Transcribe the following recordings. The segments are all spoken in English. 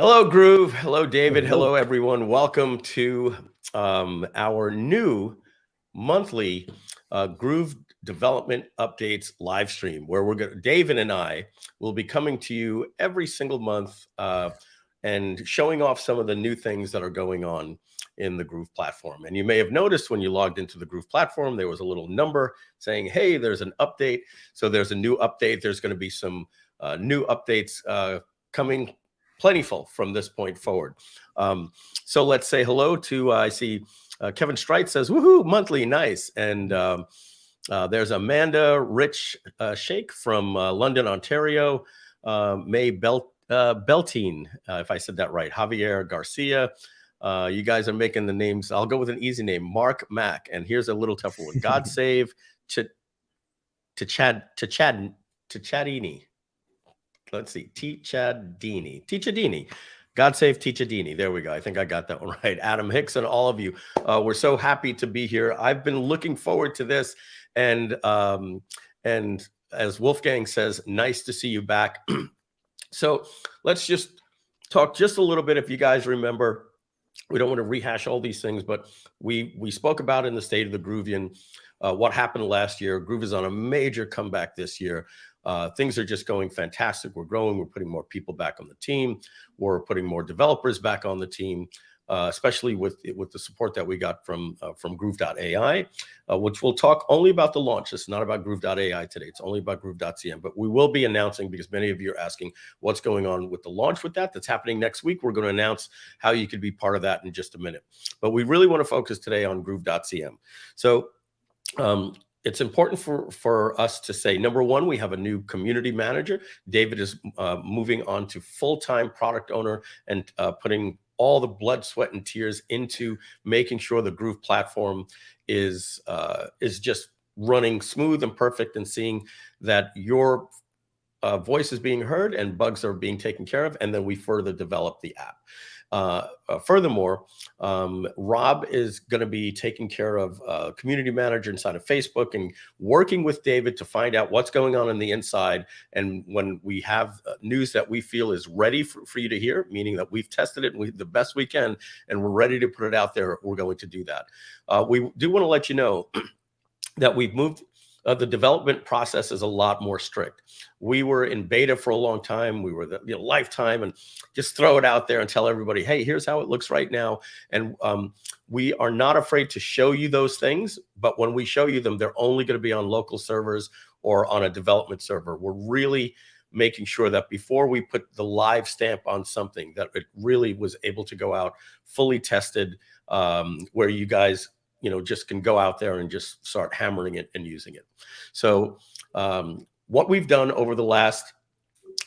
Hello, Groove. Hello, David. Hello. Hello, everyone. Welcome to our new monthly Groove Development Updates live stream, where David and I will be coming to you every single month and showing off some of the new things that are going on in the Groove platform. And you may have noticed when you logged into the Groove platform, there was a little number saying, hey, there's an update. So there's a new update. There's going to be some new updates coming plentiful from this point forward. So let's say hello to, I see Kevin Strite says, woohoo, monthly, nice. And there's Amanda Rich Shake from London, Ontario, May Beltine, if I said that right, Javier Garcia. You guys are making the names. I'll go with an easy name, Mark Mack. And here's a little tougher one, God Save Chadini. Let's see, Tichadini. God save Tichadini. There we go. I think I got that one right. Adam Hicks and all of you. We're so happy to be here. I've been looking forward to this. And as Wolfgang says, nice to see you back. So let's just talk just a little bit. If you guys remember, we don't want to rehash all these things, but we spoke about in the State of the Groovian what happened last year. Groove is on a major comeback this year. Things are just going fantastic. We're growing. We're putting more people back on the team. We're putting more developers back on the team, especially with the support that we got from Groove.ai, which we'll talk only about the launch. It's not about Groove.ai today. It's only about Groove.cm. But we will be announcing, because many of you are asking what's going on with the launch with that. That's happening next week. We're going to announce how you could be part of that in just a minute. But we really want to focus today on Groove.cm. So it's important for us to say, number one, we have a new community manager. David is moving on to full-time product owner and putting all the blood, sweat, and tears into making sure the Groove platform is just running smooth and perfect, and seeing that your voice is being heard and bugs are being taken care of, and then we further develop the app. Furthermore, Rob is going to be taking care of community manager inside of Facebook and working with David to find out what's going on the inside. And when we have news that we feel is ready for you to hear, meaning that we've tested it the best we can and we're ready to put it out there, we're going to do that. We do want to let you know that we've moved. The development process is a lot more strict. We were in beta for a long time. We were the lifetime, and just throw it out there and tell everybody, hey, here's how it looks right now. And we are not afraid to show you those things. But when we show you them, they're only going to be on local servers or on a development server. We're really making sure that before we put the live stamp on something, that it really was able to go out fully tested, where you guys just can go out there and just start hammering it and using it. So what we've done over the last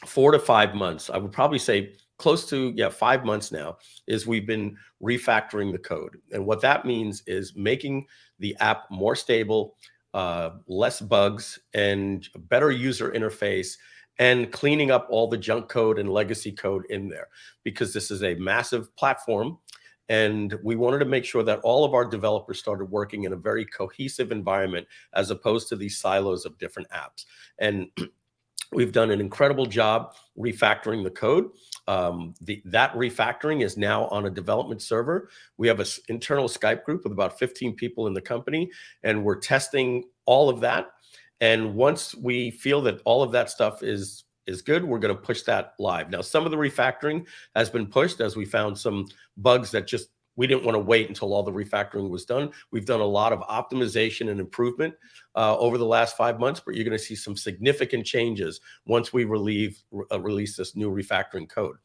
4 to 5 months, I would probably say close to 5 months now, is we've been refactoring the code. And what that means is making the app more stable, less bugs, and a better user interface, and cleaning up all the junk code and legacy code in there, because this is a massive platform. And we wanted to make sure that all of our developers started working in a very cohesive environment, as opposed to these silos of different apps. And we've done an incredible job refactoring the code. That refactoring is now on a development server. We have an internal Skype group with about 15 people in the company, and we're testing all of that. And once we feel that all of that stuff is good, we're going to push that live. Now, some of the refactoring has been pushed as we found some bugs that just we didn't want to wait until all the refactoring was done. We've done a lot of optimization and improvement over the last 5 months, but you're going to see some significant changes once we release this new refactoring code.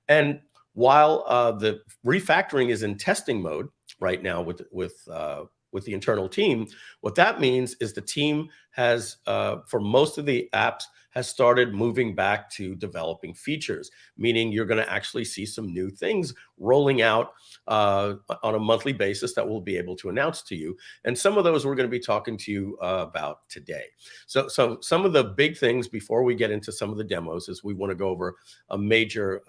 And while the refactoring is in testing mode right now with the internal team, what that means is the team has, for most of the apps, has started moving back to developing features, meaning you're going to actually see some new things rolling out on a monthly basis that we'll be able to announce to you. And some of those we're going to be talking to you about today. So some of the big things before we get into some of the demos is we want to go over a major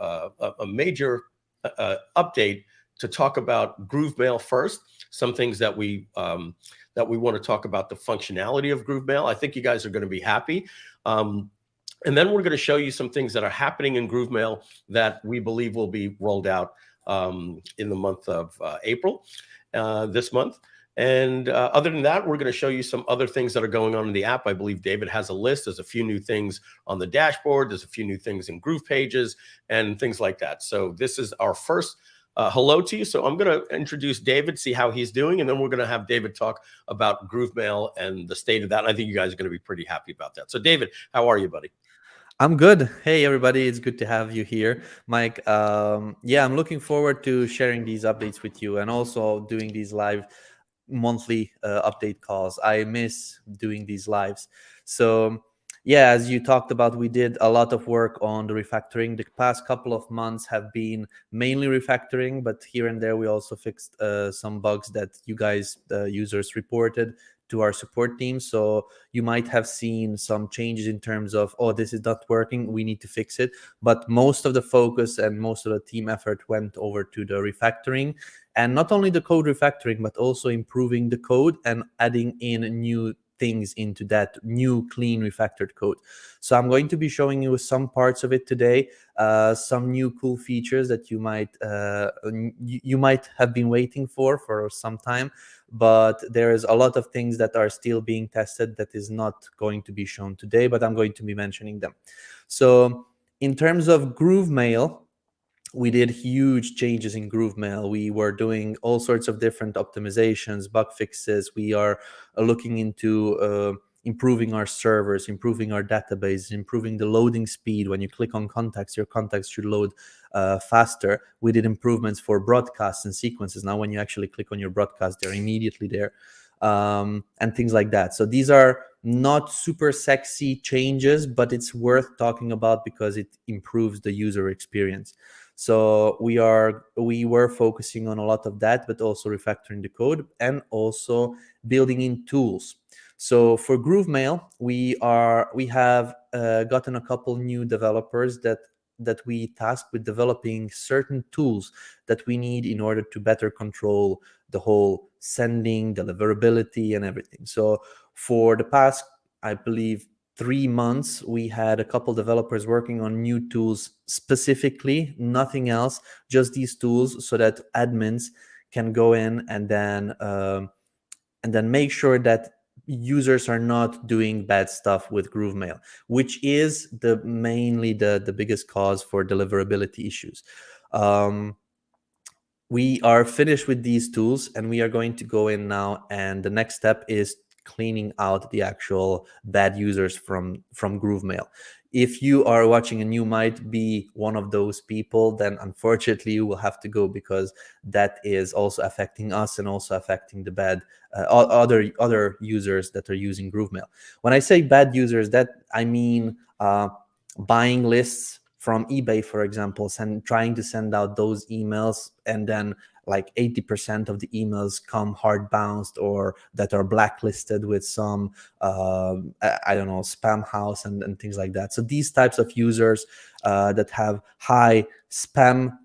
update to talk about GrooveMail first. Some things that we want to talk about, the functionality of GrooveMail. I think you guys are going to be happy. And then we're going to show you some things that are happening in GrooveMail that we believe will be rolled out in the month of April, this month. And other than that, we're going to show you some other things that are going on in the app. I believe David has a list. There's a few new things on the dashboard. There's a few new things in GroovePages and things like that. So this is our first hello to you. So I'm going to introduce David, see how he's doing, and then we're going to have David talk about GrooveMail and the state of that. And I think you guys are going to be pretty happy about that. So David, how are you, buddy? I'm good. Hey, everybody. It's good to have you here, Mike. Yeah, I'm looking forward to sharing these updates with you and also doing these live monthly update calls. I miss doing these lives. So, yeah, as you talked about, we did a lot of work on the refactoring. The past couple of months have been mainly refactoring, but here and there we also fixed some bugs that you guys, the users, reported to our support team. So you might have seen some changes in terms of, oh, this is not working, we need to fix it. But most of the focus and most of the team effort went over to the refactoring, and not only the code refactoring, but also improving the code and adding in new things into that new clean refactored code. So I'm going to be showing you some parts of it today, some new cool features that you might have been waiting for some time, but there is a lot of things that are still being tested that is not going to be shown today, but I'm going to be mentioning them. So in terms of GrooveMail, we did huge changes in GrooveMail. We were doing all sorts of different optimizations, bug fixes. We are looking into improving our servers, improving our database, improving the loading speed. When you click on contacts, your contacts should load faster. We did improvements for broadcasts and sequences. Now when you actually click on your broadcast, they're immediately there, and things like that. So these are not super sexy changes, but it's worth talking about because it improves the user experience. So we were focusing on a lot of that, but also refactoring the code and also building in tools. So for GrooveMail, we have gotten a couple new developers that we tasked with developing certain tools that we need in order to better control the whole sending, deliverability, and everything. So for the past, I believe, 3 months, we had a couple developers working on new tools specifically, nothing else, just these tools, so that admins can go in and then make sure that users are not doing bad stuff with GrooveMail, which is mainly the biggest cause for deliverability issues. We are finished with these tools and we are going to go in now, and the next step is cleaning out the actual bad users from GrooveMail. If you are watching and you might be one of those people, then unfortunately you will have to go, because that is also affecting us and also affecting the bad other users that are using GrooveMail. When I say bad users, that I mean buying lists from eBay, for example, trying to send out those emails, and then like 80% of the emails come hard bounced or that are blacklisted with some I don't know, spam house and things like that. So these types of users that have high spam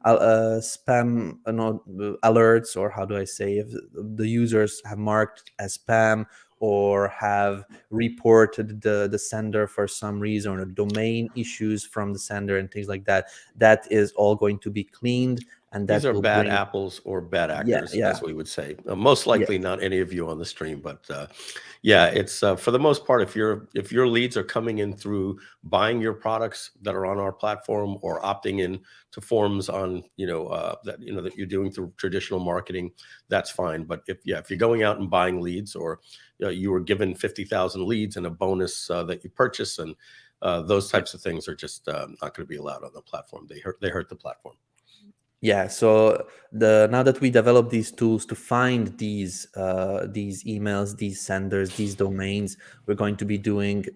alerts, or how do I say, if the users have marked as spam or have reported the sender for some reason, or domain issues from the sender and things like that, that is all going to be cleaned. And that These are will bad bring, apples or bad yeah, actors, yeah, as we would say. Most likely yeah. not any of you on the stream, but yeah, it's for the most part, if your leads are coming in through buying your products that are on our platform or opting in to forms on that you're doing through traditional marketing, that's fine. But if you're going out and buying leads, or you were given 50,000 leads and a bonus that you purchase, and those types of things are just not going to be allowed on the platform. They hurt the platform. Yeah, so now that we develop these tools to find these emails, these senders, these domains, we're going to be doing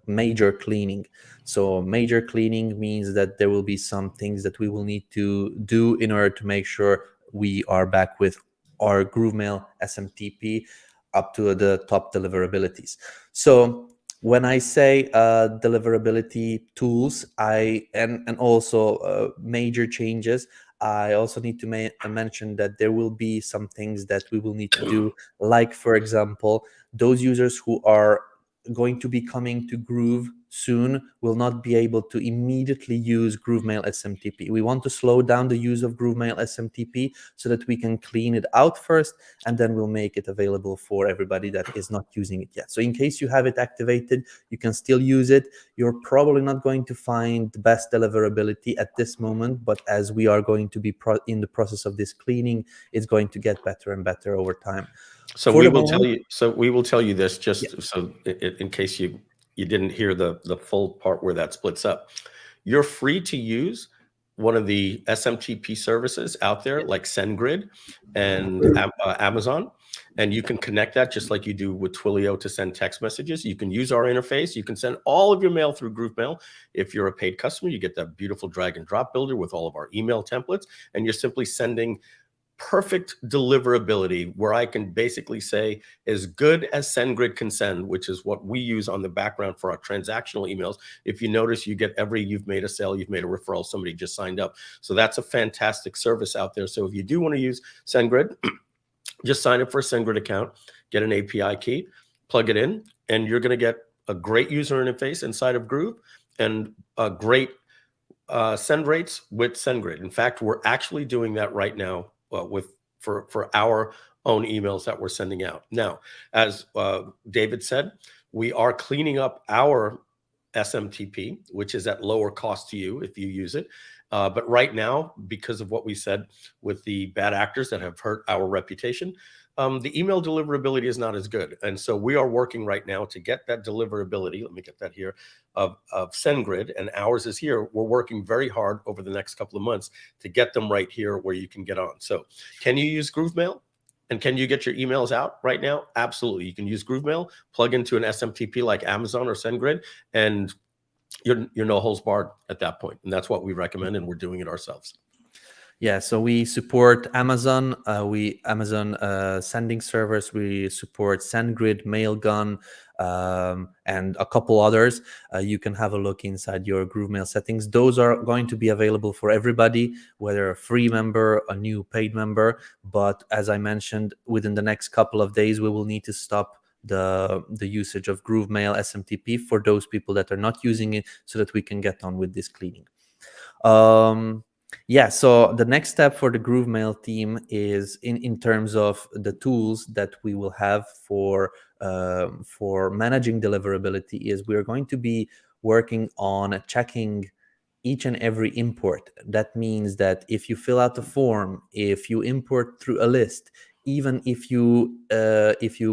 major cleaning. So major cleaning means that there will be some things that we will need to do in order to make sure we are back with our GrooveMail SMTP up to the top deliverabilities. So when I say deliverability tools, and also major changes, I also need to mention that there will be some things that we will need to do, like, for example, those users who are going to be coming to Groove soon will not be able to immediately use GrooveMail SMTP. We want to slow down the use of GrooveMail SMTP so that we can clean it out first, and then we'll make it available for everybody that is not using it yet. So in case you have it activated, you can still use it. You're probably not going to find the best deliverability at this moment, but as we are going to be in the process of this cleaning, it's going to get better and better over time. So we will tell you. So we will tell you this just so in case you didn't hear the full part where that splits up. You're free to use one of the SMTP services out there, like SendGrid and Amazon, and you can connect that just like you do with Twilio to send text messages. You can use our interface. You can send all of your mail through GrooveMail. If you're a paid customer, you get that beautiful drag and drop builder with all of our email templates, and you're simply sending perfect deliverability where I can basically say as good as SendGrid can send, which is what we use on the background for our transactional emails. If you notice, you get you've made a sale, you've made a referral, somebody just signed up. So that's a fantastic service out there. So if you do want to use SendGrid, just sign up for a SendGrid account, get an API key, plug it in, and you're going to get a great user interface inside of Groove and a great send rates with SendGrid. In fact, we're actually doing that right now for our own emails that we're sending out. Now, as David said, we are cleaning up our SMTP, which is at lower cost to you if you use it. But right now, because of what we said with the bad actors that have hurt our reputation, the email deliverability is not as good. And so we are working right now to get that deliverability. Let me get that here of SendGrid, and ours is here. We're working very hard over the next couple of months to get them right here where you can get on. So can you use GrooveMail? And can you get your emails out right now? Absolutely. You can use GrooveMail, plug into an SMTP like Amazon or SendGrid, and you're no holds barred at that point. And that's what we recommend, and we're doing it ourselves. Yeah, so we support Amazon, Amazon sending servers. We support SendGrid, Mailgun, and a couple others. You can have a look inside your GrooveMail settings. Those are going to be available for everybody, whether a free member, a new paid member. But as I mentioned, within the next couple of days, we will need to stop the usage of GrooveMail SMTP for those people that are not using it, so that we can get on with this cleaning. Yeah, so the next step for the GrooveMail team is in terms of the tools that we will have for managing deliverability is we're going to be working on checking each and every import. That means that if you fill out a form, if you import through a list, even if you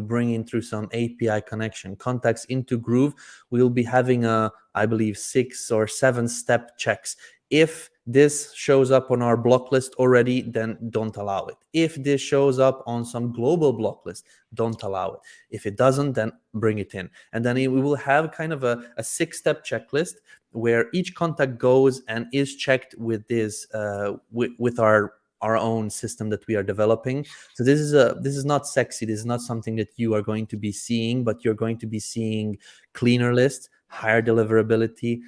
bring in through some API connection contacts into Groove, we'll be having I believe 6 or 7 step checks. If this shows up on our block list already, then don't allow it. If this shows up on some global block list, don't allow it. If it doesn't, then bring it in. And then we will have kind of a 6-step checklist where each contact goes and is checked with this with our own system that we are developing. So this is not sexy. This is not something that you are going to be seeing, but you're going to be seeing cleaner lists, higher deliverability,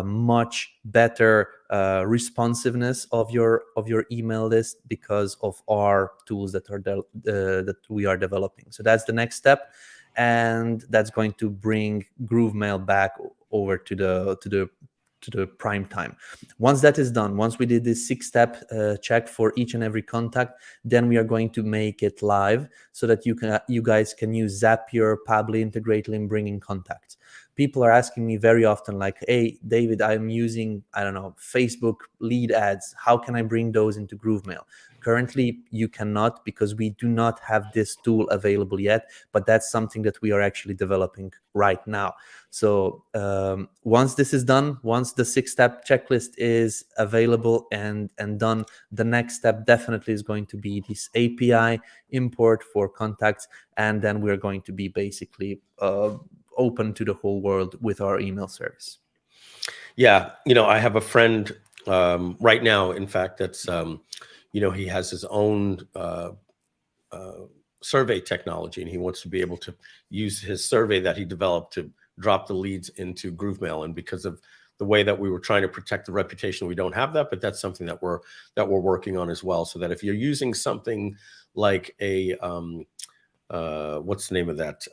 much better responsiveness of your email list because of our tools that are that we are developing. So that's the next step, and that's going to bring GrooveMail back over to the prime time. Once that is done, once we did this 6-step check for each and every contact, then we are going to make it live so that you guys can use Zapier, Pabbly, Integrate, and bring in contacts. People are asking me very often, like, hey, David, I'm using, I don't know, Facebook lead ads. How can I bring those into GrooveMail? Currently, you cannot, because we do not have this tool available yet, but that's something that we are actually developing right now. So once this is done, once the 6-step checklist is available and done, the next step definitely is going to be this API import for contacts, and then we're going to be basically open to the whole world with our email service. Yeah, I have a friend right now, in fact, that's he has his own survey technology, and he wants to be able to use his survey that he developed to drop the leads into GrooveMail. And because of the way that we were trying to protect the reputation, we don't have that, but that's something that we're working on as well. So that if you're using something like a what's the name of that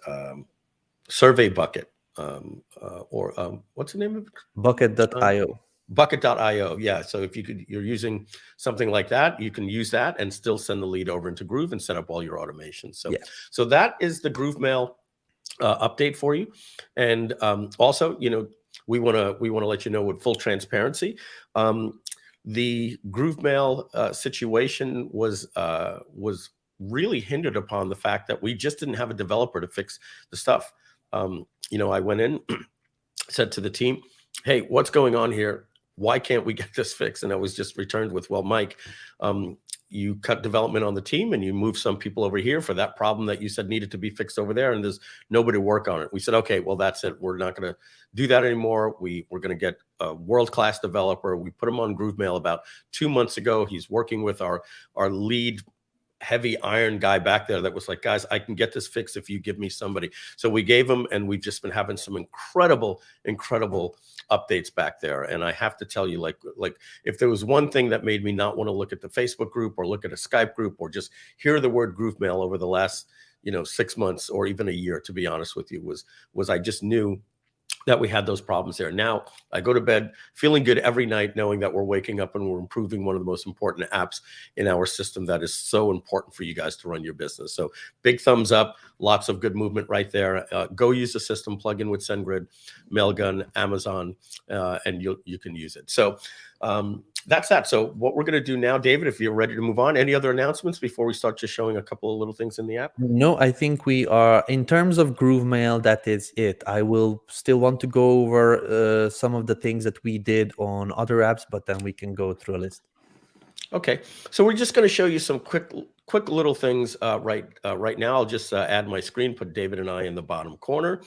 survey bucket, what's the name of it? Bucket.io. Bucket.io. Yeah. So if you're using something like that, you can use that and still send the lead over into Groove and set up all your automations. So, Yeah. so that is the GrooveMail update for you. And also, we want to let you know with full transparency, the GrooveMail situation was really hindered upon the fact that we just didn't have a developer to fix the stuff. I went in, said to the team, hey, what's going on here? Why can't we get this fixed? And I was just returned with, well, Mike, you cut development on the team and you moved some people over here for that problem that you said needed to be fixed over there, and there's nobody to work on it. We said, okay, well, that's it. We're not going to do that anymore. We're going to get a world-class developer. We put him on GrooveMail about 2 months ago. He's working with our lead heavy iron guy back there that was like, guys, I can get this fixed if you give me somebody. So we gave him, and we've just been having some incredible updates back there. And I have to tell you, like if there was one thing that made me not want to look at the Facebook group or look at a Skype group or just hear the word GrooveMail over the last 6 months or even a year, to be honest with you, was I just knew that we had those problems there. Now I go to bed feeling good every night, knowing that we're waking up and we're improving one of the most important apps in our system that is so important for you guys to run your business. So big thumbs up, lots of good movement right there. Go use the system, plug in with SendGrid, Mailgun, Amazon, and you can use it. So that's that. So what we're going to do now, David, if you're ready to move on, any other announcements before we start just showing a couple of little things in the app? No, I think we are, in terms of GrooveMail, that is it. I will still want to go over some of the things that we did on other apps, but then we can go through a list. Okay, so we're just going to show you some quick little things right now. I'll just add my screen, put David and I in the bottom corner.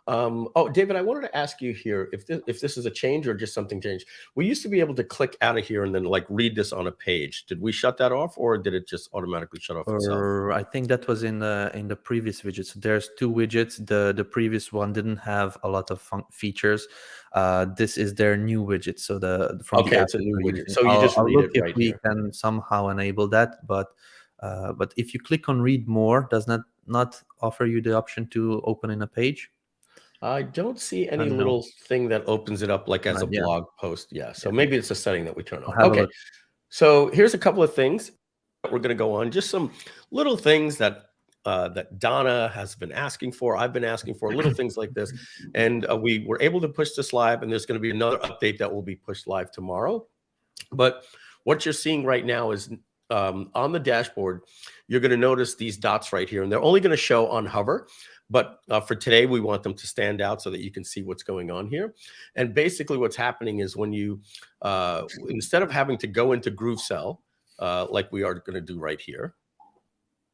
Oh, David, I wanted to ask you here if this is a change or just something changed. We used to be able to click out of here and then like read this on a page. Did we shut that off, or did it just automatically shut off itself? I think that was in the previous widget. So there's two widgets. The previous one didn't have a lot of features. This is their new widget. So okay, it's a new widget. So you just read it right here. We can somehow enable that, but if you click on read more, does not offer you the option to open in a page? I don't see any little thing that opens it up like as a blog post. Yeah. So maybe it's a setting that we turn on. Okay. So here's a couple of things that we're going to go on. Just some little things that Donna has been asking for. I've been asking for little things like this. And we were able to push this live, and there's going to be another update that will be pushed live tomorrow. But what you're seeing right now is on the dashboard, you're going to notice these dots right here, and they're only going to show on hover. But for today, we want them to stand out so that you can see what's going on here. And basically what's happening is when you, instead of having to go into GrooveSell, like we are going to do right here,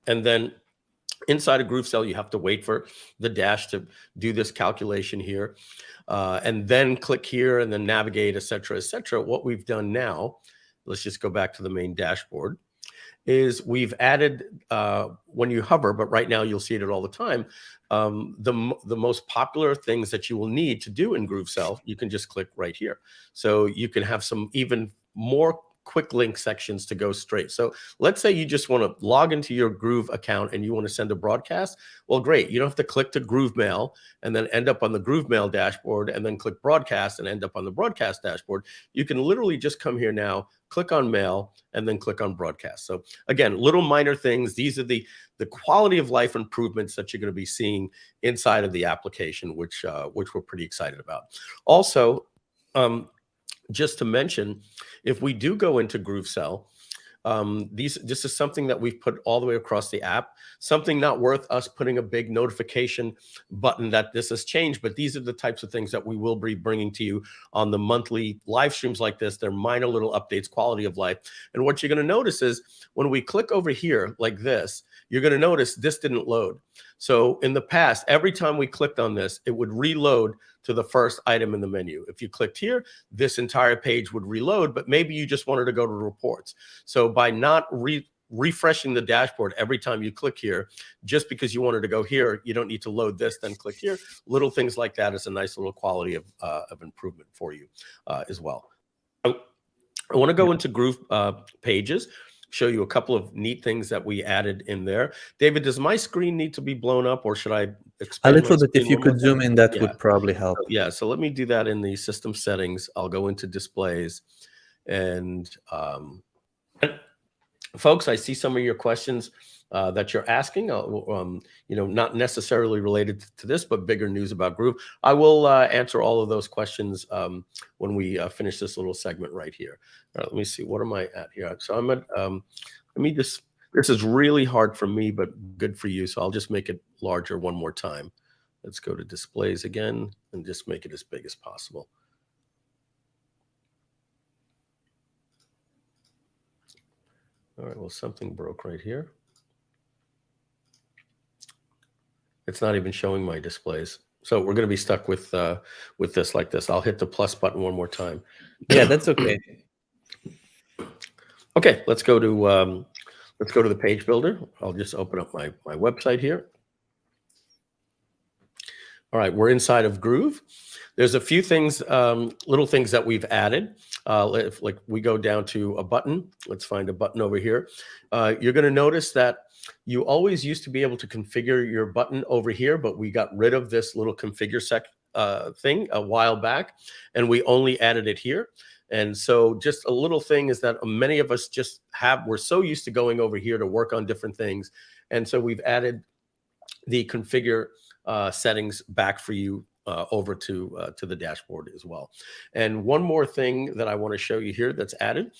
and then inside of GrooveSell, you have to wait for the dash to do this calculation here, and then click here and then navigate, et cetera, et cetera. What we've done now, let's just go back to the main dashboard, is we've added, when you hover, but right now you'll see it all the time, the most popular things that you will need to do in GrooveSell, you can just click right here. So you can have some even more quick link sections to go straight. So let's say you just want to log into your Groove account and you want to send a broadcast. Well, great. You don't have to click to GrooveMail and then end up on the GrooveMail dashboard and then click broadcast and end up on the broadcast dashboard. You can literally just come here now, click on mail, and then click on broadcast. So again, little minor things. These are the quality of life improvements that you're going to be seeing inside of the application, which we're pretty excited about. Also, just to mention, if we do go into GrooveSell, this is something that we've put all the way across the app, something not worth us putting a big notification button that this has changed, but these are the types of things that we will be bringing to you on the monthly live streams like this. They're minor little updates, quality of life. And what you're going to notice is when we click over here like this, you're going to notice this didn't load. So in the past, every time we clicked on this, it would reload to the first item in the menu. If you clicked here, this entire page would reload, but maybe you just wanted to go to reports. So by not refreshing the dashboard every time you click here, just because you wanted to go here, you don't need to load this, then click here. Little things like that is a nice little quality of improvement for you as well. I want to go into Groove Pages. show you a couple of neat things that we added in there. David, does my screen need to be blown up, or should I expand A little my bit. If screen you one more could zoom time? in, that Yeah. would probably help. Yeah, so let me do that in the system settings. I'll go into displays, and folks, I see some of your questions that you're asking, not necessarily related to this, but bigger news about Groove. I will answer all of those questions when we finish this little segment right here. All right, let me see, what am I at here? So I'm at, this is really hard for me, but good for you. So I'll just make it larger one more time. Let's go to displays again and just make it as big as possible. All right, well, something broke right here. It's not even showing my displays. So we're going to be stuck with this like this. I'll hit the plus button one more time. Yeah, that's okay. Okay, let's go to the page builder. I'll just open up my website here. All right, we're inside of Groove. There's a few things, little things that we've added. If like we go down to a button, let's find a button over here. You're going to notice that you always used to be able to configure your button over here, but we got rid of this little configure thing a while back, and we only added it here. And so just a little thing is that many of us we're so used to going over here to work on different things. And so we've added the configure settings back for you over to the dashboard as well. And one more thing that I want to show you here that's added.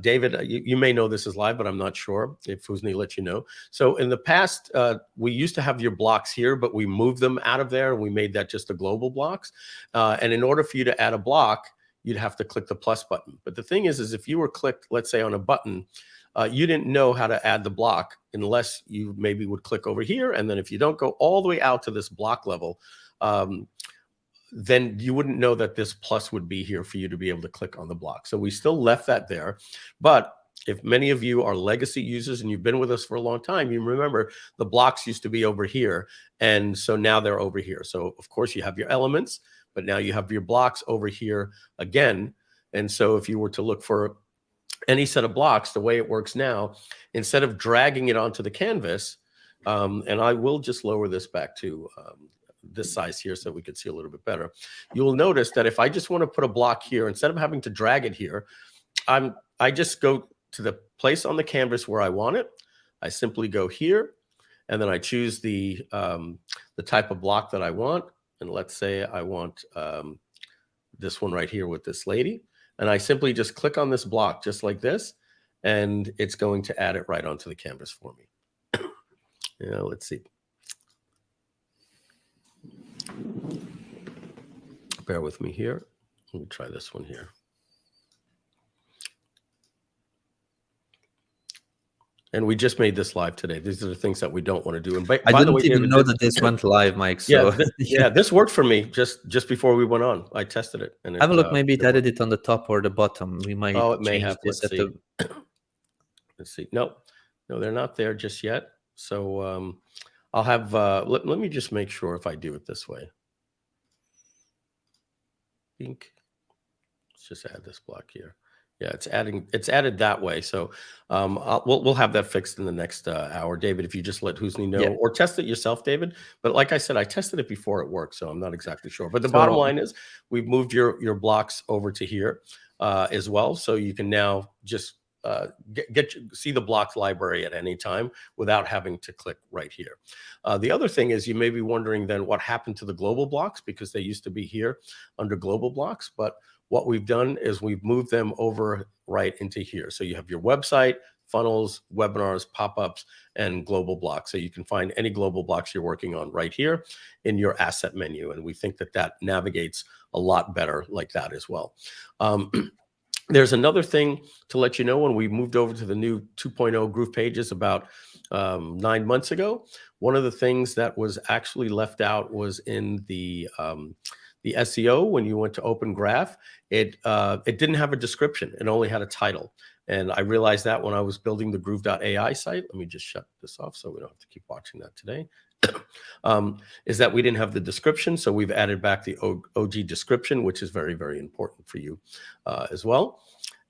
David, you may know this is live, but I'm not sure if Husni let you know. So in the past, we used to have your blocks here, but we moved them out of there and we made that just the global blocks. And in order for you to add a block, you'd have to click the plus button. But the thing is if you were clicked, let's say on a button, you didn't know how to add the block unless you maybe would click over here. And then if you don't go all the way out to this block level, then you wouldn't know that this plus would be here for you to be able to click on the block. So we still left that there. But if many of you are legacy users and you've been with us for a long time, you remember the blocks used to be over here. And so now they're over here. So of course you have your elements, but now you have your blocks over here again. And so if you were to look for any set of blocks, the way it works now, instead of dragging it onto the canvas, and I will just lower this back to this size here so we could see a little bit better. You'll notice that if I just want to put a block here, instead of having to drag it here, I just go to the place on the canvas where I want it. I simply go here, and then I choose the type of block that I want. And let's say I want this one right here with this lady. And I simply just click on this block just like this, and it's going to add it right onto the canvas for me. Let's see. Bear with me here. Let me try this one here. And we just made this live today. These are the things that we don't want to do. And by the way, I didn't even David, know that this went live, Mike. So yeah, this worked for me just before we went on. I tested it. And have a look. Maybe it added it on the top or the bottom. We might. Oh, it may have. This Let's see. Let's see. No, they're not there just yet. So I'll have. Let me just make sure if I do it this way. Let's just add this block here. Yeah, it's added that way. So we'll have that fixed in the next hour. David, if you just let Husni know, or test it yourself, David. But like I said, I tested it before it worked, so I'm not exactly sure. But the bottom line is we've moved your blocks over to here as well. So you can now just see the blocks library at any time without having to click right here. The other thing is you may be wondering then what happened to the global blocks, because they used to be here under global blocks. But what we've done is we've moved them over right into here. So you have your website, funnels, webinars, pop-ups, and global blocks. So you can find any global blocks you're working on right here in your asset menu. And we think that navigates a lot better like that as well. There's another thing to let you know. When we moved over to the new 2.0 GroovePages about 9 months ago, one of the things that was actually left out was in the SEO. When you went to open graph, it didn't have a description. It only had a title. And I realized that when I was building the Groove.ai site. Let me just shut this off so we don't have to keep watching that today. Is that we didn't have the description. So we've added back the OG description, which is very, very important for you as well.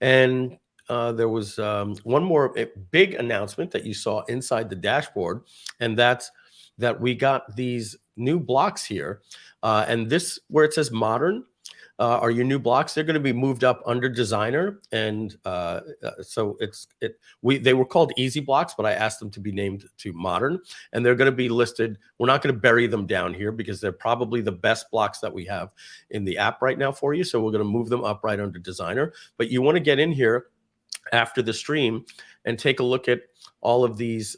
And there was one more big announcement that you saw inside the dashboard, and that's that we got these new blocks here. And this, where it says modern, are your new blocks. They're going to be moved up under designer. And so they were called easy blocks, but I asked them to be named to modern, and they're going to be listed. We're not going to bury them down here because they're probably the best blocks that we have in the app right now for you. So we're going to move them up right under designer, but you want to get in here after the stream and take a look at all of these.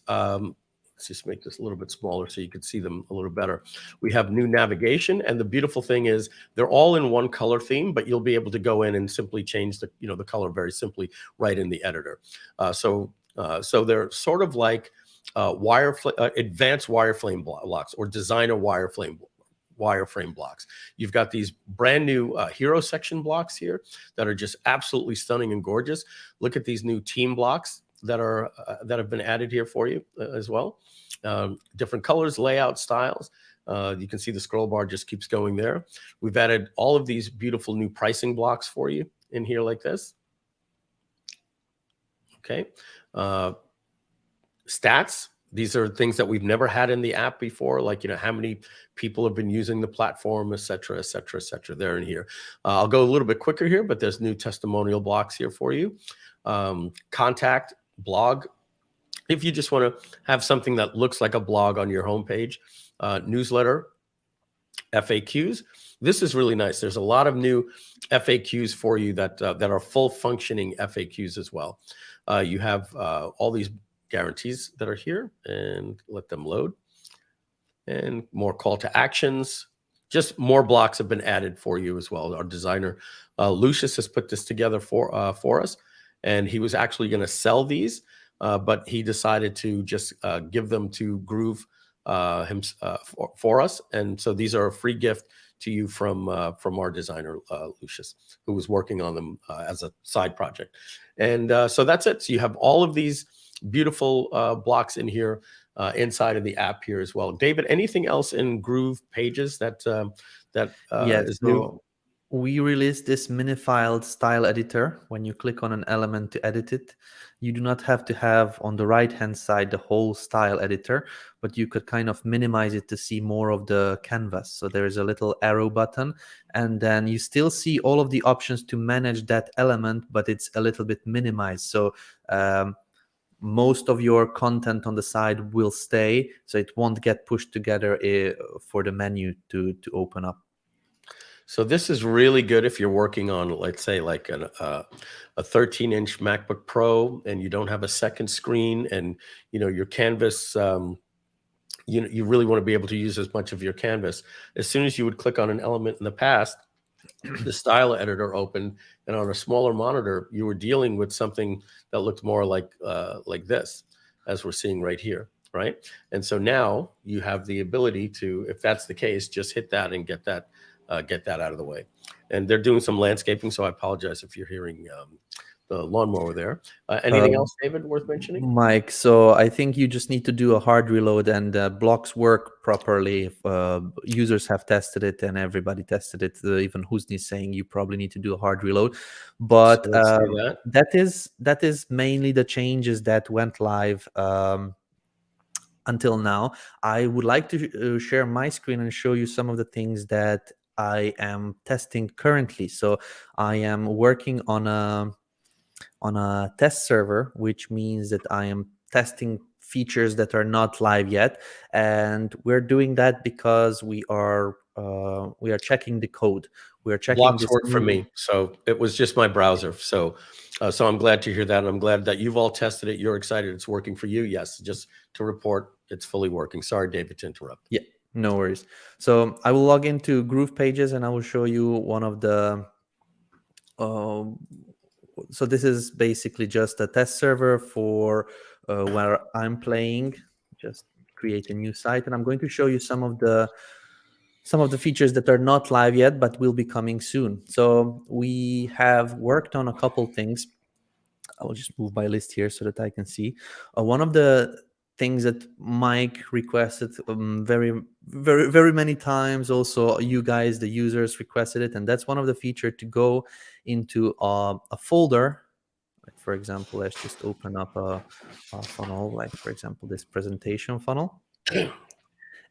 Let's just make this a little bit smaller so you can see them a little better. We have new navigation, and the beautiful thing is they're all in one color theme, but you'll be able to go in and simply change the the color very simply right in the editor. So they're sort of like advanced wireframe blocks or designer wireframe blocks. You've got these brand new hero section blocks here that are just absolutely stunning and gorgeous. Look at these new team blocks that have been added here for you as well. Different colors, layout, styles. You can see the scroll bar just keeps going there. We've added all of these beautiful new pricing blocks for you in here like this. Okay. Stats. These are things that we've never had in the app before, like, how many people have been using the platform, et cetera, et cetera, et cetera. They're in here. I'll go a little bit quicker here, but there's new testimonial blocks here for you. Contact, blog. If you just want to have something that looks like a blog on your homepage, newsletter, FAQs. This is really nice. There's a lot of new FAQs for you that are full functioning FAQs as well. You have all these guarantees that are here, and let them load. And more call to actions. Just more blocks have been added for you as well. Our designer, Lucius, has put this together for us, and he was actually going to sell these, but he decided to just give them to Groove for us. And so these are a free gift to you from our designer, Lucius, who was working on them as a side project. And so that's it. So you have all of these beautiful blocks in here inside of the app here as well. David, anything else in GroovePages that is new? We released this minifiled style editor. When you click on an element to edit it, you do not have to have on the right hand side the whole style editor, but you could kind of minimize it to see more of the canvas. So there is a little arrow button, and then you still see all of the options to manage that element, but it's a little bit minimized. So most of your content on the side will stay, so it won't get pushed together for the menu to open up. So this is really good if you're working on, let's say, like a 13-inch MacBook Pro, and you don't have a second screen, and your canvas, you really want to be able to use as much of your canvas. As soon as you would click on an element in the past, the style editor opened, and on a smaller monitor, you were dealing with something that looked more like this, as we're seeing right here, right? And so now you have the ability to, if that's the case, just hit that and get that out of the way. And they're doing some landscaping, so I apologize if you're hearing the lawnmower there. Anything else, David, worth mentioning? Mike, so I think you just need to do a hard reload, and blocks work properly. Users have tested it, and everybody tested it. Even Husni's saying you probably need to do a hard reload. But So that is mainly the changes that went live until now. I would like to share my screen and show you some of the things that I am testing currently. So I am working on a test server, which means that I am testing features that are not live yet, and we're doing that because we are checking the code. We are checking. Blocks work for me, so it was just my browser. So I'm glad to hear that, and I'm glad that you've all tested it. You're excited it's working for you. Yes, just to report, it's fully working. Sorry, David, to interrupt. Yeah, no worries. So I will log into GroovePages, and I will show you one of the. So this is basically just a test server for where I'm playing. Just create a new site, and I'm going to show you some of the features that are not live yet, but will be coming soon. So we have worked on a couple things. I will just move my list here so that I can see. One of the things that Mike requested very, very, very many times, also you guys, the users, requested it, and that's one of the features to go into a folder. For example, let's just open up a funnel, like for example, this presentation funnel.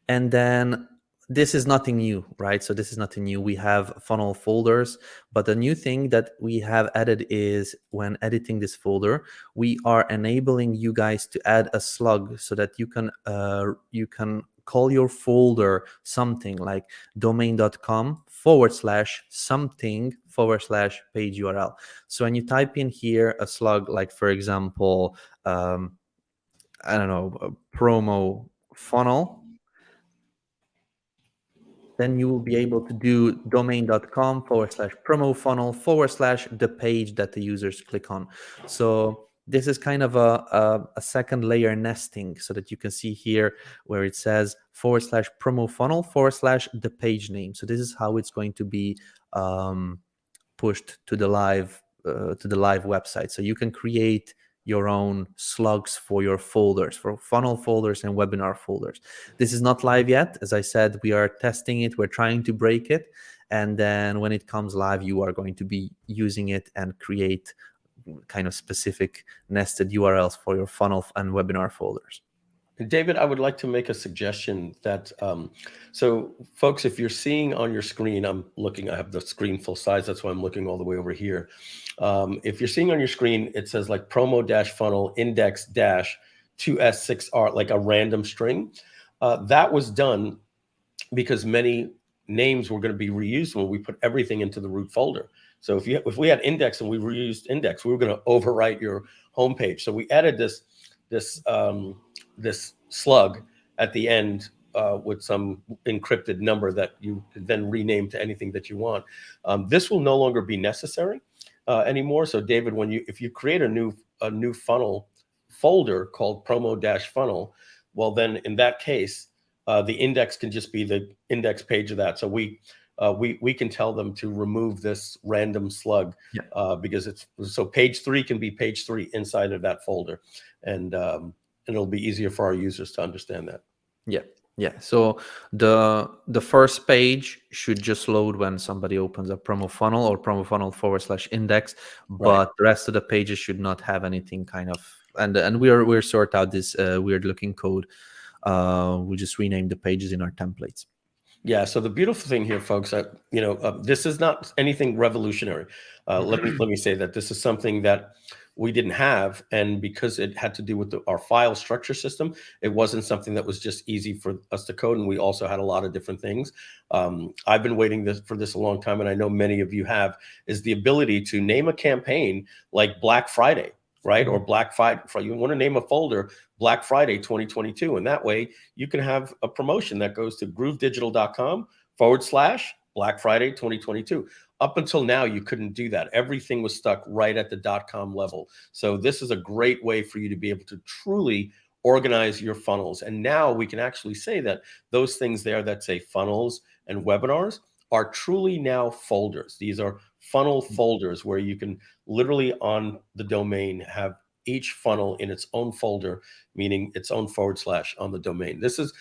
And then this is nothing new, right? So this is nothing new. We have funnel folders, but the new thing that we have added is when editing this folder, we are enabling you guys to add a slug so that you can call your folder something like domain.com/something/page URL. So when you type in here a slug, like for example, I don't know, a promo funnel, then you will be able to do domain.com/promo funnel/the page that the users click on. So this is kind of a second layer nesting, so that you can see here where it says /promo funnel/the page name. So this is how it's going to be pushed to the live website. So you can create your own slugs for your folders, for funnel folders and webinar folders. This is not live yet. As I said, we are testing it. We're trying to break it. And then when it comes live, you are going to be using it and create kind of specific nested URLs for your funnel and webinar folders. David, I would like to make a suggestion that, so folks, if you're seeing on your screen, I have the screen full size, that's why I'm looking all the way over here. If you're seeing on your screen, it says like promo-funnel index-2s6r, like a random string. That was done because many names were going to be reused when we put everything into the root folder. So if we had index and we reused index, we were going to overwrite your homepage. So we added this slug at the end with some encrypted number that you then rename to anything that you want. This will no longer be necessary anymore. So David, if you create a new funnel folder called promo-funnel, well then in that case, the index can just be the index page of that. So we can tell them to remove this random slug because so page 3 can be page 3 inside of that folder, and it'll be easier for our users to understand that. Yeah. So the first page should just load when somebody opens a promo funnel or promo funnel /index, but the rest of the pages should not have anything kind of. And we're sort out this weird looking code. We just rename the pages in our templates. Yeah. So the beautiful thing here, folks, this is not anything revolutionary. Let me say that this is something that we didn't have, and because it had to do with our file structure system, it wasn't something that was just easy for us to code, and we also had a lot of different things. I've been waiting for this a long time, and I know many of you have, is the ability to name a campaign like Black Friday, right? Or Black Friday. You want to name a folder Black Friday 2022, and that way you can have a promotion that goes to groovedigital.com/Black Friday 2022. Up until now, you couldn't do that. Everything was stuck right at the .com level. So this is a great way for you to be able to truly organize your funnels. And now we can actually say that those things there that say funnels and webinars are truly now folders. These are funnel folders where you can literally on the domain have each funnel in its own folder, meaning its own / on the domain. This is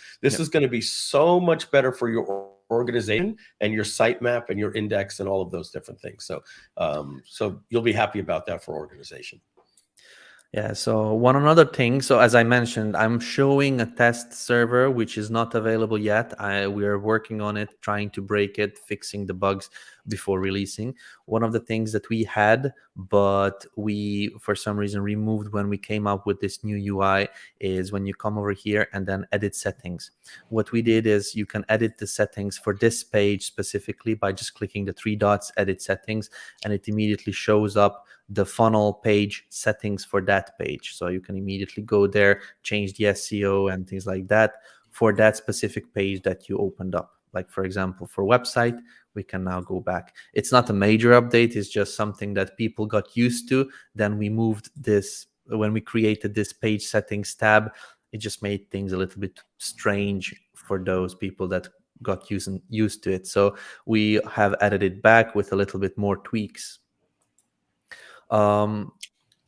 going to be so much better for your organization and your sitemap and your index and all of those different things. So you'll be happy about that for organization. Yeah, so one another thing. So as I mentioned, I'm showing a test server which is not available yet. We are working on it, trying to break it, fixing the bugs before releasing. One of the things that we had, but we for some reason removed when we came up with this new UI, is when you come over here and then edit settings. What we did is you can edit the settings for this page specifically by just clicking the 3 dots, edit settings, and it immediately shows up the funnel page settings for that page. So you can immediately go there, change the SEO and things like that for that specific page that you opened up. Like for example, for website, we can now go back. It's not a major update. It's just something that people got used to. Then we moved this, when we created this page settings tab, it just made things a little bit strange for those people that got used to it. So we have added it back with a little bit more tweaks.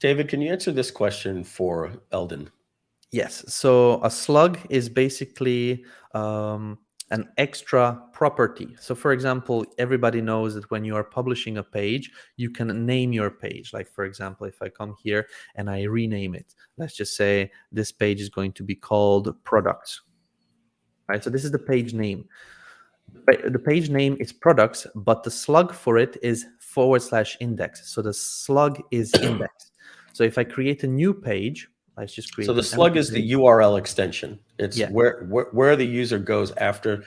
David, can you answer this question for Eldon? Yes. So a slug is basically an an extra property. So for example, everybody knows that when you are publishing a page, you can name your page. Like for example, if I come here and I rename it, let's just say this page is going to be called products, right? So this is the page name. The page name is products, but the slug for it is /index. So the slug is index. So if I create a new page, let's just create. So the an slug empty is the page. URL extension. It's Yeah. where the user goes after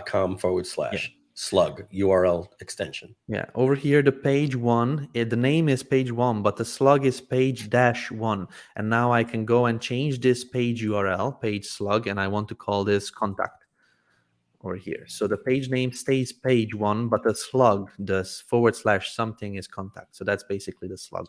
.com / slug URL extension. Yeah, over here, the page one, the name is page one, but the slug is page-1. And now I can go and change this page URL, page slug, and I want to call this contact over here. So the page name stays page one, but the slug, the / something is contact. So that's basically the slug.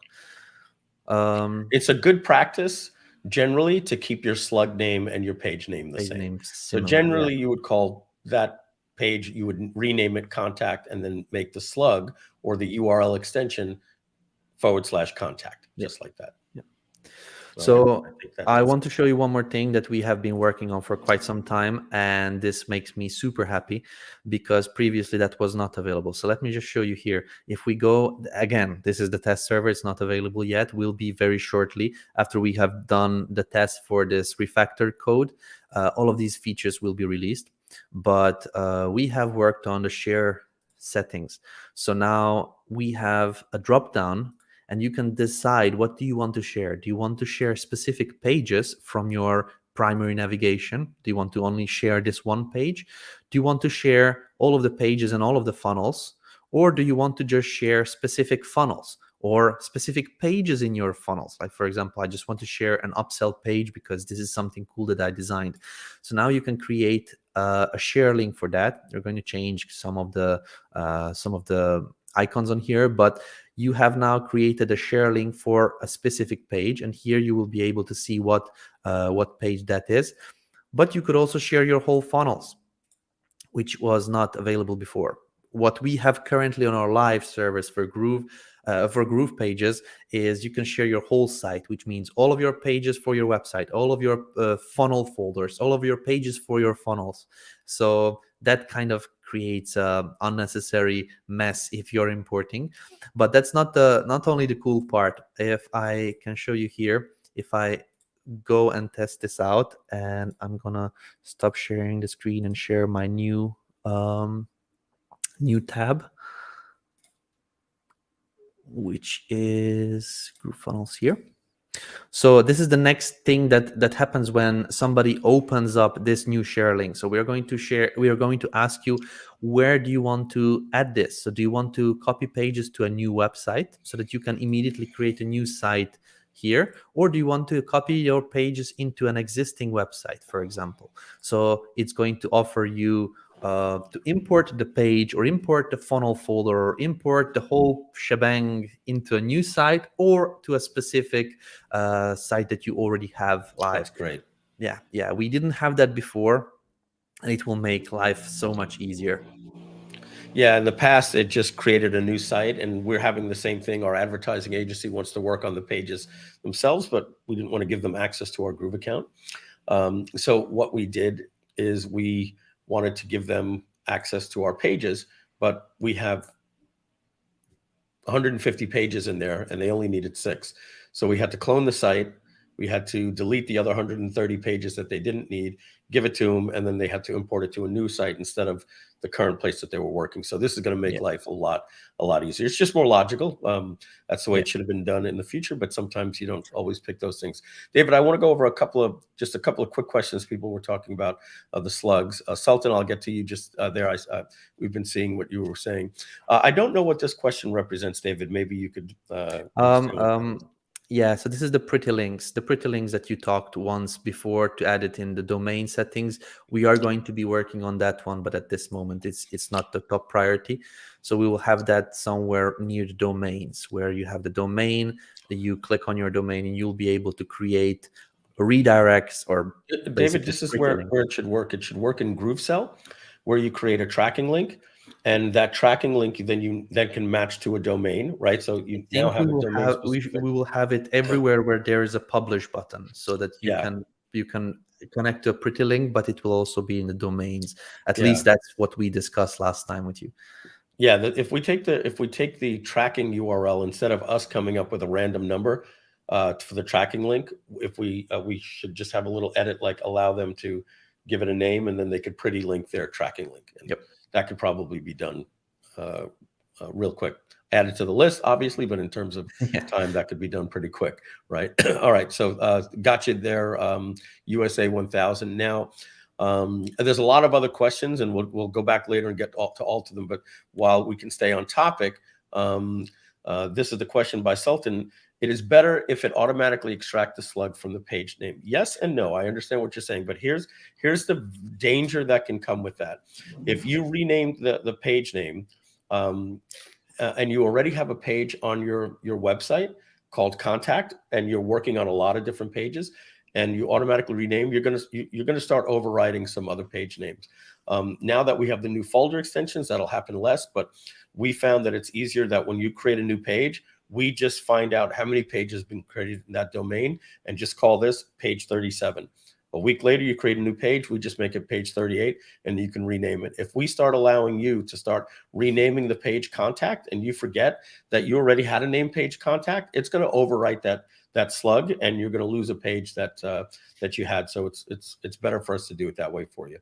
It's a good practice generally to keep your slug name and your page name the same. So generally you would call that page, you would rename it contact and then make the slug or the URL extension / contact, just like that. Yeah. So I want to show you one more thing that we have been working on for quite some time, and this makes me super happy because previously that was not available. So let me just show you here. If we go, again, this is the test server. It's not available yet. Will be very shortly after we have done the test for this refactored code. All of these features will be released, but we have worked on the share settings. So now we have a drop down, and you can decide what do you want to share. Do you want to share specific pages from your primary navigation? Do you want to only share this one page? Do you want to share all of the pages and all of the funnels? Or do you want to just share specific funnels or specific pages in your funnels? Like for example, I just want to share an upsell page because this is something cool that I designed. So now you can create a share link for that. You're going to change some of the icons on here, but you have now created a share link for a specific page, and here you will be able to see what page that is. But you could also share your whole funnels, which was not available before. What we have currently on our live servers for GroovePages is you can share your whole site, which means all of your pages for your website, all of your funnel folders, all of your pages for your funnels. So that kind of creates an unnecessary mess if you're importing. But that's not only the cool part. If I can show you here, if I go and test this out, and I'm gonna stop sharing the screen and share my new tab, which is GrooveFunnels here. So this is the next thing that happens when somebody opens up this new share link. So we are going to ask you, where do you want to add this? So do you want to copy pages to a new website so that you can immediately create a new site here? Or do you want to copy your pages into an existing website, for example? So it's going to offer you to import the page or import the funnel folder or import the whole shebang into a new site or to a specific site that you already have live. That's great. Yeah, we didn't have that before, and it will make life so much easier. Yeah, in the past, it just created a new site, and we're having the same thing. Our advertising agency wants to work on the pages themselves, but we didn't want to give them access to our Groove account. So what we did is we wanted to give them access to our pages, but we have 150 pages in there, and they only needed 6. So we had to clone the site. We had to delete the other 130 pages that they didn't need, give it to them, and then they had to import it to a new site instead of the current place that they were working. So this is going to make life a lot easier. It's just more logical. That's the way it should have been done in the future, but sometimes you don't always pick those things. David, I want to go over a couple of quick questions people were talking about the slugs. Sultan, I'll get to you just there. We've been seeing what you were saying. I don't know what this question represents, David. Maybe you could. Yeah, so this is the pretty links that you talked once before to add it in the domain settings. We are going to be working on that one, but at this moment it's not the top priority. So we will have that somewhere near the domains, where you have the domain, that you click on your domain and you'll be able to create redirects or David, this is where it should work. It should work in GrooveSell, where you create a tracking link. And that tracking link then can match to a domain, right? So you now have a domain. We will have it everywhere where there is a publish button, so that you can connect to a pretty link, but it will also be in the domains. At Yeah. least that's what we discussed last time with you. Yeah, if we take the tracking URL, instead of us coming up with a random number for the tracking link, if we should just have a little edit, like allow them to give it a name, and then they could pretty link their tracking link. And Yep. that could probably be done real quick. Add it to the list, obviously, but in terms of time, that could be done pretty quick, right? All right, so got you there, USA 1000. Now, there's a lot of other questions, and we'll go back later and get to all of them. But while we can stay on topic, this is the question by Sultan. It is better if it automatically extracts the slug from the page name. Yes and no. I understand what you're saying, but here's the danger that can come with that. If you rename the page name, and you already have a page on your website called Contact, and you're working on a lot of different pages, and you automatically rename, you're gonna start overriding some other page names. Now that we have the new folder extensions, that'll happen less, but we found that it's easier that when you create a new page, we just find out how many pages have been created in that domain and just call this page 37. A week later, you create a new page, we just make it page 38, and you can rename it. If we start allowing you to start renaming the page Contact, and you forget that you already had a name page Contact, it's going to overwrite that slug, and you're going to lose a page that you had. So it's better for us to do it that way for you.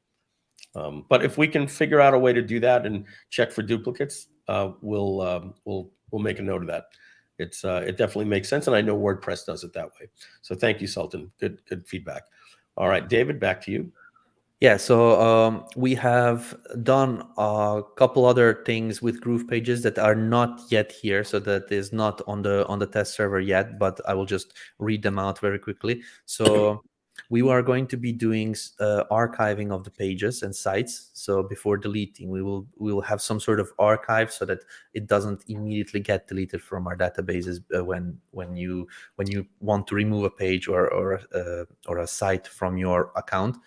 But if we can figure out a way to do that and check for duplicates, we'll make a note of that. It definitely makes sense, and I know WordPress does it that way. So thank you, Sultan. Good feedback. All right, David, back to you. Yeah, so we have done a couple other things with GroovePages that are not yet here, so that is not on the test server yet, but I will just read them out very quickly. So we are going to be doing archiving of the pages and sites. So before deleting, we will have some sort of archive so that it doesn't immediately get deleted from our databases when you want to remove a page or a site from your account.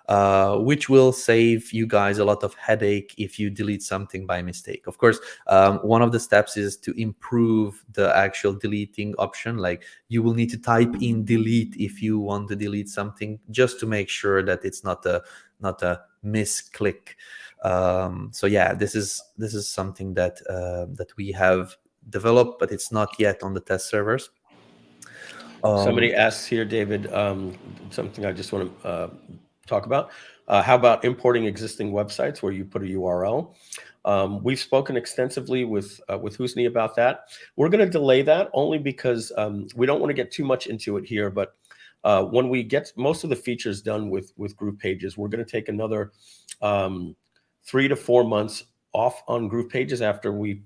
Which will save you guys a lot of headache if you delete something by mistake. Of course, one of the steps is to improve the actual deleting option. Like, you will need to type in delete if you want to delete something, just to make sure that it's not a misclick. So yeah, this is something that we have developed, but it's not yet on the test servers. Somebody asks here, David, something I just want to talk about. How about importing existing websites where you put a URL? We've spoken extensively with Husni about that. We're going to delay that only because we don't want to get too much into it here. But when we get most of the features done with GroovePages, we're going to take another 3 to 4 months off on GroovePages after we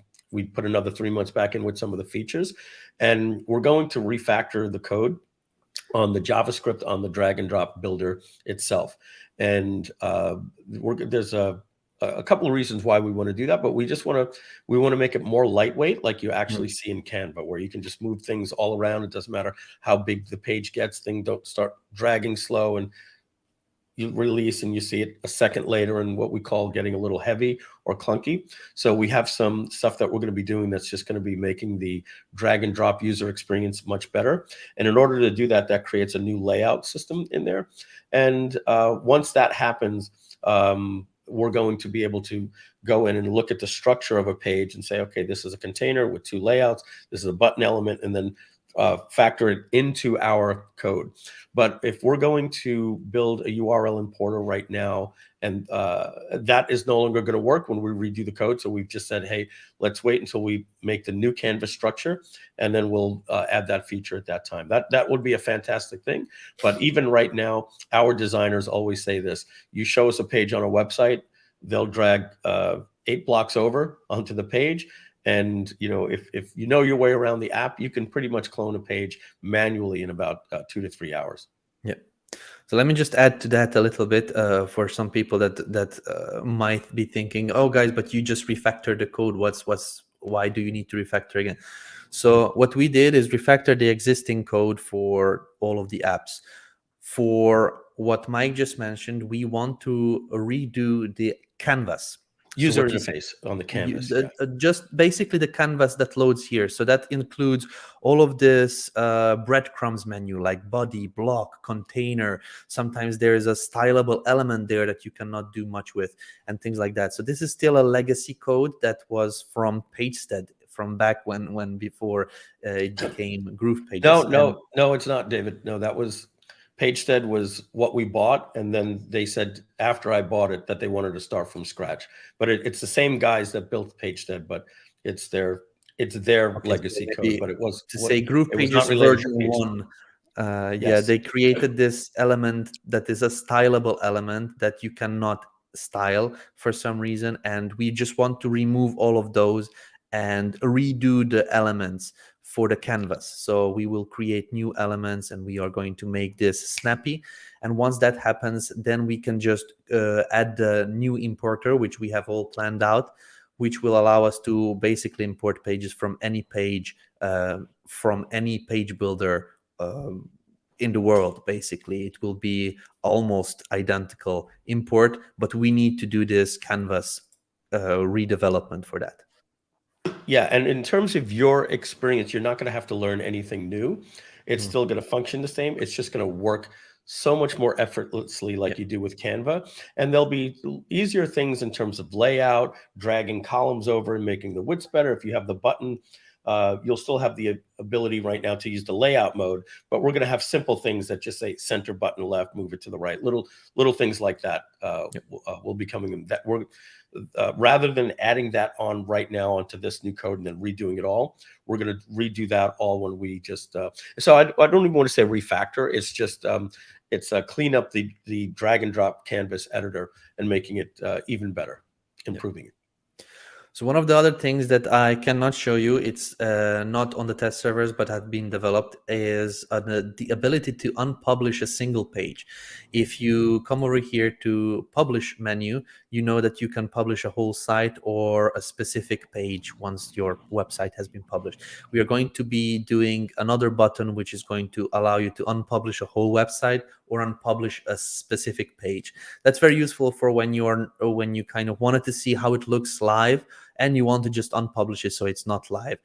put another 3 months back in with some of the features, and we're going to refactor the code on the JavaScript on the drag and drop builder itself. And there's a couple of reasons why we want to do that, but we want to make it more lightweight, like you actually see in Canva, where you can just move things all around. It doesn't matter how big the page gets. Things don't start dragging slow, and you release and you see it a second later, and what we call getting a little heavy or clunky. So we have some stuff that we're going to be doing that's just going to be making the drag and drop user experience much better. And in order to do that, that creates a new layout system in there. And once that happens, we're going to be able to go in and look at the structure of a page and say, okay, this is a container with 2 layouts. This is a button element, and then factor it into our code. But if we're going to build a URL importer right now, and that is no longer going to work when we redo the code. So we've just said, hey, let's wait until we make the new canvas structure, and then we'll add that feature at that time. That would be a fantastic thing. But even right now, our designers always say this: you show us a page on a website, they'll drag 8 blocks over onto the page. And if you know your way around the app, you can pretty much clone a page manually in about 2 to 3 hours. Yeah. So let me just add to that a little bit for some people that might be thinking, oh guys, but you just refactored the code. Why do you need to refactor again? So what we did is refactor the existing code for all of the apps. For what Mike just mentioned, we want to redo the canvas. user interface on the canvas. just basically the canvas that loads here. So that includes all of this breadcrumbs menu, like body, block, container. Sometimes there is a stylable element there that you cannot do much with, and things like that. So this is still a legacy code that was from PageStead, from back when before it became GroovePages. No, it's not, David. No, that was PageStead was what we bought, and then they said after I bought it that they wanted to start from scratch. But it's the same guys that built PageStead, but it's their legacy code. But it was to say it was not GroovePages related to version PageStead. 1. Yeah, Yes. they created this element that is a stylable element that you cannot style for some reason, and we just want to remove all of those and redo the elements for the canvas. So we will create new elements, and we are going to make this snappy. And once that happens, then we can just add the new importer, which we have all planned out, which will allow us to basically import pages from any page, from any page builder in the world. Basically, it will be almost identical import, but we need to do this canvas redevelopment for that. Yeah, and in terms of your experience, you're not going to have to learn anything new. It's still going to function the same. It's just going to work so much more effortlessly like you do with Canva. And there'll be easier things in terms of layout, dragging columns over and making the widths better. If you have the button, you'll still have the ability right now to use the layout mode, but we're going to have simple things that just say center button left, move it to the right. Little things like that will be coming in. That we're rather than adding that on right now onto this new code and then redoing it all, we're going to redo that all when we just. So I don't even want to say refactor. It's just it's clean up the drag and drop canvas editor and making it even better, improving it. So one of the other things that I cannot show you, it's not on the test servers, but have been developed, is the ability to unpublish a single page. If you come over here to publish menu, you know that you can publish a whole site or a specific page once your website has been published. We are going to be doing another button which is going to allow you to unpublish a whole website or unpublish a specific page. That's very useful for when you kind of wanted to see how it looks live and you want to just unpublish it so it's not live,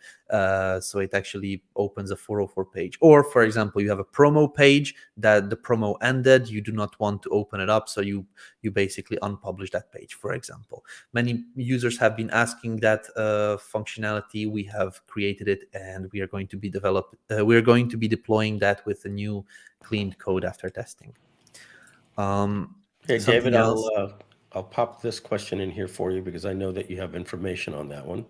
so it actually opens a 404 page. Or for example, you have a promo page that the promo ended, you do not want to open it up, so you basically unpublish that page, for example. Many users have been asking that functionality. We have created it, and we are going to be deploying that with a new cleaned code after testing. Hey, David, I'll pop this question in here for you because I know that you have information on that one.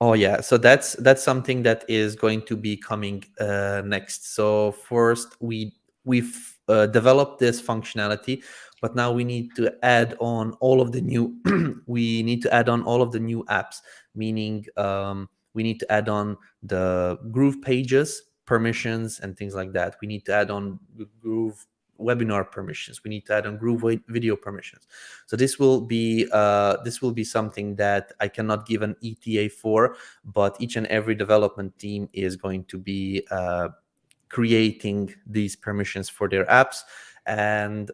Oh yeah, so that's something that is going to be coming next. So first we've developed this functionality, but now we need to add on all of the new we need to add on all of the new apps, meaning we need to add on the GroovePages permissions and things like that. We need to add on GrooveWebinar permissions. We need to add on GrooveVideo permissions. So this will be something that I cannot give an ETA for, but each and every development team is going to be creating these permissions for their apps, and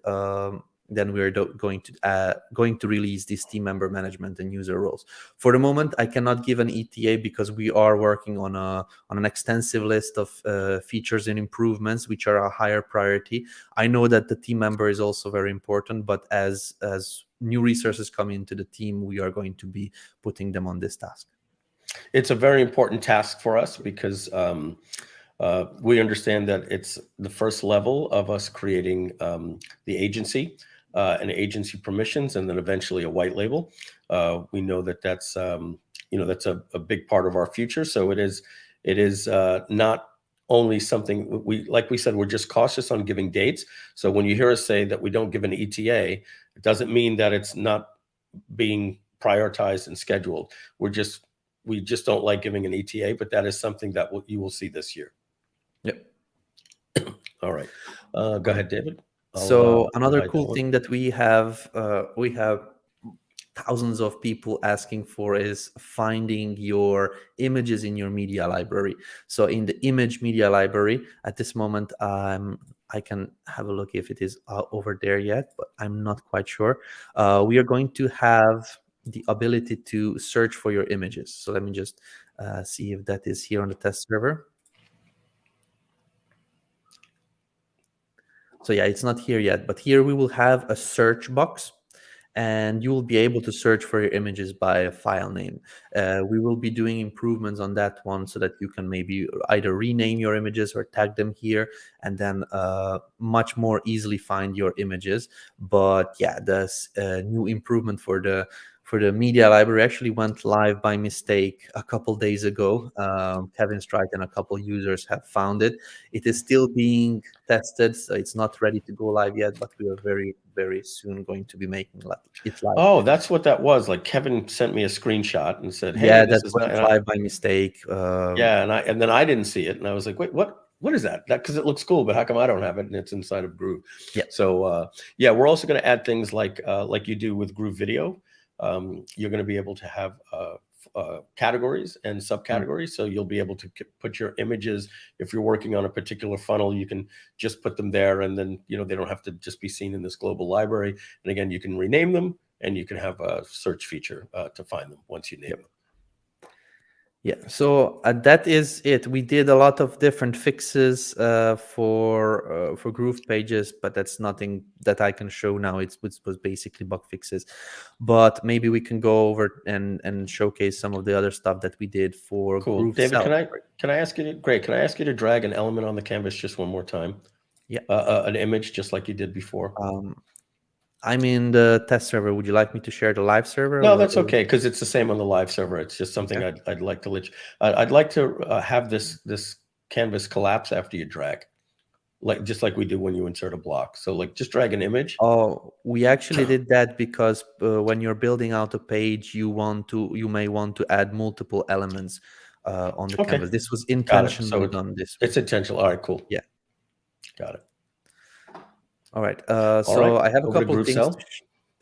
then we're going to release this team member management and user roles. For the moment, I cannot give an ETA because we are working on an extensive list of features and improvements which are a higher priority. I know that the team member is also very important, but as new resources come into the team, we are going to be putting them on this task. It's a very important task for us because we understand that it's the first level of us creating the agency and agency permissions, and then eventually a white label. We know that that's that's a big part of our future. So it is not only something like we said, we're just cautious on giving dates. So when you hear us say that we don't give an ETA, it doesn't mean that it's not being prioritized and scheduled. We just don't like giving an ETA, but that is something that you will see this year. Yep. All right. Go ahead, David. So another cool thing that we have thousands of people asking for is finding your images in your media library. So in the image media library, at this moment, I can have a look if it is over there yet, but I'm not quite sure. We are going to have the ability to search for your images. So let me just see if that is here on the test server. So yeah, it's not here yet, but here we will have a search box, and you will be able to search for your images by a file name. We will be doing improvements on that one so that you can maybe either rename your images or tag them here, and then much more easily find your images. But yeah, this new improvement for the media library actually went live by mistake a couple days ago. Kevin Strike and a couple users have found it. It is still being tested, so it's not ready to go live yet, but we are very, very soon going to be making it live. Oh, that's what that was. Like Kevin sent me a screenshot and said, "Hey, Yeah, this that is went live by mistake. Yeah, and then I didn't see it, and I was like, "Wait, what is that?" Because it looks cool, but how come I don't have it? And it's inside of Groove. Yeah. So yeah, we're also going to add things like you do with GrooveVideo. You're going to be able to have categories and subcategories. So you'll be able to put your images. If you're working on a particular funnel, you can just put them there, and then they don't have to just be seen in this global library. And again, you can rename them, and you can have a search feature to find them once you name them. Yeah, so that is it. We did a lot of different fixes for GroovePages, but that's nothing that I can show now. It was basically bug fixes, but maybe we can go over and showcase some of the other stuff that we did for Cool. GrooveSell. David, can I ask you to, great, can I ask you to drag an element on the canvas just one more time? Yeah. An image just like you did before. I'm in the test server. Would you like me to share the live server? No, that's okay, because it's the same on the live server. It's just something Okay. I'd like to let you, I'd like to have this canvas collapse after you drag, just like we do when you insert a block. So like just drag an image. Oh, we actually did that because when you're building out a page, you may want to add multiple elements on the Okay. canvas. This was Got it. intentionally So done this way. it's intentional. All right, cool. Yeah. Got it. All right. All So right. I have a Over to couple of things GrooveSell. to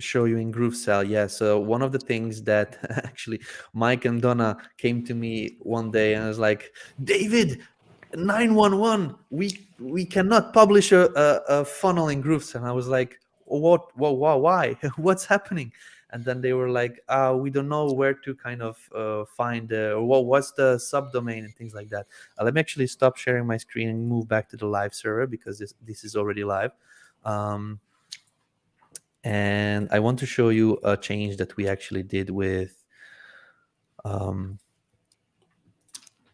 show you in GrooveSell. Yeah. So one of the things that actually Mike and Donna came to me one day and was like, David, 911, we cannot publish a funnel in GrooveSell. And I was like, what? Why? What's happening? And then they were like, we don't know where to kind of find what's the subdomain and things like that. Let me actually stop sharing my screen and move back to the live server because this is already live. And I want to show you a change that we actually did with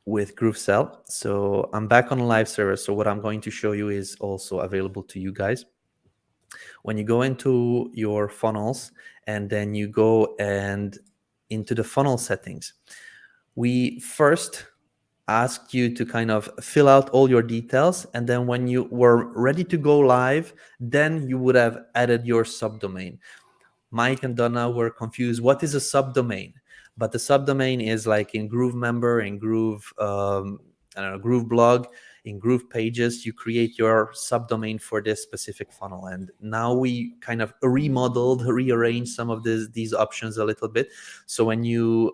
GrooveSell. So I'm back on the live server. So what I'm going to show you is also available to you guys. When you go into your funnels and then you go and into the funnel settings, we first asked you to kind of fill out all your details, and then when you were ready to go live, then you would have added your subdomain. Mike and Donna were confused. What is a subdomain? But the subdomain is like in GrooveMember, in GrooveBlog, in GroovePages, you create your subdomain for this specific funnel. And now we kind of rearranged some of these options a little bit. So when you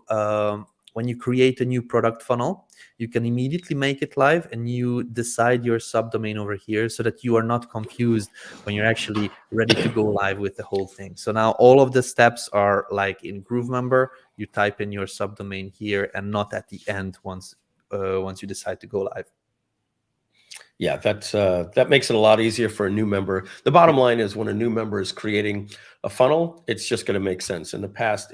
create a new product funnel, you can immediately make it live and you decide your subdomain over here so that you are not confused when you're actually ready to go live with the whole thing. So now all of the steps are like in GrooveMember, you type in your subdomain here and not at the end once you decide to go live. Yeah, that makes it a lot easier for a new member. The bottom line is when a new member is creating a funnel, it's just going to make sense. In the past,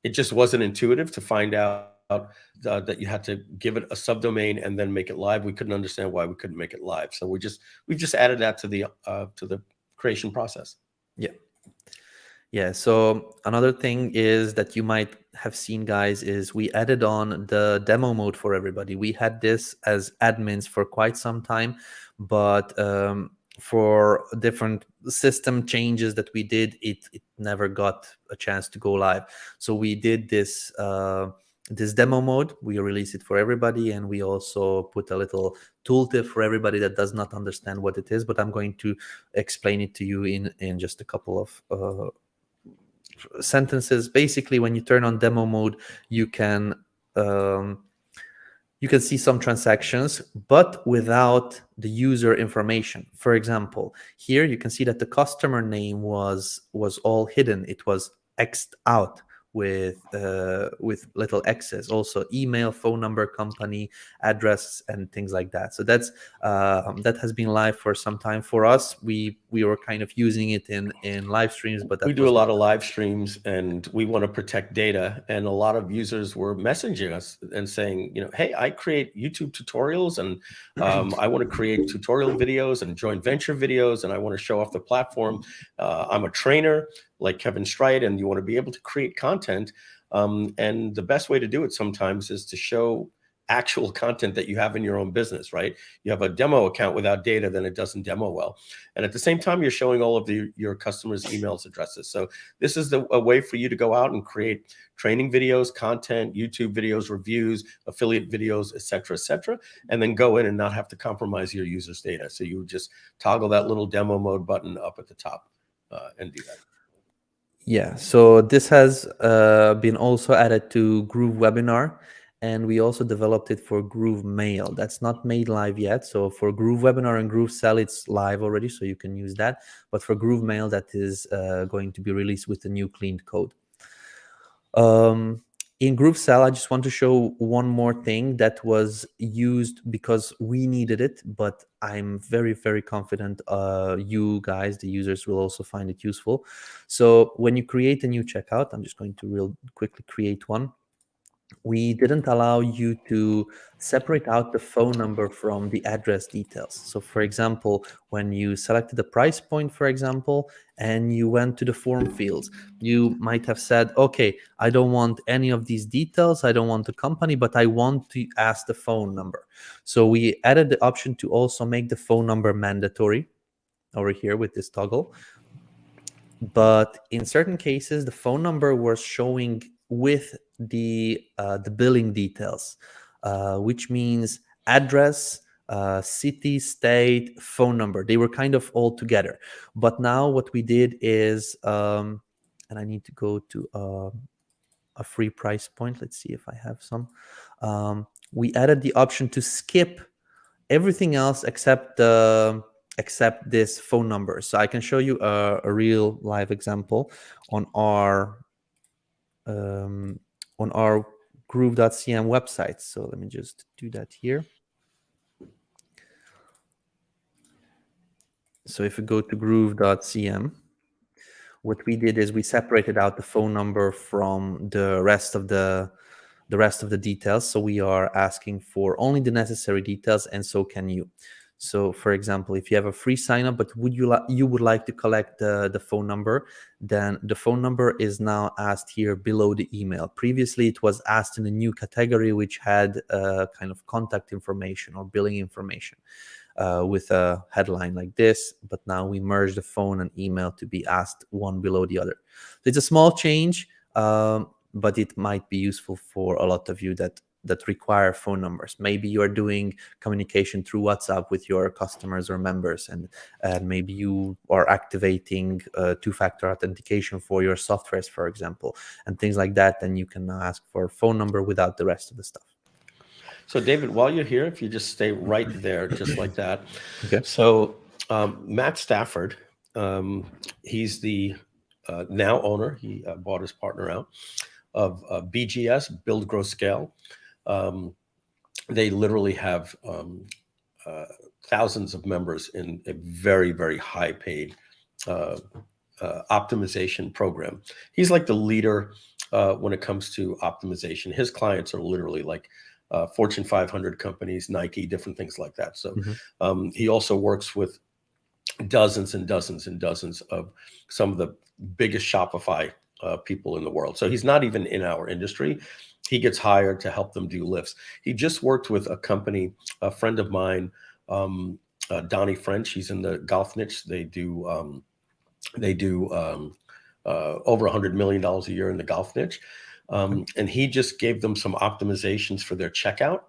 it just wasn't intuitive to find out that you had to give it a subdomain and then make it live. We couldn't understand why we couldn't make it live. So we've just added that to the creation process. Yeah. Yeah. So another thing is that you might have seen, guys, is we added on the demo mode for everybody. We had this as admins for quite some time, but for different system changes that we did, it never got a chance to go live. So we did this this demo mode. We released it for everybody, and we also put a little tooltip for everybody that does not understand what it is. But I'm going to explain it to you in just a couple of sentences. Basically, when you turn on demo mode, you can see some transactions, but without the user information. For example, here you can see that the customer name was all hidden. It was X'd out with little X's, also email, phone number, company, address, and things like that. So that has been live for some time for us. We were kind of using it in live streams, but We that do was a lot of live streams, and we want to protect data. And a lot of users were messaging us and saying, hey, I create YouTube tutorials, and I want to create tutorial videos and joint venture videos, and I want to show off the platform. I'm a trainer like Kevin Stride, and you want to be able to create content. And the best way to do it sometimes is to show actual content that you have in your own business, right? You have a demo account without data, then it doesn't demo well. And at the same time, you're showing all of your customers' emails addresses. So this is a way for you to go out and create training videos, content, YouTube videos, reviews, affiliate videos, et cetera, and then go in and not have to compromise your users' data. So you would just toggle that little demo mode button up at the top and do that. Yeah, so this has been also added to GrooveWebinar, and we also developed it for GrooveMail. That's not made live yet. So for GrooveWebinar and GrooveSell, it's live already, so you can use that. But for GrooveMail, that is going to be released with the new cleaned code. In GrooveSell, I just want to show one more thing that was used because we needed it, but I'm very, very confident you guys, the users, will also find it useful. So when you create a new checkout, I'm just going to real quickly create one. We didn't allow you to separate out the phone number from the address details. So for example, when you selected the price point, for example, and you went to the form fields, you might have said, okay, I don't want any of these details. I don't want the company, but I want to ask the phone number. So we added the option to also make the phone number mandatory over here with this toggle. But in certain cases, the phone number was showing with the billing details, which means address, city, state, phone number. They were kind of all together. But now what we did is, and I need to go to a free price point. Let's see if I have some. We added the option to skip everything else except this phone number. So I can show you a real live example on our Groove.cm website. So let me just do that here. So if we go to Groove.cm, what we did is we separated out the phone number from the rest of the details. So we are asking for only the necessary details, and so can you. So for example, if you have a free sign up, but you would like to collect the phone number, then the phone number is now asked here below the email. Previously, it was asked in a new category, which had kind of contact information or billing information with a headline like this. But now we merge the phone and email to be asked one below the other. So it's a small change, but it might be useful for a lot of you that require phone numbers. Maybe you are doing communication through WhatsApp with your customers or members, and maybe you are activating two-factor authentication for your softwares, for example, and things like that. Then you can now ask for a phone number without the rest of the stuff. So David, while you're here, if you just stay right there, just like that. Okay. So Matt Stafford, he's the now owner. He bought his partner out of BGS, Build, Grow, Scale. They literally have thousands of members in a very, very high paid optimization program. He's like the leader when it comes to optimization. His clients are literally like Fortune 500 companies, Nike, different things like that. So he also works with dozens and dozens and dozens of some of the biggest Shopify people in the world. So he's not even in our industry. He gets hired to help them do lifts. He just worked with a company, a friend of mine, Donnie French. He's in the golf niche. They do over $100 million a year in the golf niche. And he just gave them some optimizations for their checkout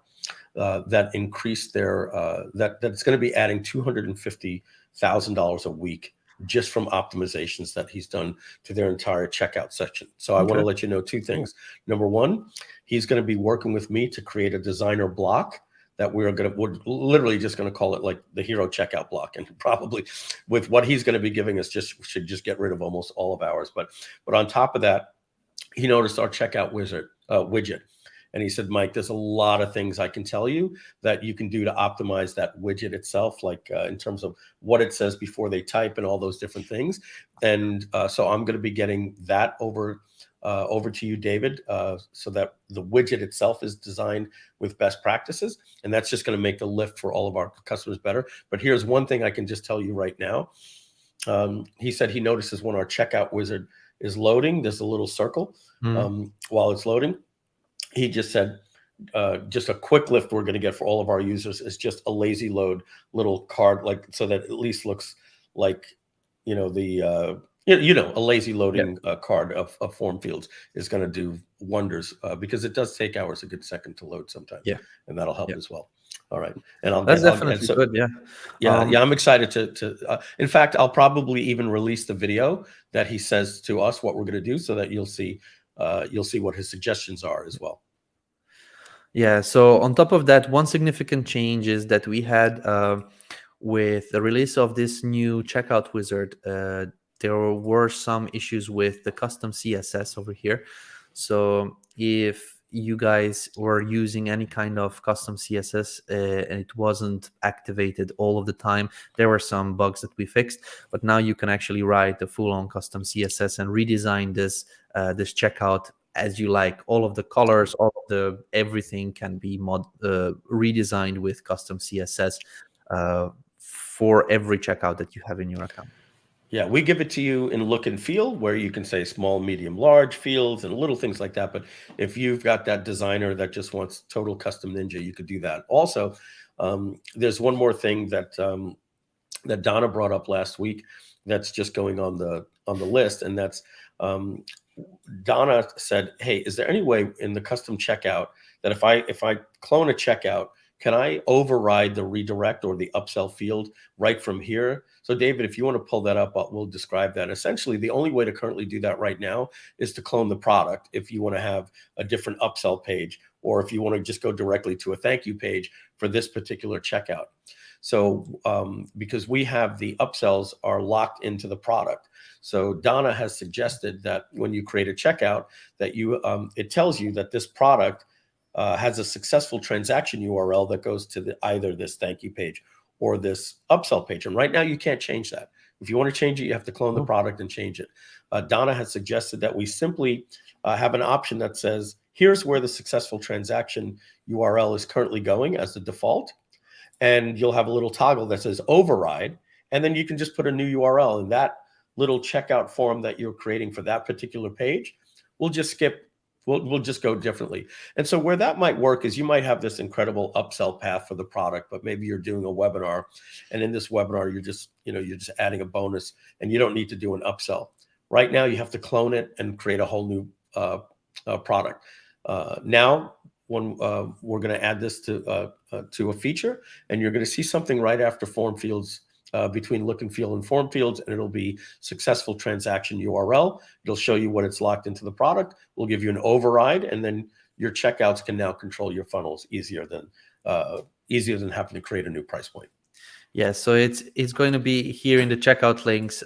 that increased their, that's going to be adding $250,000 a week just from optimizations that he's done to their entire checkout section. So I want to let you know two things. Number one, he's going to be working with me to create a designer block that we're literally just going to call it like the hero checkout block, and probably with what he's going to be giving us should just get rid of almost all of ours. But on top of that, he noticed our checkout widget. And he said, Mike, there's a lot of things I can tell you that you can do to optimize that widget itself, like in terms of what it says before they type and all those different things. And so I'm going to be getting that over to you, David, so that the widget itself is designed with best practices. And that's just going to make the lift for all of our customers better. But here's one thing I can just tell you right now. He said he notices when our checkout wizard is loading, there's a little circle while it's loading. He just said, just a quick lift we're going to get for all of our users is just a lazy load little card, like so that at least looks like, a lazy loading card of form fields is going to do wonders because it does take hours a good second to load sometimes. Yeah, and that'll help as well. All right, and that's definitely good. Yeah, I'm excited to. In fact, I'll probably even release the video that he says to us what we're going to do, so that you'll see what his suggestions are as well. Yeah. So on top of that, one significant change is that we had with the release of this new checkout wizard, there were some issues with the custom CSS over here. So if you guys were using any kind of custom CSS and it wasn't activated all of the time, there were some bugs that we fixed. But now you can actually write a full-on custom CSS and redesign this checkout as you like. All of the colors, all of the everything can be redesigned with custom CSS for every checkout that you have in your account. Yeah, we give it to you in look and feel, where you can say small, medium, large fields and little things like that. But if you've got that designer that just wants total custom ninja, you could do that. Also, there's one more thing that that Donna brought up last week that's just going on the list, and that's Donna said, hey, is there any way in the custom checkout that if I clone a checkout, can I override the redirect or the upsell field right from here? So David, if you want to pull that up, we'll describe that. Essentially, the only way to currently do that right now is to clone the product if you want to have a different upsell page, or if you want to just go directly to a thank you page for this particular checkout. So because we have the upsells are locked into the product. So Donna has suggested that when you create a checkout, that it tells you that this product has a successful transaction URL that goes to either this thank you page or this upsell page. And right now you can't change that. If you want to change it, you have to clone the product and change it. Donna has suggested that we simply have an option that says, here's where the successful transaction URL is currently going as the default. And you'll have a little toggle that says override. And then you can just put a new URL, and that little checkout form that you're creating for that particular page, we'll just skip. We'll just go differently. And so where that might work is you might have this incredible upsell path for the product, but maybe you're doing a webinar, and in this webinar, you're just adding a bonus, and you don't need to do an upsell. Right now, you have to clone it and create a whole new product. Now, when we're going to add this to a feature, and you're going to see something right after form fields, between look and feel and form fields, and it'll be successful transaction URL. It'll show you what it's locked into the product. We'll give you an override, and then your checkouts can now control your funnels easier than having to create a new price point. Yeah, so it's going to be here in the checkout links,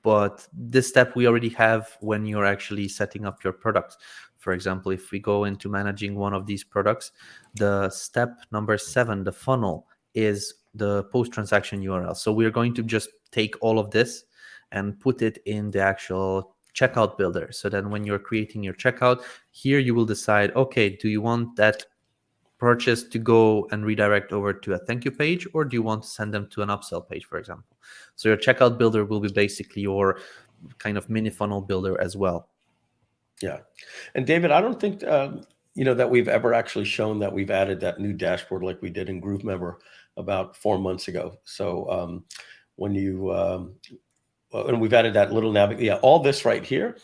but this step we already have when you're actually setting up your products. For example, if we go into managing one of these products, the step number 7, the funnel, is the post-transaction URL. So we're going to just take all of this and put it in the actual checkout builder. So then when you're creating your checkout, here you will decide, okay, do you want that purchase to go and redirect over to a thank you page, or do you want to send them to an upsell page, for example? So your checkout builder will be basically your kind of mini funnel builder as well. Yeah. And David, I don't think that we've ever actually shown that we've added that new dashboard like we did in GrooveMember about 4 months ago. So when you and we've added that little all this right here.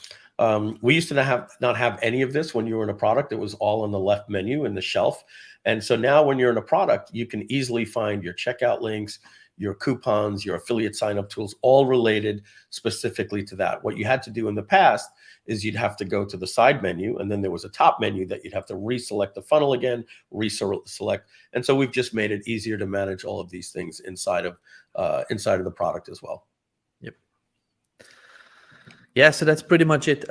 We used to not have any of this when you were in a product. It was all on the left menu in the shelf. And so now when you're in a product, you can easily find your checkout links, your coupons, your affiliate sign-up tools, all related specifically to that. What you had to do in the past is you'd have to go to the side menu, and then there was a top menu that you'd have to reselect the funnel again, reselect. And so we've just made it easier to manage all of these things inside of the product as well. Yep. Yeah, so that's pretty much it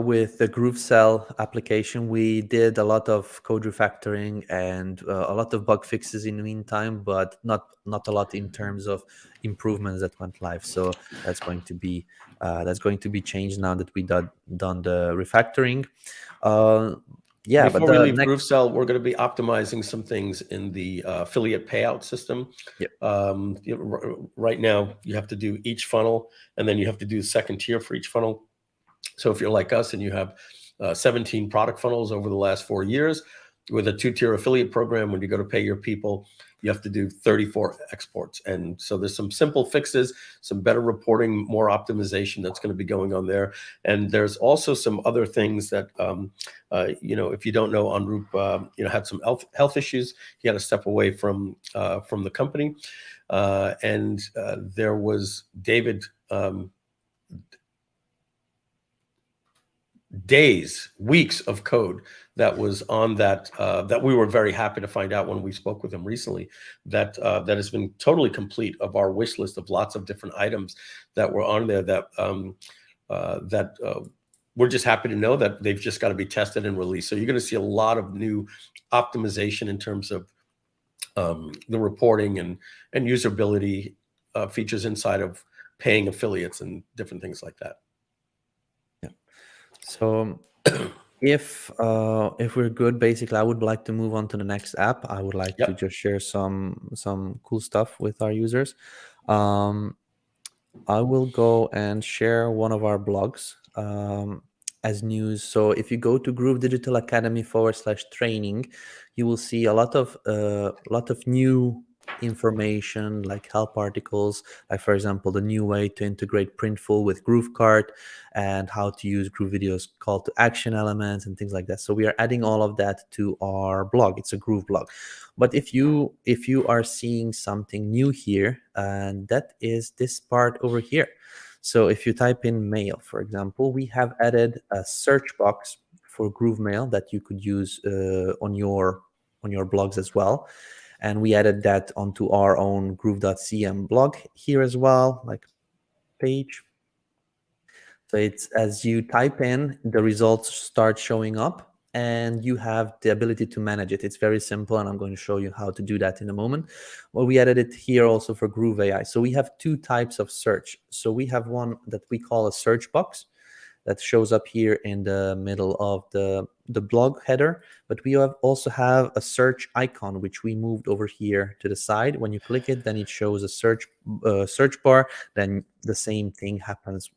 with the GrooveSell application. We did a lot of code refactoring and a lot of bug fixes in the meantime, but not a lot in terms of improvements that went live. So that's going to be changed now that we done the refactoring. Yeah, Before but we the leave next, GrooveSell, we're going to be optimizing some things in the affiliate payout system. Yep. Right now, you have to do each funnel, and then you have to do the second tier for each funnel. So if you're like us and you have 17 product funnels over the last 4 years, with a 2-tier affiliate program, when you go to pay your people, you have to do 34 exports. And so there's some simple fixes, some better reporting, more optimization that's going to be going on there. And there's also some other things that, if you don't know, Anrup, had some health issues. He had to step away from the company. And there was David, days, weeks of code that was on that that we were very happy to find out when we spoke with him recently that has been totally complete of our wish list of lots of different items that were on there that we're just happy to know that they've just got to be tested and released. So you're going to see a lot of new optimization in terms of the reporting and usability features inside of paying affiliates and different things like that. So if we're good, basically, I would like to move on to the next app. I would like to just share some cool stuff with our users. I will go and share one of our blogs as news. So if you go to Groove Digital Academy /training, you will see a lot of new information, like help articles, like for example the new way to integrate Printful with GrooveKart and how to use GrooveVideo's call to action elements and things like that. So we are adding all of that to our blog. It's a Groove blog. But if you are seeing something new here, and that is this part over here. So if you type in mail, for example, we have added a search box for Groove Mail that you could use on your blogs as well. And we added that onto our own Groove.cm blog here as well, like page. So it's as you type in, the results start showing up and you have the ability to manage it. It's very simple, and I'm going to show you how to do that in a moment. Well, we added it here also for Groove.ai. So we have 2 types of search. So we have one that we call a search box that shows up here in the middle of the blog header, but we also have a search icon, which we moved over here to the side. When you click it, then it shows a search bar. Then the same thing happens.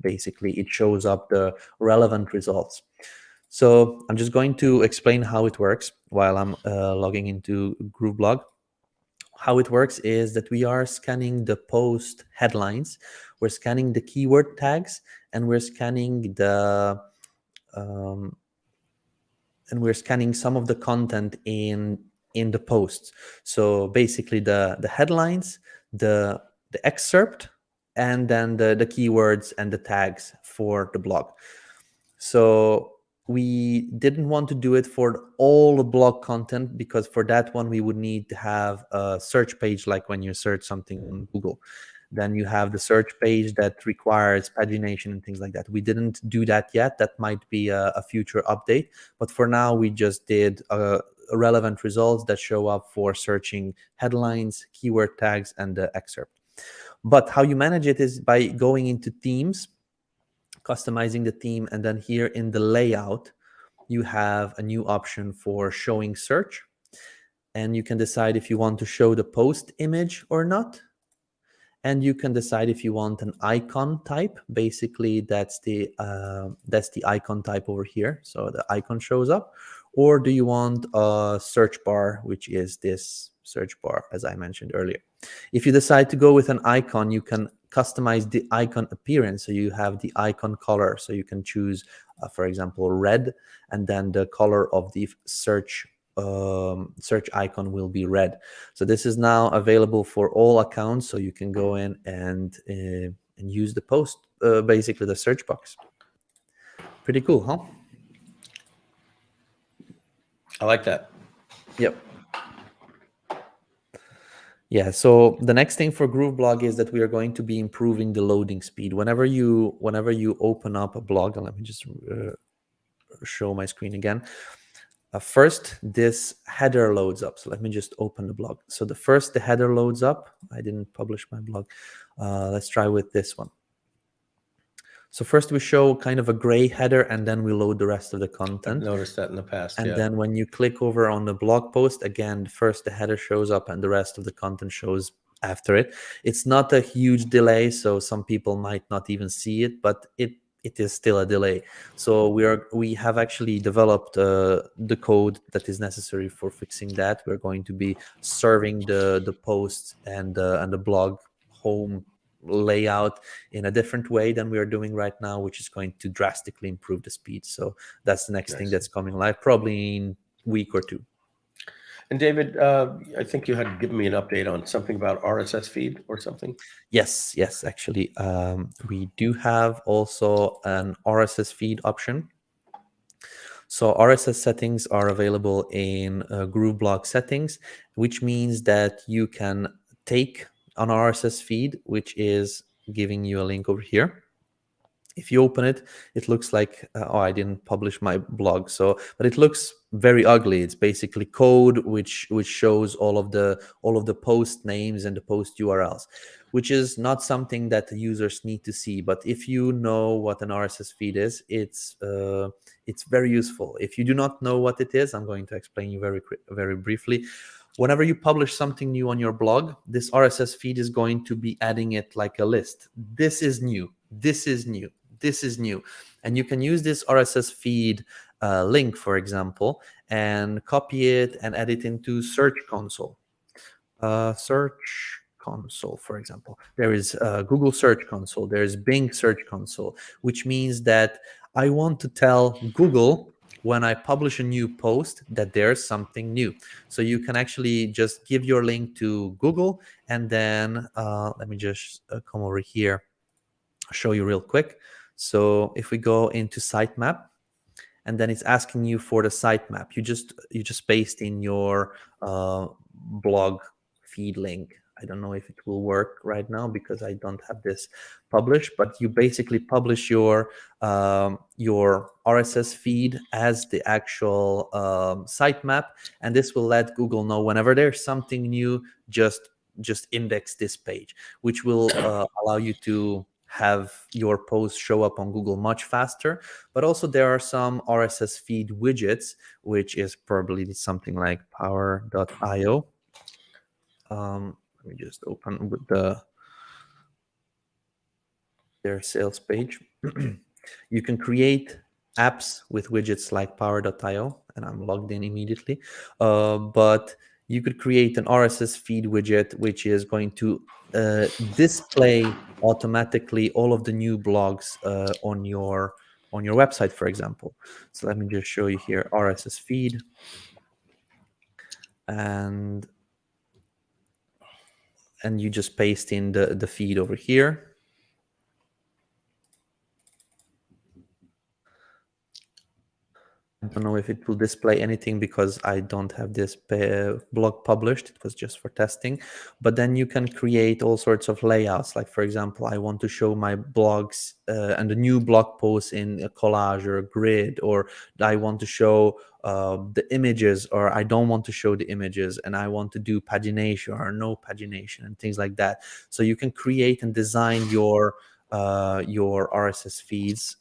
Basically, it shows up the relevant results. So I'm just going to explain how it works while I'm logging into GrooveBlog. How it works is that we are scanning the post headlines, we're scanning the keyword tags, and we're scanning some of the content in the posts. So basically the headlines, the excerpt, and then the keywords and the tags for the blog. So we didn't want to do it for all the blog content, because for that one we would need to have a search page, like when you search something on Google. Then you have the search page that requires pagination and things like that. We didn't do that yet. That might be a future update. But for now, we just did relevant results that show up for searching headlines, keyword tags, and the excerpt. But how you manage it is by going into themes, customizing the theme, and then here in the layout, you have a new option for showing search. And you can decide if you want to show the post image or not. And you can decide if you want an icon type. Basically, that's the icon type over here. So the icon shows up. Or do you want a search bar, which is this search bar, as I mentioned earlier. If you decide to go with an icon, you can customize the icon appearance. So you have the icon color. So you can choose, for example, red, and then the color of the search icon will be red. So this is now available for all accounts. So you can go in and use the post, basically the search box. Pretty cool, huh? I like that. Yep. Yeah, so the next thing for GrooveBlog is that we are going to be improving the loading speed. Whenever you open up a blog, and let me just show my screen again. First, this header loads up. So let me just open the blog. So the header loads up. I didn't publish my blog. Let's try with this one. So first we show kind of a gray header, and then we load the rest of the content. I've noticed that in the past. And yeah. then when you click over on the blog post, again, first the header shows up and the rest of the content shows after it. It's not a huge delay, so some people might not even see it, but it is still a delay. So we have actually developed the code that is necessary for fixing that. We're going to be serving the posts and the blog home layout in a different way than we are doing right now, which is going to drastically improve the speed. So that's the next thing that's coming live, probably in a week or two. And David, I think you had given me an update on something about RSS feed or something. Yes, actually, we do have also an RSS feed option. So RSS settings are available in GrooveBlog settings, which means that you can take an RSS feed, which is giving you a link over here. If you open it, it looks like, oh, I didn't publish my blog. So, but it looks very ugly. It's basically code which shows all of the post names and the post URLs, which is not something that the users need to see. But if you know what an RSS feed is, it's very useful. If you do not know what it is, I'm going to explain you very briefly. Whenever you publish something new on your blog, this RSS feed is going to be adding it like a list. This is new. This is new. This is new. And you can use this RSS feed link, for example, and copy it and add it into Search Console. Search Console, for example. There is Google Search Console. There's Bing Search Console, which means that I want to tell Google when I publish a new post that there's something new. So you can actually just give your link to Google, and then let me just come over here, show you real quick. So if we go into sitemap, and then it's asking you for the sitemap, you just paste in your blog feed link. I don't know if it will work right now because I don't have this published, but you basically publish your RSS feed as the actual sitemap, and this will let Google know whenever there's something new, just index this page, which will allow you to have your posts show up on Google much faster. But also there are some RSS feed widgets, which is probably something like power.io. Let me just open with their sales page. You can create apps with widgets like power.io, and I'm logged in immediately. But you could create an RSS feed widget, which is going to display automatically all of the new blogs on your website, for example. So let me just show you here, RSS feed, and you just paste in the feed over here. I don't know if it will display anything because I don't have this blog published. It was just for testing. But then you can create all sorts of layouts. Like, for example, I want to show my blogs and the new blog posts in a collage or a grid, or I want to show the images, or I don't want to show the images, and I want to do pagination or no pagination and things like that. So you can create and design your RSS feeds.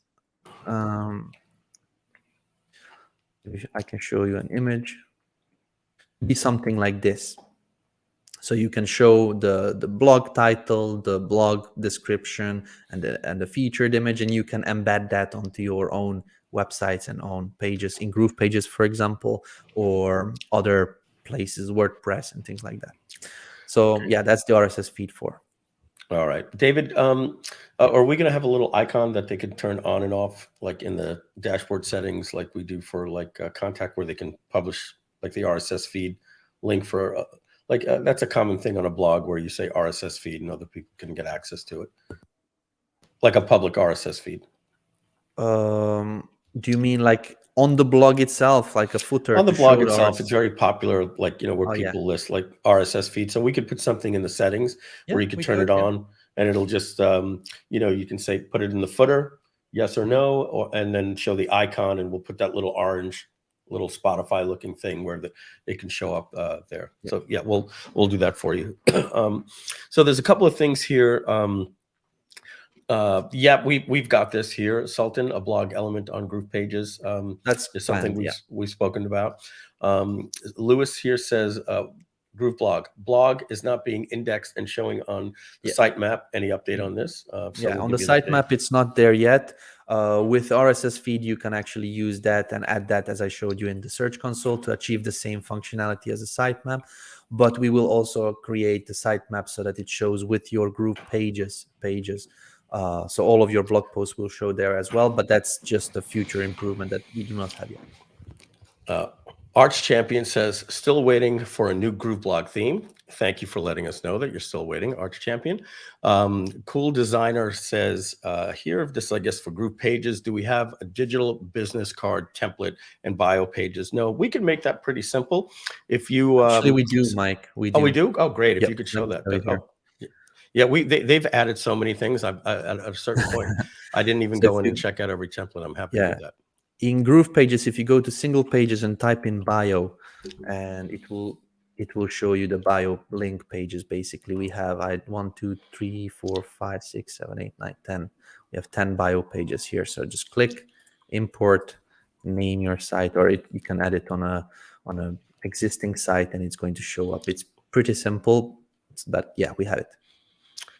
I can show you an image. Be something like this. So you can show the blog title, the blog description, and the featured image, and you can embed that onto your own websites and own pages in GroovePages, for example, or other places, WordPress and things like that. So yeah, that's the RSS feed for. All right, David, are we going to have a little icon that they can turn on and off, like in the dashboard settings, like we do for like contact, where they can publish like the RSS feed link for that's a common thing on a blog where you say RSS feed and other people can get access to it, like a public RSS feed. Do you mean like on the blog itself, like a footer On the to show blog the itself, it's RSS? very popular, like, where Oh yeah, people list like RSS feeds. So we could put something in the settings yeah, where you could we turn could. it Yeah. on and it'll just, you can say, put it in the footer, yes or no, and then show the icon, and we'll put that little orange, little Spotify looking thing where it can show up there. Yeah. So yeah, we'll do that for you. So there's a couple of things here. Yeah, we've got this here, Sultan, a blog element on GroovePages. That's Is something planned. Yeah. we've spoken about. Lewis here says GrooveBlog blog is not being indexed and showing on the Yeah. sitemap. Any update on this? So Yeah, we'll on the give you an update. sitemap, it's not there yet. With RSS feed, you can actually use that and add that, as I showed you in the Search Console, to achieve the same functionality as a sitemap. But we will also create the sitemap so that it shows with your GroovePages pages. So all of your blog posts will show there as well. But that's just a future improvement that we do not have yet. Arch Champion says, still waiting for a new GrooveBlog theme. Thank you for letting us know that you're still waiting, Arch Champion. Cool Designer says, here, this, I guess, for GroovePages, do we have a digital business card template and bio pages? No, we can make that pretty simple. If you Actually, we do, Mike. We do. Oh, we do? Oh, great. If Yep, you could let show me that. show you here. Yeah, they've added so many things. At a certain point, I didn't even So go if in you- and check out every template. I'm happy to Yeah. do that. In GroovePages, if you go to single pages and type in bio, and it will show you the bio link pages. Basically, we have 1, 2, 3, 4, 5, 6, 7, 8, 9, 10. We have 10 bio pages here. So just click, import, name your site, or you can add it on a existing site, and it's going to show up. It's pretty simple, but yeah, we have it.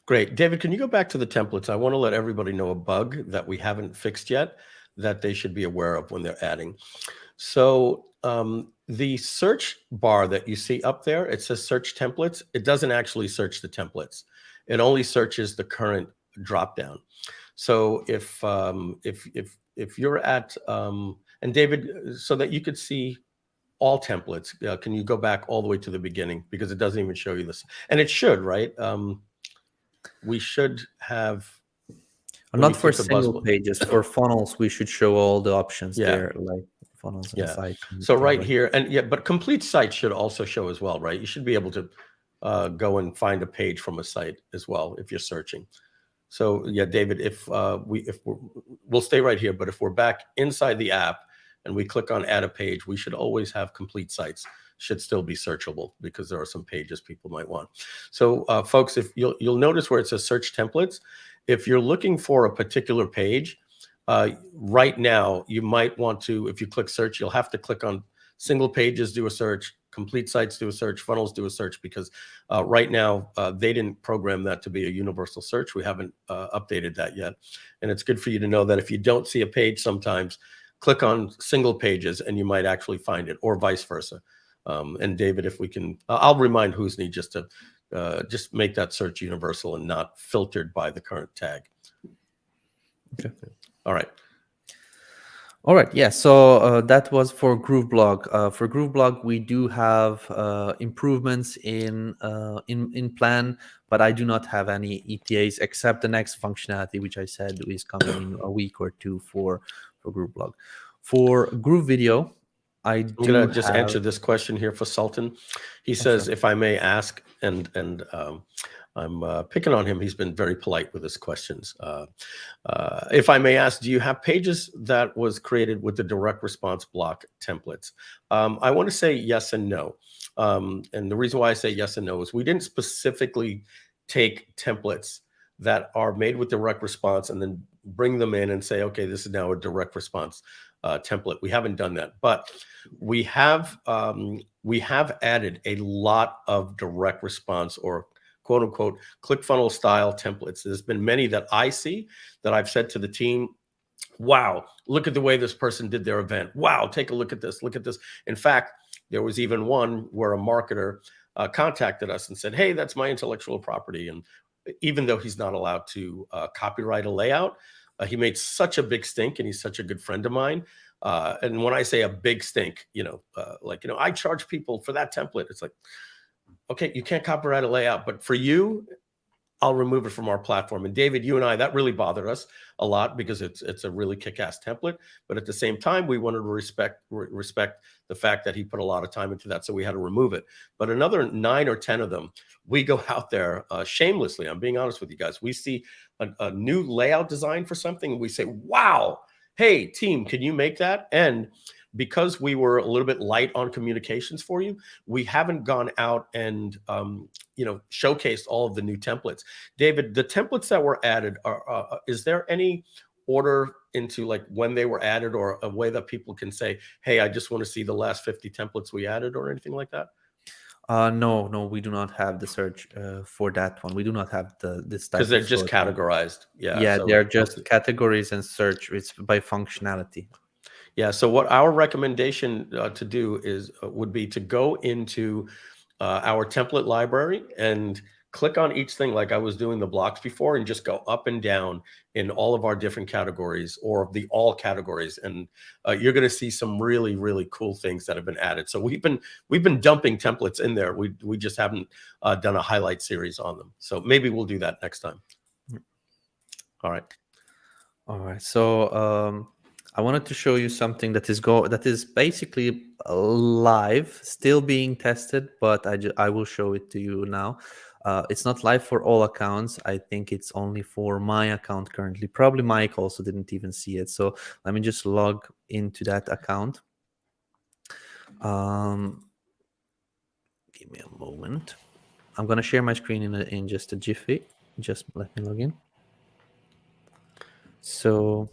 Great. David, can you go back to the templates? I want to let everybody know a bug that we haven't fixed yet that they should be aware of when they're adding. So the search bar that you see up there, it says search templates. It doesn't actually search the templates. It only searches the current dropdown. So if you're at, and David, so that you could see all templates, can you go back all the way to the beginning? Because it doesn't even show you this. And it should, right? We should have. Not for single pages. For funnels, we should show all the options there, like funnels and site. So right here, and yeah, but complete sites should also show as well, right? You should be able to go and find a page from a site as well if you're searching. So yeah, David, if we'll stay right here, but if we're back inside the app and we click on add a page, we should always have complete sites. Should still be searchable because there are some pages people might want. So folks, if you'll notice where it says search templates, if you're looking for a particular page, right now you might want to, if you click search, you'll have to click on single pages, do a search, complete sites, do a search, funnels, do a search, because right now they didn't program that to be a universal search. We haven't updated that yet. And it's good for you to know that if you don't see a page sometimes, click on single pages and you might actually find it, or vice versa. And David, if we can, I'll remind Husni just to just make that search universal and not filtered by the current tag. Okay. All right. All right. Yeah. So that was for GrooveBlog. For GrooveBlog, we do have improvements in plan, but I do not have any ETAs except the next functionality, which I said is coming in a week or two for GrooveBlog. For GrooveVideo, I'm gonna just answer this question here for Sultan. He says, if I may ask, and I'm picking on him. He's been very polite with his questions. If I may ask, do you have pages that was created with the direct response block templates? I want to say yes and no. And the reason why I say yes and no is we didn't specifically take templates that are made with direct response and then bring them in and say, okay, this is now a direct response template. We haven't done that, but we have added a lot of direct response or quote unquote ClickFunnels style templates. There's been many that I see that I've said to the team, wow, look at the way this person did their event. Wow, take a look at this. Look at this. In fact, there was even one where a marketer contacted us and said, hey, that's my intellectual property. And even though he's not allowed to copyright a layout, he made such a big stink, and he's such a good friend of mine. And when I say a big stink, I charge people for that template. It's like, okay, you can't copyright a layout, but for you, I'll remove it from our platform. And David, you and I, that really bothered us a lot because it's a really kick-ass template. But at the same time, we wanted to respect the fact that he put a lot of time into that, so we had to remove it. But another 9 or 10 of them, we go out there shamelessly. I'm being honest with you guys. We see a new layout design for something, and we say, "Wow, hey team, can you make that?" And because we were a little bit light on communications for you, we haven't gone out and showcased all of the new templates. David, the templates that were added are is there any order into like when they were added, or a way that people can say, hey, I just want to see the last 50 templates we added, or anything like that? No, we do not have the search for that one. We do not have this type Because they're of just sort. categorized. Yeah, So they're just categories and search. It's by functionality. yeah. So what our recommendation to do is would be to go into our template library and click on each thing like I was doing the blocks before, and just go up and down in all of our different categories, or the all categories. And you're going to see some really, really cool things that have been added. So we've been dumping templates in there. We just haven't done a highlight series on them. So maybe we'll do that next time. All right. So I wanted to show you something that is basically live, still being tested, but I will show it to you now. It's not live for all accounts. I think it's only for my account currently. Probably Mike also didn't even see it. So let me just log into that account. Give me a moment. I'm gonna share my screen in just a jiffy. Just let me log in. So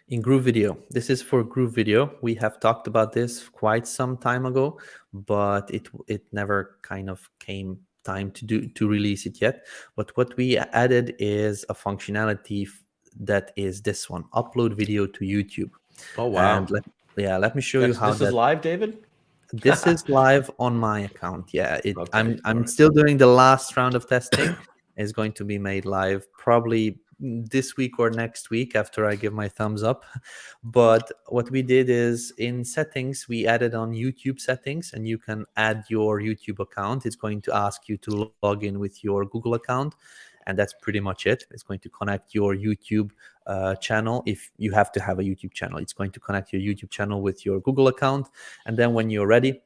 in GrooveVideo, this is for GrooveVideo. We have talked about this quite some time ago, but it never kind of came time to release it yet. But what we added is a functionality that is this one: upload video to YouTube. Oh wow. And let me show you how this is live, David. This is live on my account. Yeah, Okay, I'm right. still doing the last round of testing. It's going to be made live probably this week or next week after I give my thumbs up. But what we did is in settings, we added on YouTube settings, and you can add your YouTube account. It's going to ask you to log in with your Google account, and that's pretty much it. It's going to connect your YouTube channel. If you have to have a YouTube channel, it's going to connect your YouTube channel with your Google account. And then when you're ready,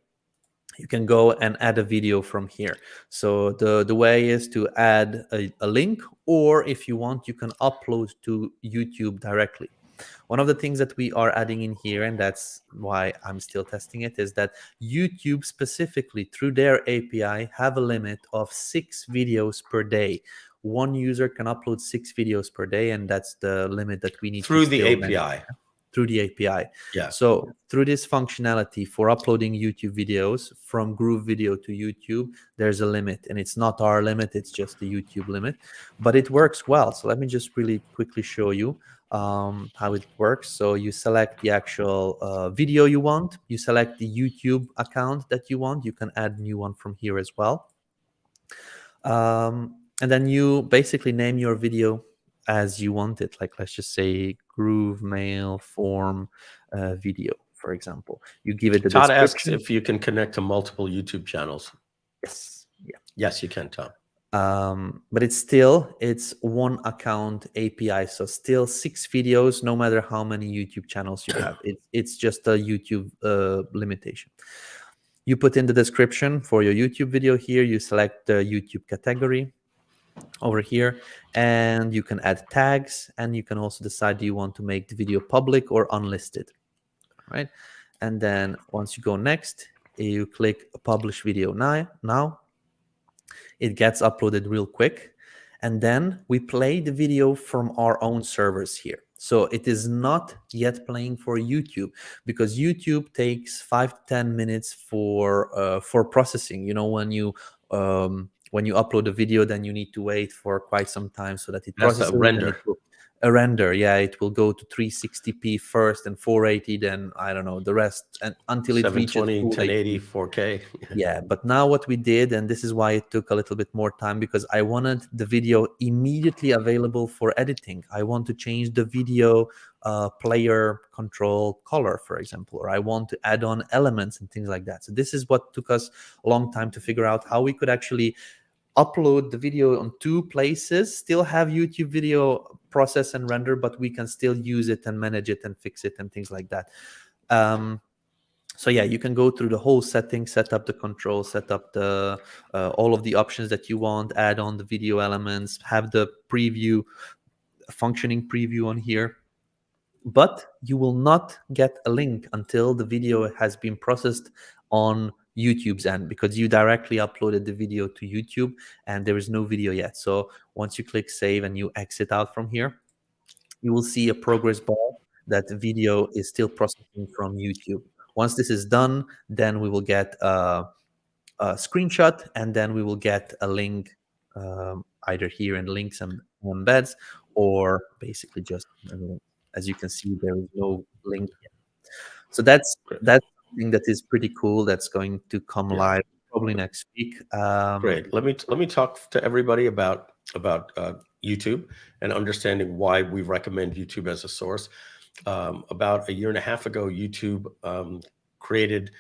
you can go and add a video from here. So the way is to add a link, or if you want, you can upload to YouTube directly. One of the things that we are adding in here, and that's why I'm still testing it, is that YouTube specifically through their API have a limit of 6 videos per day. One user can upload 6 videos per day, and that's the limit that we need Through to the still API. manage. Through the API. Yeah. So through this functionality for uploading YouTube videos from GrooveVideo to YouTube, there's a limit, and it's not our limit, it's just the YouTube limit, but it works well. So let me just really quickly show you how it works. So you select the actual video you want, you select the YouTube account that you want, you can add a new one from here as well. And then you basically name your video as you want it. Like, let's just say Groove Mail Form video, for example. You give it a Todd description. asks if you can connect to multiple YouTube channels. Yes. Yeah. Yes, you can, Tom. But it's one account API, so still 6 videos, no matter how many YouTube channels you have. It's just a YouTube limitation. You put in the description for your YouTube video here. You select the YouTube category over here, and you can add tags, and you can also decide, do you want to make the video public or unlisted, right? And then once you go next, you click publish video now. It gets uploaded real quick, and then we play the video from our own servers here. So it is not yet playing for YouTube, because YouTube takes 5 to 10 minutes for processing. You know, when you upload a video, then you need to wait for quite some time so that it processes. That's a render. A render, yeah, it will go to 360p first, and 480, then I don't know the rest, and until it reaches 720, 1080, 480. 4K. Yeah, but now what we did, and this is why it took a little bit more time, because I wanted the video immediately available for editing. I want to change the video player control color, for example, or I want to add on elements and things like that. So this is what took us a long time to figure out how we could actually upload the video on 2 places, still have YouTube video process and render, but we can still use it and manage it and fix it and things like that. So yeah, you can go through the whole settings, set up the control, set up the all of the options that you want, add on the video elements, have the preview, functioning preview on here. But you will not get a link until the video has been processed on YouTube's end, because you directly uploaded the video to YouTube and there is no video yet. So once you click save and you exit out from here, you will see a progress bar that the video is still processing from YouTube. Once this is done, then we will get a screenshot, and then we will get a link either here in links and embeds, or basically just, as you can see, there is no link yet. So that's something that is pretty cool. That's going to come live probably next week. Great. Let me talk to everybody about YouTube and understanding why we recommend YouTube as a source. About a year and a half ago, YouTube created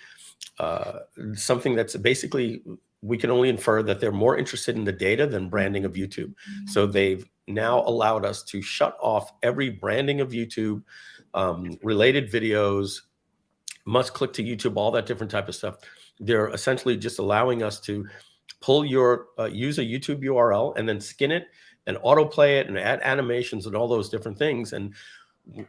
something that's basically, we can only infer that they're more interested in the data than branding of YouTube. So they've now allowed us to shut off every branding of YouTube, related videos, must click to YouTube, all that different type of stuff. They're essentially just allowing us to pull your, use a YouTube URL and then skin it and autoplay it and add animations and all those different things. And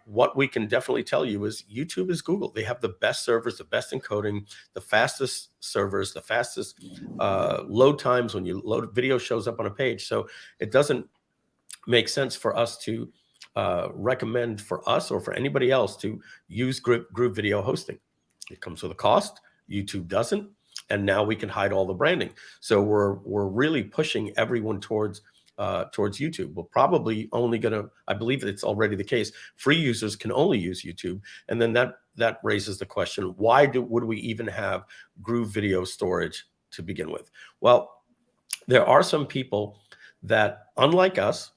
what we can definitely tell you is YouTube is Google. They have the best servers, the best encoding, the fastest servers, the fastest load times when you load video shows up on a page. So it doesn't make sense for us to recommend for us or for anybody else to use Groove Video hosting. It comes with a cost. YouTube doesn't. And now we can hide all the branding. So we're really pushing everyone towards YouTube. We're probably only going to, I believe it's already the case, free users can only use YouTube. And then that raises the question, why would we even have Groove Video storage to begin with? Well, there are some people that, unlike us,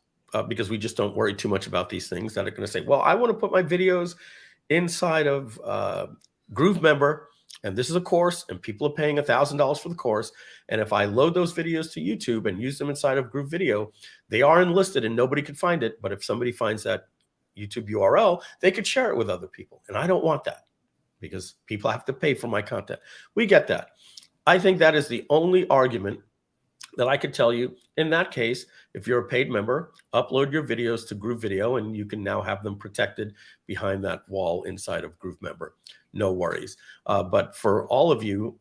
because we just don't worry too much about these things, that are going to say, well, I want to put my videos inside of GrooveMember, and this is a course, and people are paying $1,000 for the course. And if I load those videos to YouTube and use them inside of Groove Video, they are enlisted and nobody could find it. But if somebody finds that YouTube URL, they could share it with other people. And I don't want that, because people have to pay for my content. We get that. I think that is the only argument that I could tell you. In that case, if you're a paid member, upload your videos to Groove Video, and you can now have them protected behind that wall inside of GrooveMember. No worries. But for all of you,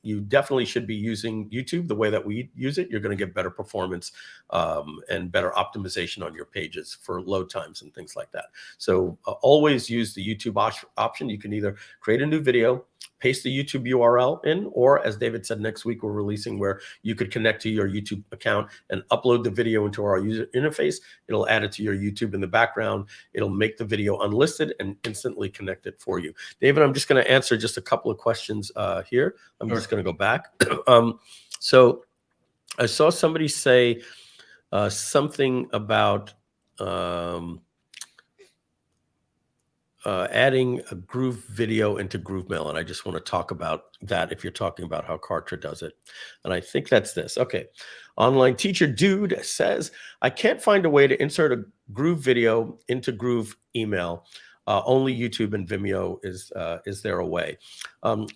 you definitely should be using YouTube the way that we use it. You're going to get better performance and better optimization on your pages for load times and things like that. So always use the YouTube option. You can either create a new video, paste the YouTube URL in, or as David said, next week we're releasing where you could connect to your YouTube account and upload the video into our user interface. It'll add it to your YouTube in the background. It'll make the video unlisted and instantly connect it for you. David, I'm just going to answer just a couple of questions here. I'm just going to go back. So I saw somebody say something about adding a Groove Video into GrooveMail, and I just want to talk about that if you're talking about how Kartra does it. And I think that's this. Okay. Online Teacher Dude says, I can't find a way to insert a Groove Video into Groove email. Only YouTube and Vimeo is there a way?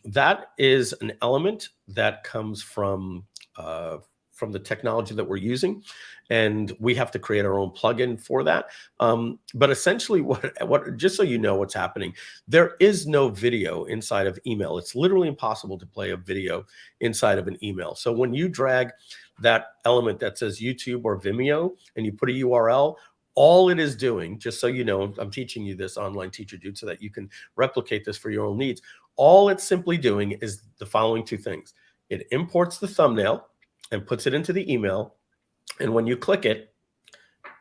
That is an element that comes from the technology that we're using, and we have to create our own plugin for that. But essentially, what just so you know what's happening, there is no video inside of email. It's literally impossible to play a video inside of an email. So when you drag that element that says YouTube or Vimeo and you put a URL, all it is doing, just so you know, I'm teaching you this, Online Teacher Dude, so that you can replicate this for your own needs. All it's simply doing is the following two things. It imports the thumbnail and puts it into the email. And when you click it,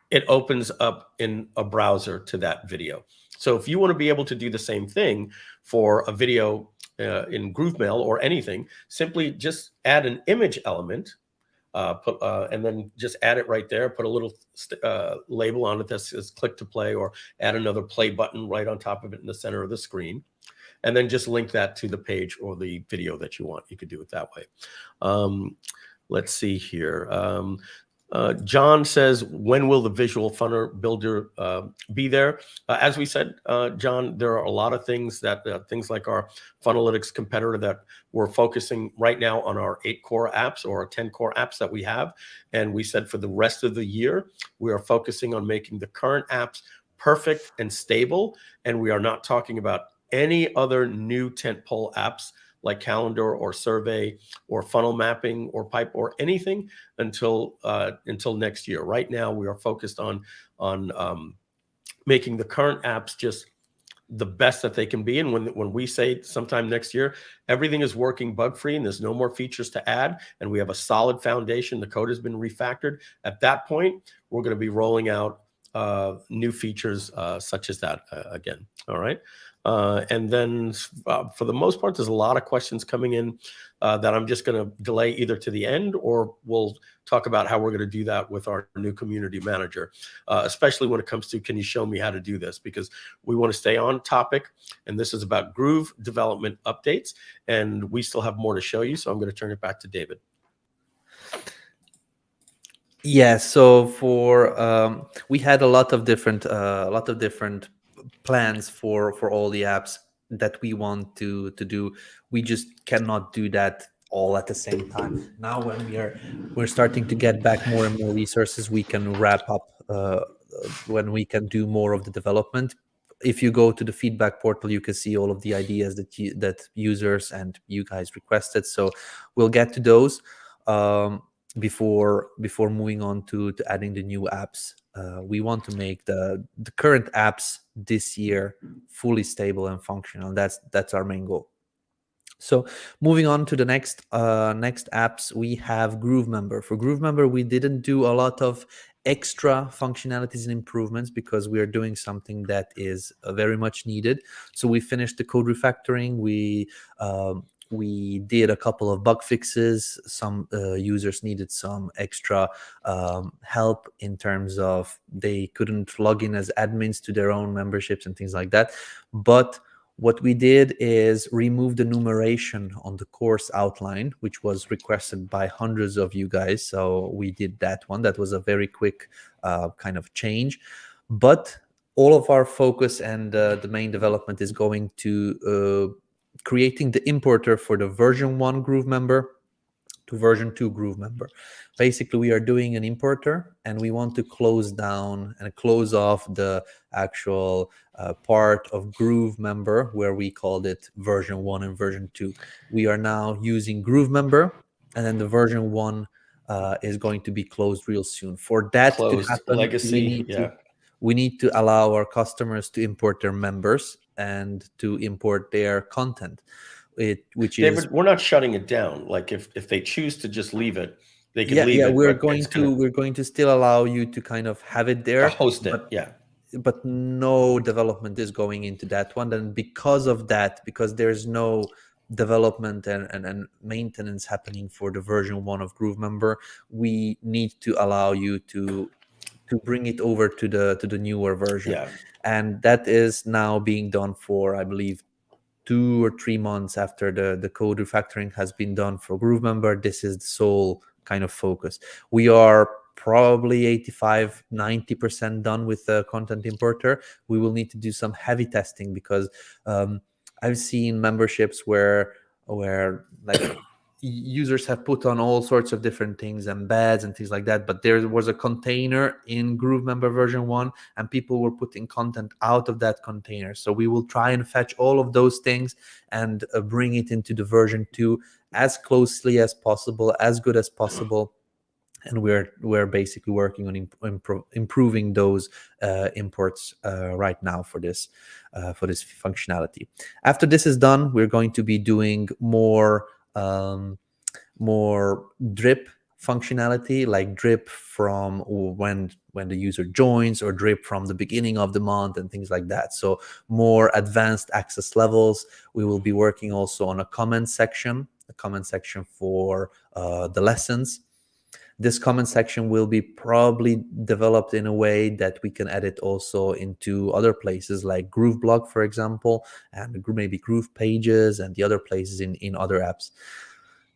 it opens up in a browser to that video. So if you want to be able to do the same thing for a video in GrooveMail or anything, simply just add an image element, and then just add it right there, put a little label on it that says click to play, or add another play button right on top of it in the center of the screen. And then just link that to the page or the video that you want. You could do it that way. let's see here. John says, when will the visual funnel builder be there? As we said, John, there are a lot of things that things like our Funnelytics competitor that we're focusing right now on our 8 core apps or our 10 core apps that we have. And we said for the rest of the year, we are focusing on making the current apps perfect and stable. And we are not talking about any other new tentpole apps like calendar or survey or funnel mapping or pipe or anything until next year. Right now, we are focused on making the current apps just the best that they can be. And when we say sometime next year, everything is working bug free and there's no more features to add, and we have a solid foundation, the code has been refactored. At that point, we're going to be rolling out new features such as that again. All right. And then for the most part, there's a lot of questions coming in that I'm just going to delay either to the end, or we'll talk about how we're going to do that with our new community manager, especially when it comes to, can you show me how to do this? Because we want to stay on topic. And this is about Groove development updates. And we still have more to show you. So I'm going to turn it back to David. Yeah, so for we had a lot of different plans for all the apps that we want to do. We just cannot do that all at the same time. Now when we're starting to get back more and more resources, we can wrap up when we can do more of the development. If you go to the feedback portal, you can see all of the ideas that users and you guys requested. So we'll get to those before moving on to adding the new apps. We want to make the current apps this year fully stable and functional. That's our main goal. So moving on to the next apps, we have GrooveMember. For GrooveMember, we didn't do a lot of extra functionalities and improvements because we are doing something that is very much needed. So we finished the code refactoring. We did a couple of bug fixes. Some users needed some extra help in terms of they couldn't log in as admins to their own memberships and things like that. But what we did is remove the numeration on the course outline, which was requested by hundreds of you guys. So we did that one. That was a very quick kind of change. But all of our focus and the main development is going to creating the importer for the version 1 GrooveMember to version 2 GrooveMember. Basically, we are doing an importer and we want to close down and close off the actual part of GrooveMember where we called it version 1 and version 2. We are now using GrooveMember, and then the version 1 is going to be closed real soon. For that to happen, legacy, we need to allow our customers to import their members and to import their content. David, we're not shutting it down. Like if they choose to just leave it, they can leave it. We're going to still allow you to kind of have it there, host it. But no development is going into that one. And because of that, because there's no development and maintenance happening for the version 1 of GrooveMember, we need to allow you to bring it over to the newer version. And that is now being done for, I believe, 2 or 3 months after the code refactoring has been done for GrooveMember. This is the sole kind of focus. We are probably 85-90% done with the content importer. We will need to do some heavy testing because I've seen memberships where like users have put on all sorts of different things, embeds and things like that, but there was a container in GrooveMember version 1 and people were putting content out of that container. So we will try and fetch all of those things and bring it into the version 2 as closely as possible, as good as possible. And we're basically working on improving those imports right now for this functionality. After this is done, we're going to be doing more drip functionality, like drip from when the user joins, or drip from the beginning of the month and things like that. So more advanced access levels. We will be working also on a comment section for the lessons. This comment section will be probably developed in a way that we can edit also into other places like GrooveBlog, for example, and maybe GroovePages and the other places in other apps.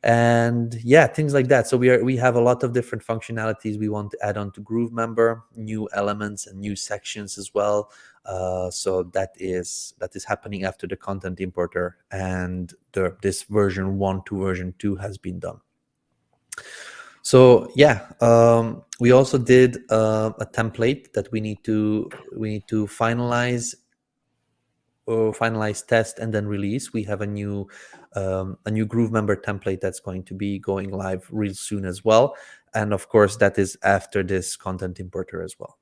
And yeah, things like that. So we have a lot of different functionalities we want to add on to GrooveMember, new elements and new sections as well. So that is happening after the content importer and this version 1 to version 2 has been done. So yeah, we also did a template that we need to finalize test and then release. We have a new GrooveMember template that's going to be going live real soon as well, and of course that is after this content importer as well.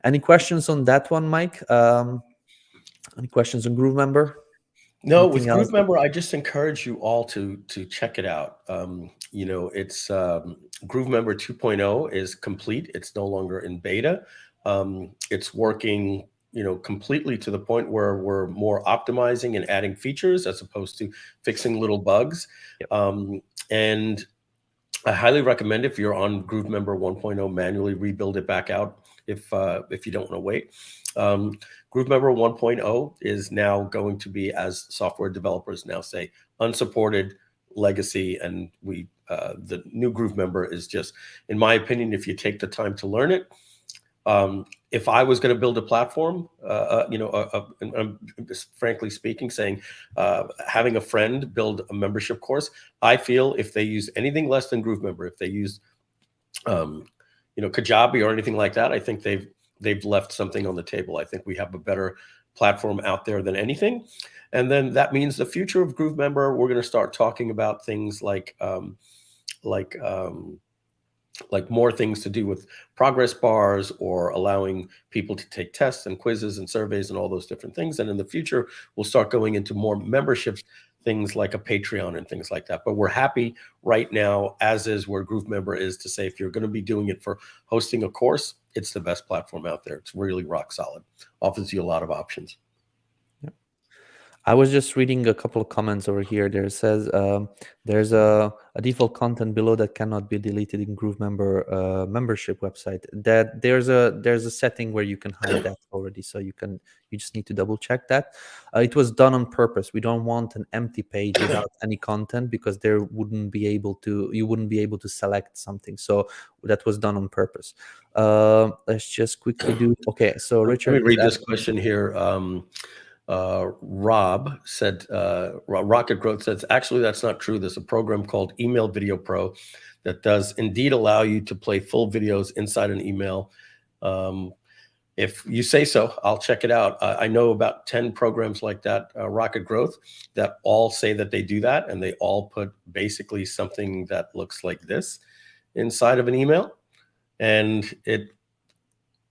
Any questions on that one, Mike? Any questions on GrooveMember? No, Anything with else? GrooveMember, I just encourage you all to check it out. You know, it's GrooveMember 2.0 is complete. It's no longer in beta. It's working, you know, completely to the point where we're more optimizing and adding features as opposed to fixing little bugs. Yep. And I highly recommend, if you're on GrooveMember 1.0, manually rebuild it back out if you don't want to wait. GrooveMember 1.0 is now going to be, as software developers now say, unsupported legacy, and the new GrooveMember is just, in my opinion, if you take the time to learn it. If I was going to build a platform, you know, and I'm just frankly speaking, saying having a friend build a membership course, I feel if they use anything less than GrooveMember, if they use, you know, Kajabi or anything like that, I think they've left something on the table. I think we have a better platform out there than anything. And then that means the future of GrooveMember, we're going to start talking about things like more things to do with progress bars, or allowing people to take tests and quizzes and surveys and all those different things. And in the future, we'll start going into more membership things like a Patreon and things like that. But we're happy right now, as is where GrooveMember is, to say if you're going to be doing it for hosting a course, it's the best platform out there. It's really rock solid. Offers you a lot of options. I was just reading a couple of comments over here. There says there's a default content below that cannot be deleted in GrooveMember membership website. That there's a setting where you can hide that already, so you just need to double check that. It was done on purpose. We don't want an empty page without any content, because you wouldn't be able to select something. So that was done on purpose. Let's just quickly do. Okay, so Richard, let me read this question here. Rob said, Rocket Growth says, actually, that's not true. There's a program called Email Video Pro that does indeed allow you to play full videos inside an email. If you say so, I'll check it out. I know about 10 programs like that, Rocket Growth, that all say that they do that, and they all put basically something that looks like this inside of an email. And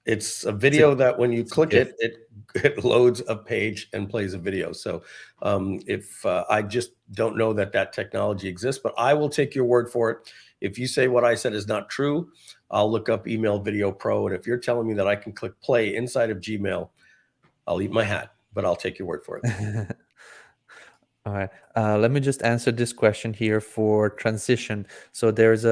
it's a video that when you click it loads a page and plays a video. So if I just don't know that technology exists, but I will take your word for it. If you say what I said is not true, I'll look up Email Video Pro. And if you're telling me that I can click play inside of Gmail, I'll eat my hat, but I'll take your word for it. All right. Let me just answer this question here for transition. So there's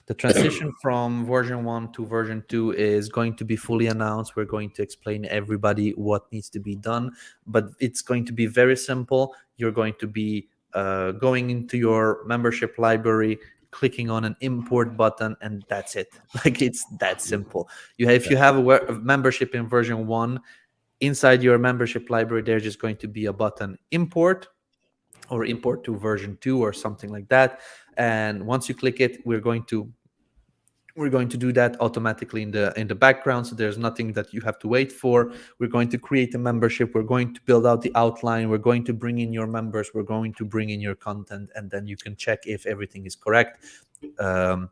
the transition from version 1 to version 2 is going to be fully announced. We're going to explain everybody what needs to be done, but it's going to be very simple. You're going to be going into your membership library, clicking on an import button, and that's it. Like, it's that simple. If you have a membership in version 1, inside your membership library, there's just going to be a button import, or import to version 2 or something like that. And once you click it, we're going to do that automatically in the background. So there's nothing that you have to wait for. We're going to create a membership. We're going to build out the outline. We're going to bring in your members. We're going to bring in your content, and then you can check if everything is correct.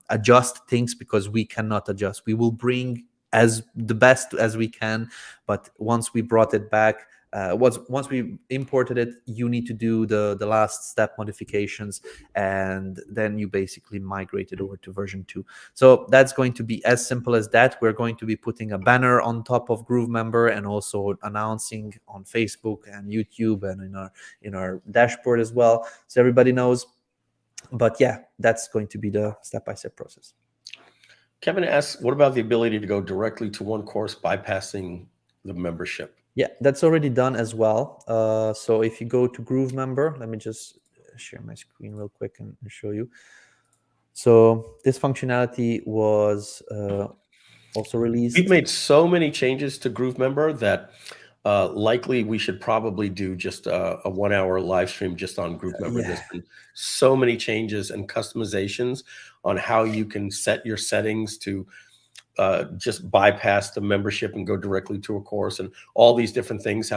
Adjust things, because we cannot adjust. We will bring as the best as we can, but once we brought it back, once we imported it, you need to do the last step modifications, and then you basically migrate it over to version 2. So that's going to be as simple as that. We're going to be putting a banner on top of GrooveMember, and also announcing on Facebook and YouTube and in our dashboard as well, so everybody knows. But yeah, that's going to be the step-by-step process. Kevin asks, what about the ability to go directly to one course bypassing the membership? Yeah, that's already done as well. So if you go to GrooveMember, let me just share my screen real quick and show you. So this functionality was also released. We've made so many changes to GrooveMember that likely we should probably do just a 1 hour live stream just on GrooveMember. Yeah. There's been so many changes and customizations on how you can set your settings to just bypass the membership and go directly to a course, and all these different things,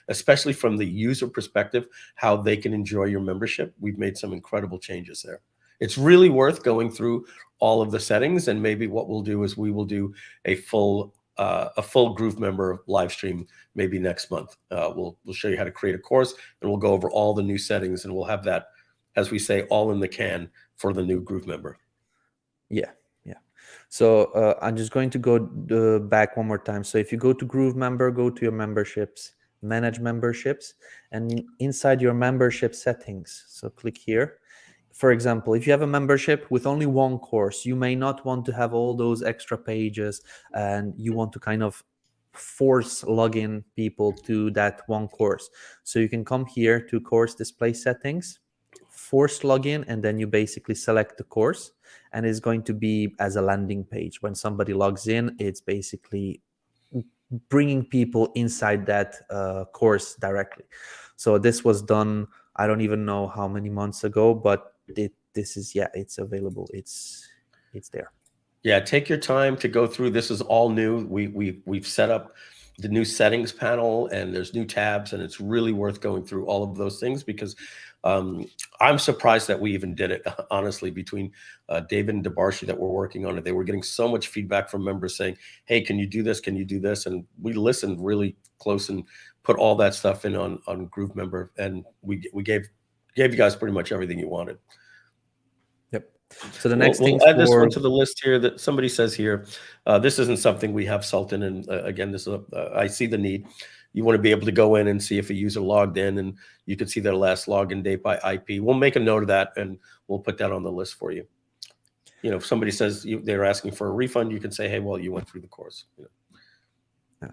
especially from the user perspective, how they can enjoy your membership. We've made some incredible changes there. It's really worth going through all of the settings, and maybe what we'll do is we will do a full GrooveMember live stream maybe next month. We'll show you how to create a course, and we'll go over all the new settings, and we'll have that, as we say, all in the can for the new GrooveMember. Yeah. So I'm just going to go back one more time. So if you go to GrooveMember, go to your memberships, manage memberships, and inside your membership settings, so click here. For example, if you have a membership with only one course, you may not want to have all those extra pages, and you want to kind of force login people to that one course. So you can come here to course display settings, force login, and then you basically select the course, and it's going to be as a landing page. When somebody logs in, it's basically bringing people inside that course directly. So this was done, I don't even know how many months ago, but this is, yeah, it's available. It's there. Yeah, take your time to go through. This is all new. We've set up the new settings panel, and there's new tabs, and it's really worth going through all of those things, because I'm surprised that we even did it, honestly, between David and Debarshi that we're working on it. They were getting so much feedback from members saying, hey, can you do this? Can you do this? And we listened really close and put all that stuff in on GrooveMember, and we gave you guys pretty much everything you wanted. Yep. So the next thing, we'll add this one to the list here that somebody says here. This isn't something we have Sultan, and again, this is I see the need. You want to be able to go in and see if a user logged in, and you can see their last login date by IP. We'll make a note of that, and we'll put that on the list for you. You know, if somebody says they're asking for a refund, you can say, hey, well, you went through the course. You know. Yeah.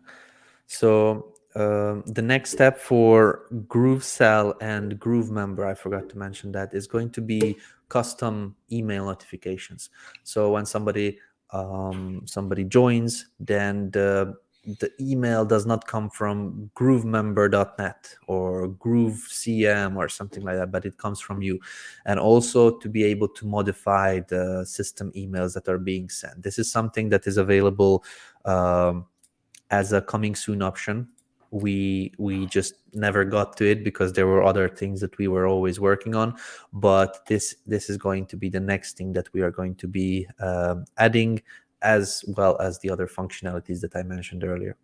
So the next step for GrooveSell and GrooveMember, I forgot to mention that, is going to be custom email notifications. So when somebody joins, then the email does not come from GrooveMember.net or Groove.cm or something like that, but it comes from you. And also to be able to modify the system emails that are being sent. This is something that is available as a coming soon option. We just never got to it because there were other things that we were always working on, but this is going to be the next thing that we are going to be adding, as well as the other functionalities that I mentioned earlier.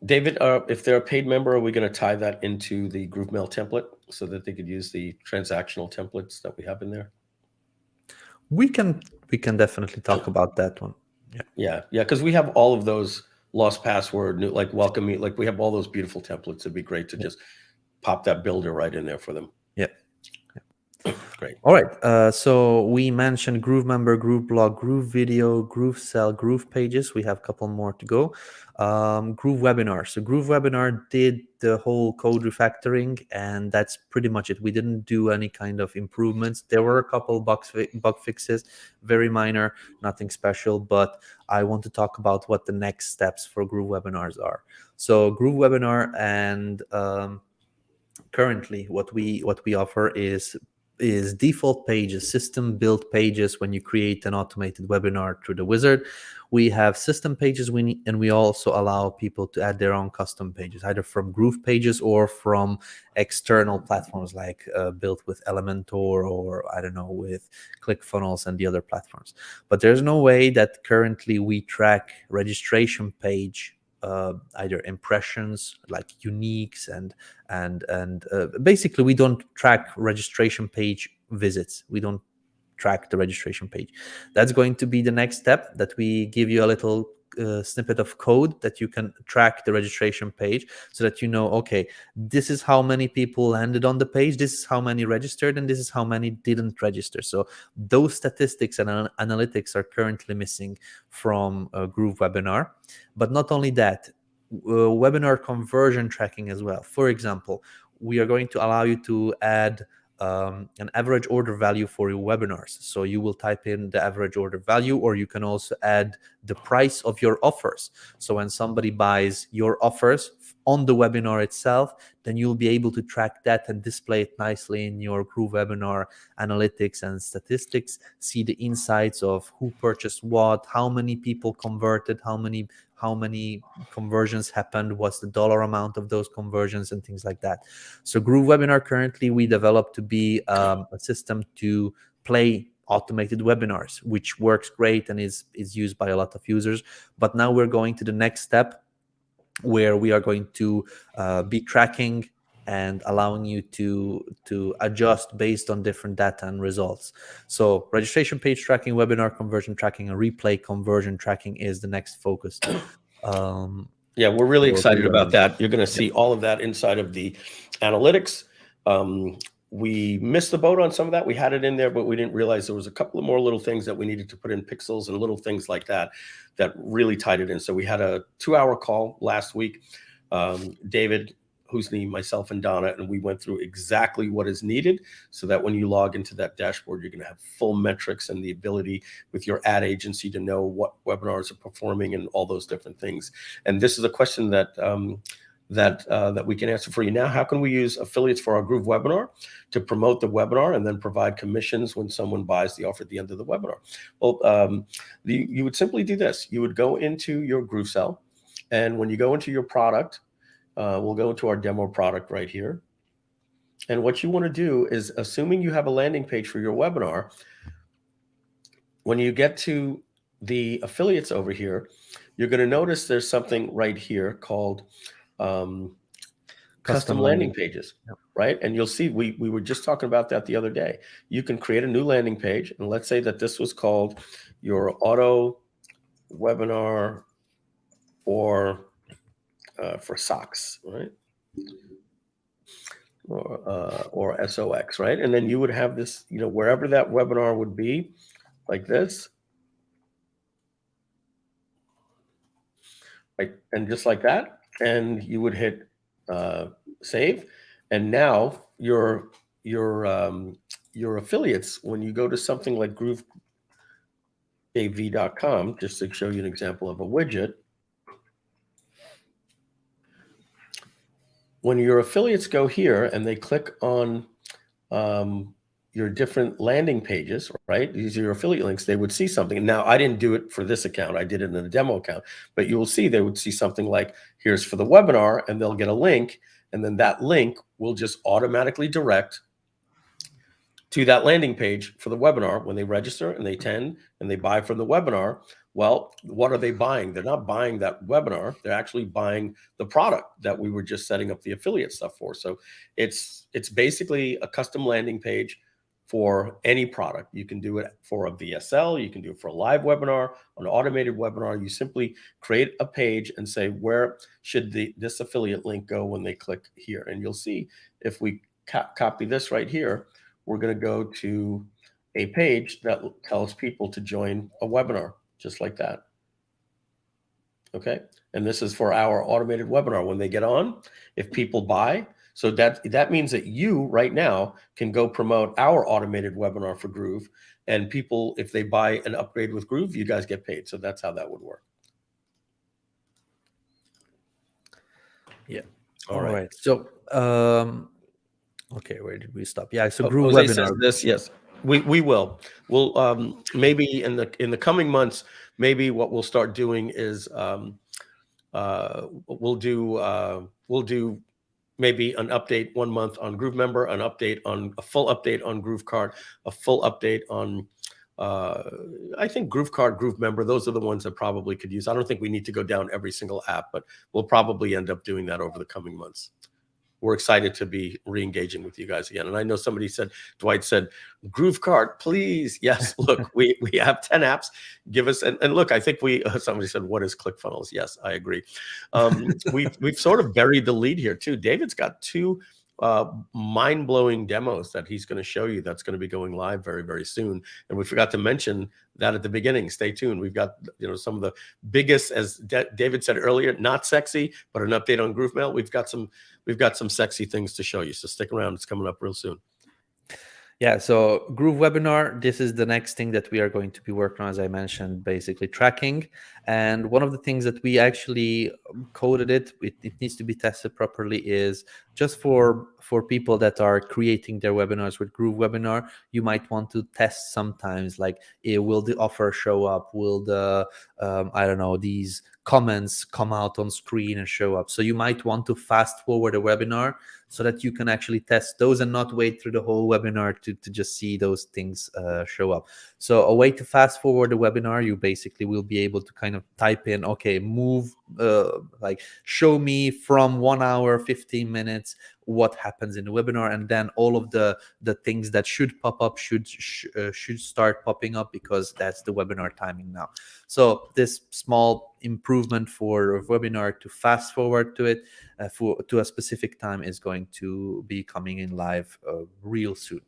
David, if they're a paid member, are we going to tie that into the GrooveMail template so that they could use the transactional templates that we have in there? We can definitely talk about that one. Yeah, because we have all of those lost password, like welcome me, like we have all those beautiful templates. It'd be great to just pop that builder right in there for them. Yeah. Great. All right. So we mentioned GrooveMember, GrooveBlog, GrooveVideo, GrooveSell, GroovePages. We have a couple more to go. GrooveWebinar. So GrooveWebinar did the whole code refactoring, and that's pretty much it. We didn't do any kind of improvements. There were a couple bug fixes, very minor, nothing special, but I want to talk about what the next steps for GrooveWebinars are. So GrooveWebinar, and currently what we offer is default pages, system built pages. When you create an automated webinar through the wizard, we have system pages, and we also allow people to add their own custom pages, either from GroovePages or from external platforms like built with Elementor, or I don't know, with ClickFunnels and the other platforms. But there's no way that currently we track registration page, either impressions like uniques, and basically we don't track registration page visits. We don't track the registration page. That's going to be the next step, that we give you a little snippet of code that you can track the registration page, so that you know, okay, this is how many people landed on the page, this is how many registered, and this is how many didn't register. So those statistics and analytics are currently missing from GrooveWebinar. But not only that, webinar conversion tracking as well. For example, we are going to allow you to add an average order value for your webinars. So you will type in the average order value, or you can also add the price of your offers. So when somebody buys your offers on the webinar itself, then you'll be able to track that and display it nicely in your GrooveWebinar analytics and statistics, see the insights of who purchased what, how many people converted, how many conversions happened, what's the dollar amount of those conversions, and things like that. So GrooveWebinar currently we developed to be a system to play automated webinars, which works great and is used by a lot of users. But now we're going to the next step, where we are going to be tracking and allowing you to adjust based on different data and results. So registration page tracking, webinar conversion tracking, and replay conversion tracking is the next focus. Yeah, we're really excited about that. You're going to see all of that inside of the analytics. We missed the boat on some of that. We had it in there, but we didn't realize there was a couple of more little things that we needed to put in pixels and little things like that that really tied it in. So we had a 2-hour call last week. David, Husni, myself, and Donna, and we went through exactly what is needed so that when you log into that dashboard, you're going to have full metrics and the ability with your ad agency to know what webinars are performing and all those different things. And this is a question that that we can answer for you now. How can we use affiliates for our Groove webinar to promote the webinar and then provide commissions when someone buys the offer at the end of the webinar? Well, you would simply do this. You would go into your GrooveSell, and when you go into your product, we'll go to our demo product right here. And what you want to do is, assuming you have a landing page for your webinar, when you get to the affiliates over here, you're going to notice there's something right here called custom landing pages, right? And you'll see we were just talking about that the other day. You can create a new landing page, and let's say that this was called your auto webinar or for socks, right? Or SOX, right? And then you would have this, wherever that webinar would be, like this, right? And just like that, and you would hit save, and now your affiliates, when you go to something like GrooveAV.com, just to show you an example of a widget, when your affiliates go here and they click on your different landing pages, right? These are your affiliate links. They would see something. Now, I didn't do it for this account. I did it in a demo account. But you will see they would see something like, here's for the webinar, and they'll get a link. And then that link will just automatically direct to that landing page for the webinar when they register and they attend and they buy from the webinar. Well, what are they buying? They're not buying that webinar. They're actually buying the product that we were just setting up the affiliate stuff for. So it's basically a custom landing page for any product. You can do it for a VSL. You can do it for a live webinar, an automated webinar. You simply create a page and say, where should this affiliate link go when they click here? And you'll see if we copy this right here, we're going to go to a page that tells people to join a webinar, just like that. Okay. And this is for our automated webinar. When they get on, if people buy, so that means that you right now can go promote our automated webinar for Groove, and people, if they buy an upgrade with Groove, you guys get paid. So that's how that would work. Yeah. All right. So, okay, where did we stop? Yeah. So Groove webinar. This, yes, we will. We'll maybe in the coming months, maybe what we'll start doing is we'll do maybe an update 1 month on GrooveMember, a full update on GrooveKart, a full update on I think GrooveKart, GrooveMember. Those are the ones that probably could use. I don't think we need to go down every single app, but we'll probably end up doing that over the coming months. We're excited to be re-engaging with you guys again. And I know somebody said, Dwight said, GrooveKart, please. Yes, look, we have 10 apps. Give us, and look, I think somebody said, what is ClickFunnels? Yes, I agree. We've sort of buried the lead here too. David's got 2 mind-blowing demos that he's going to show you that's going to be going live very, very soon. And we forgot to mention that at the beginning. Stay tuned. We've got, you know, some of the biggest, as David said earlier, not sexy, but an update on GrooveMail. We've got some sexy things to show you. So stick around. It's coming up real soon. Yeah, so GrooveWebinar, this is the next thing that we are going to be working on, as I mentioned, basically tracking. And one of the things that we actually coded it needs to be tested properly, is just for people that are creating their webinars with GrooveWebinar, you might want to test sometimes, like, will the offer show up? Will the, I don't know, these comments come out on screen and show up? So you might want to fast forward a webinar so that you can actually test those and not wait through the whole webinar to just see those things show up. So a way to fast forward the webinar, you basically will be able to kind of type in, okay, move, like show me from 1 hour, 15 minutes, what happens in the webinar, and then all of the things that should pop up should start popping up, because that's the webinar timing now. So this small improvement for a webinar to fast forward to it to a specific time is going to be coming in live real soon.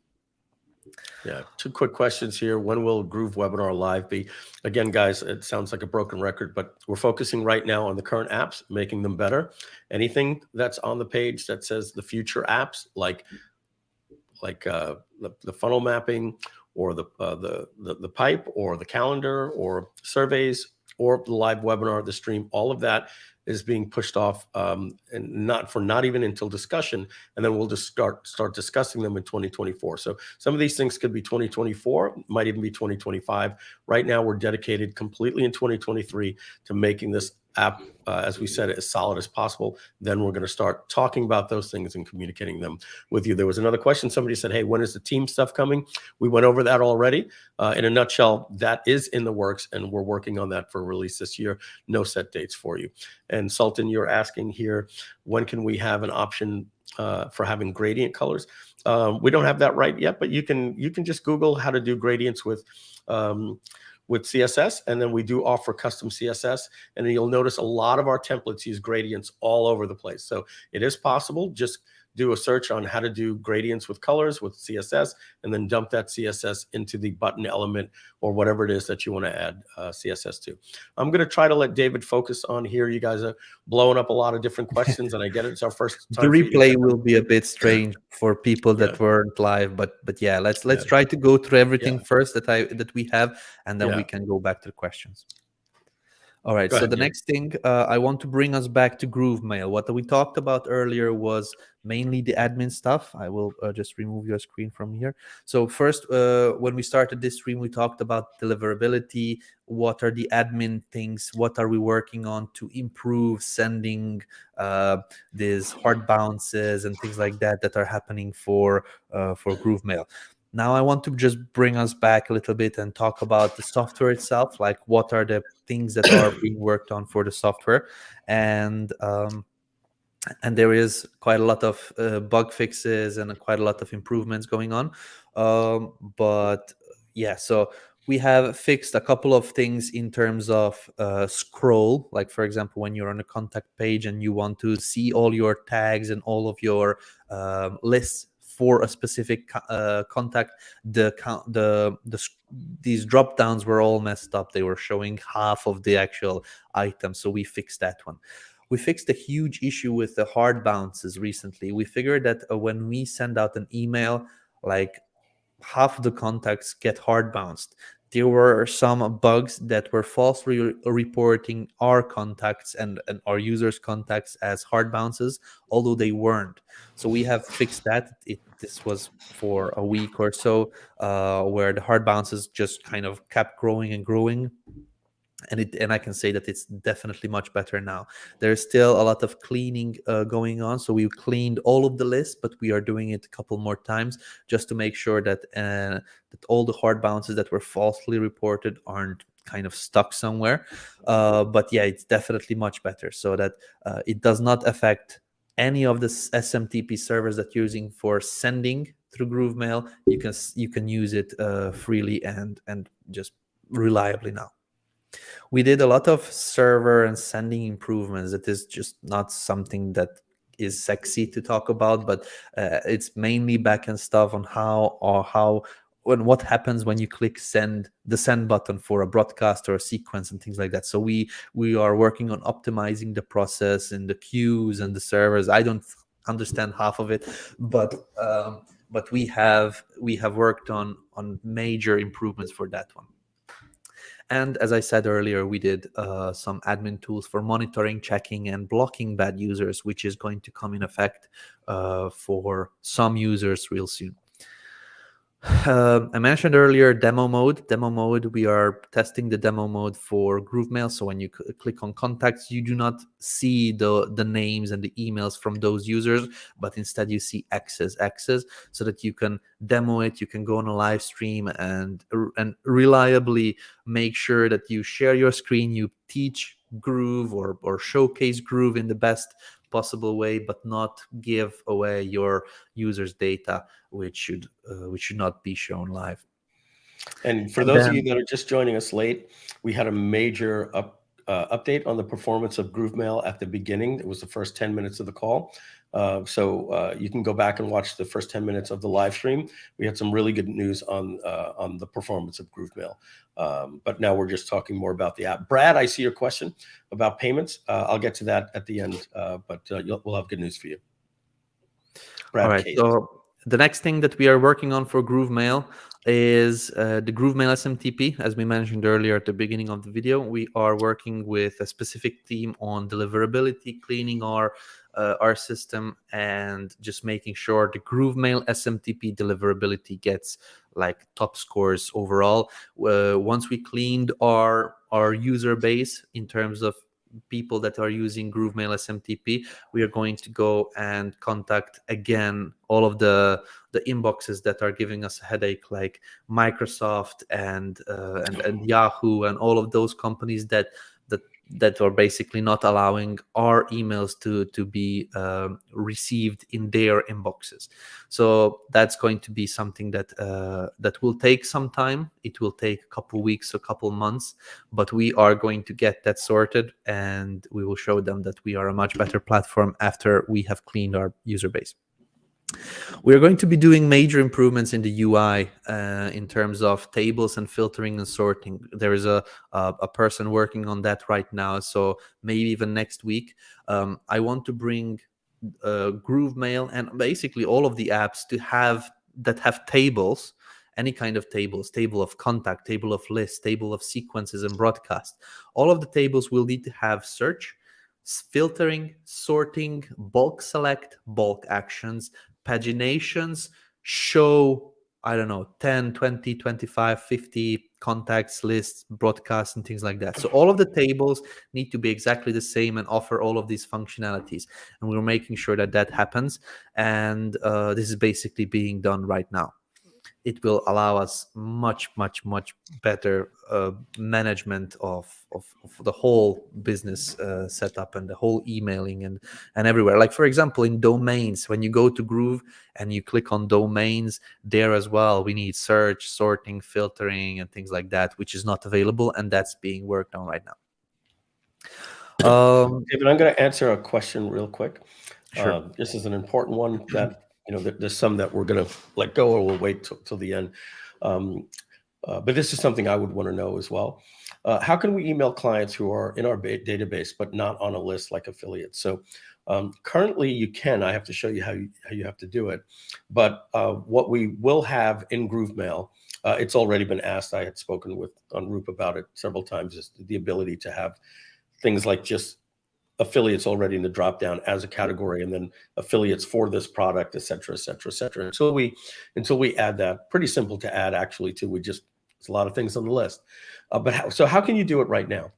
Yeah, 2 quick questions here. When will GrooveWebinar Live be? Again, guys, it sounds like a broken record, but we're focusing right now on the current apps, making them better. Anything that's on the page that says the future apps, like the funnel mapping, or the pipe, or the calendar, or surveys, or the live webinar, the stream, all of that is being pushed off, and not even until discussion, and then we'll just start discussing them in 2024. So some of these things could be 2024, might even be 2025. Right now, we're dedicated completely in 2023 to making this app, as we said, as solid as possible. Then we're going to start talking about those things and communicating them with you. There was another question. Somebody said, hey, when is the team stuff coming? We went over that already. In a nutshell, that is in the works, and we're working on that for release this year. No set dates for you. And Sultan, you're asking here, when can we have an option for having gradient colors? We don't have that right yet, but you can just Google how to do gradients with CSS, and then we do offer custom CSS, and then you'll notice a lot of our templates use gradients all over the place. So it is possible. Just do a search on how to do gradients with colors with CSS, and then dump that CSS into the button element or whatever it is that you want to add CSS to. I'm going to try to let David focus on here. You guys are blowing up a lot of different questions, and I get it. It's our first time. The replay will be a bit strange for people that weren't live, but yeah, let's try to go through everything first that we have, and then we can go back to the questions. All right, so the next thing, I want to bring us back to GrooveMail. What we talked about earlier was mainly the admin stuff. I will just remove your screen from here. So first, when we started this stream, we talked about deliverability. What are the admin things? What are we working on to improve sending these hard bounces and things like that that are happening for GrooveMail? Now I want to just bring us back a little bit and talk about the software itself, like what are the things that are being worked on for the software. And there is quite a lot of bug fixes and quite a lot of improvements going on. But yeah, so we have fixed a couple of things in terms of scroll. Like, for example, when you're on a contact page and you want to see all your tags and all of your lists for a specific contact, these drop downs were all messed up. They were showing half of the actual item, so we fixed that one. We fixed a huge issue with the hard bounces recently. We figured that when we send out an email, like half of the contacts get hard bounced. There were some bugs that were falsely reporting our contacts and our users' contacts as hard bounces, although they weren't. So we have fixed that. This was for a week or so, where the hard bounces just kind of kept growing and growing. And I can say that it's definitely much better now. There's still a lot of cleaning going on. So we've cleaned all of the lists, but we are doing it a couple more times just to make sure that that all the hard bounces that were falsely reported aren't kind of stuck somewhere. But yeah, it's definitely much better, so that it does not affect any of the SMTP servers that you're using for sending through GrooveMail. You can use it freely and just reliably now. We did a lot of server and sending improvements. That is just not something that is sexy to talk about, but it's mainly backend stuff on what happens when you click the send button for a broadcast or a sequence and things like that. So we are working on optimizing the process and the queues and the servers. I don't understand half of it, but we have worked on major improvements for that one. And as I said earlier, we did some admin tools for monitoring, checking, and blocking bad users, which is going to come in effect for some users real soon. I mentioned earlier demo mode. We are testing the demo mode for GrooveMail. So when you click on contacts, you do not see the names and the emails from those users, but instead you see X's, so that you can demo it. You can go on a live stream and reliably make sure that you share your screen, you teach Groove or showcase Groove in the best possible way, but not give away your users' data, which should not be shown live. And for those of you that are just joining us late, we had a major update on the performance of GrooveMail at the beginning. It was the first 10 minutes of the call. So you can go back and watch the first 10 minutes of the live stream. We had some really good news on the performance of GrooveMail. But now we're just talking more about the app. Brad, I see your question about payments. I'll get to that at the end, but we'll have good news for you. Brad, all right. Case. So the next thing that we are working on for GrooveMail is the GrooveMail SMTP. As we mentioned earlier at the beginning of the video, we are working with a specific team on deliverability, cleaning our system, and just making sure the GrooveMail SMTP deliverability gets like top scores overall. Once we cleaned our user base in terms of people that are using GrooveMail SMTP, we are going to go and contact again all of the inboxes that are giving us a headache, like Microsoft and Yahoo and all of those companies that are basically not allowing our emails to be received in their inboxes. So that's going to be something that will take some time. It will take a couple weeks, a couple months, but we are going to get that sorted, and we will show them that we are a much better platform after we have cleaned our user base. We're going to be doing major improvements in the UI in terms of tables and filtering and sorting. There is a person working on that right now, so maybe even next week. I want to bring GrooveMail and basically all of the apps to have tables, any kind of tables, table of contact, table of lists, table of sequences and broadcast. All of the tables will need to have search, filtering, sorting, bulk select, bulk actions, paginations, show, I don't know, 10, 20, 25, 50 contacts, lists, broadcasts, and things like that. So all of the tables need to be exactly the same and offer all of these functionalities. And we're making sure that happens. And this is basically being done right now. It will allow us much better management of the whole business setup and the whole emailing and everywhere. Like, for example, in domains, when you go to Groove and you click on domains, there as well we need search, sorting, filtering, and things like that, which is not available, and that's being worked on right now. David, I'm going to answer a question real quick. Sure. This is an important one that, there's some that we're going to let go or we'll wait till the end. But this is something I would want to know as well. How can we email clients who are in our database but not on a list like affiliates? So currently you can. I have to show you how you have to do it. But what we will have in GrooveMail, it's already been asked. I had spoken on Roop about it several times, is the ability to have things like just affiliates already in the drop down as a category, and then affiliates for this product, et cetera, et cetera, et cetera. Until we add that, pretty simple to add actually too. There's a lot of things on the list. So how can you do it right now?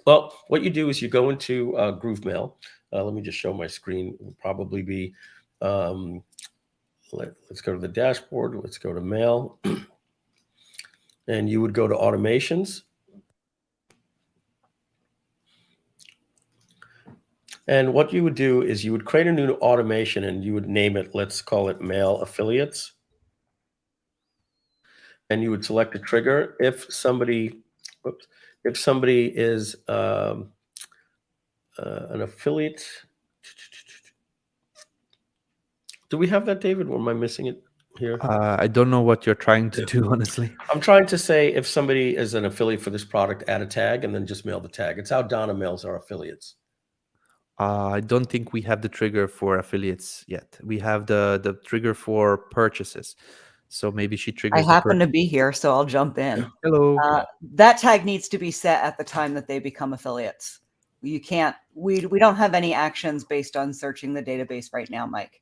Well, what you do is you go into GrooveMail. Let me just show my screen. It will probably be, let's go to the dashboard. Let's go to mail. And you would go to automations. And what you would do is you would create a new automation and you would name it, let's call it mail affiliates. And you would select a trigger. If somebody is an affiliate, Do we have that, David, or am I missing it here? I don't know what you're trying to do, honestly. I'm trying to say if somebody is an affiliate for this product, add a tag and then just mail the tag. It's how Donna mails our affiliates. I don't think we have the trigger for affiliates yet. We have the trigger for purchases. So maybe she triggers. I happen to be here, so I'll jump in. Hello. That tag needs to be set at the time that they become affiliates. You can't. We don't have any actions based on searching the database right now, Mike.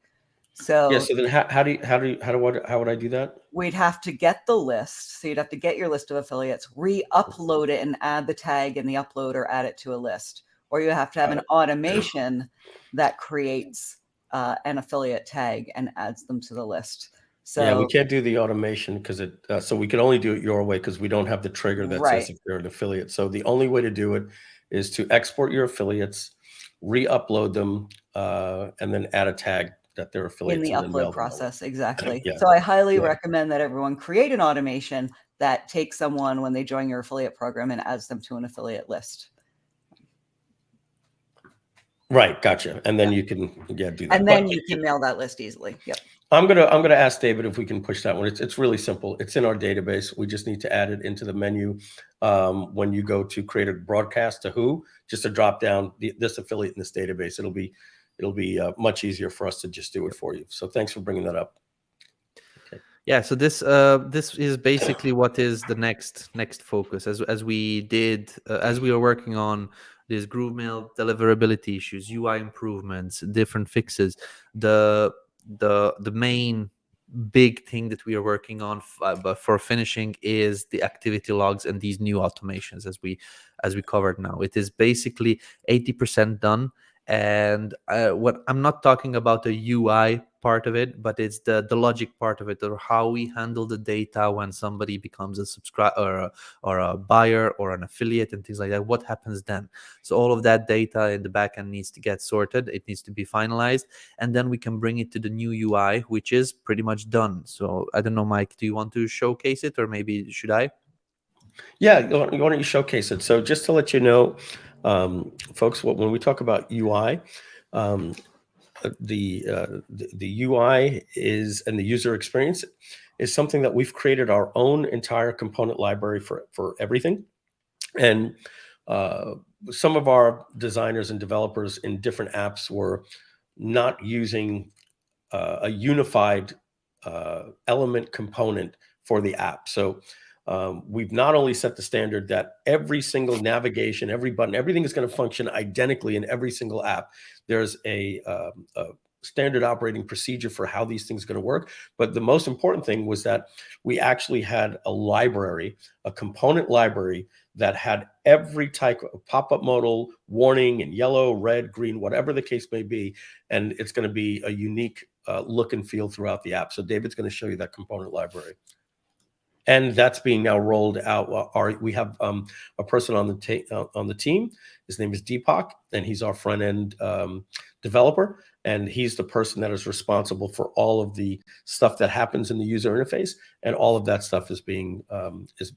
So yeah. So then how would I do that? We'd have to get the list. So you'd have to get your list of affiliates, re-upload it, and add the tag in the upload or add it to a list. Or you have to have an automation that creates an affiliate tag and adds them to the list. So yeah, we can't do the automation because so we can only do it your way because we don't have the trigger that says if they're an affiliate. So the only way to do it is to export your affiliates, re-upload them, and then add a tag that they're affiliates in the upload process. Exactly. Yeah. So I highly recommend that everyone create an automation that takes someone when they join your affiliate program and adds them to an affiliate list. Right, gotcha. And then you can do that. And then you can mail that list easily. Yep. I'm gonna ask David if we can push that one. It's really simple. It's in our database. We just need to add it into the menu. When you go to create a broadcast to who, just to drop down this affiliate in this database. It'll be much easier for us to just do it for you. So thanks for bringing that up. Okay. Yeah. So this is basically what is the next focus as we were working on this GrooveMail deliverability issues, UI improvements, different fixes. The main big thing that we are working on for finishing is the activity logs and these new automations as we covered now. It is basically 80% done. And what I'm not talking about the UI part of it, but it's the logic part of it, or how we handle the data when somebody becomes a subscriber or a buyer or an affiliate and things like that. What happens then? So all of that data in the backend needs to get sorted. It needs to be finalized, and then we can bring it to the new UI, which is pretty much done. So I don't know, Mike, do you want to showcase it, or maybe should I? Yeah, why don't you showcase it? So just to let you know, folks, when we talk about UI, the UI is, and the user experience is something that we've created our own entire component library for everything. And some of our designers and developers in different apps were not using a unified element component for the app. So we've not only set the standard that every single navigation, every button, everything is going to function identically in every single app. There's a standard operating procedure for how these things are going to work. But the most important thing was that we actually had a library, a component library that had every type of pop-up modal, warning in yellow, red, green, whatever the case may be. And it's going to be a unique look and feel throughout the app. So David's going to show you that component library. And that's being now rolled out. We have a person on the team. His name is Deepak, and he's our front end developer. And he's the person that is responsible for all of the stuff that happens in the user interface. And all of that stuff is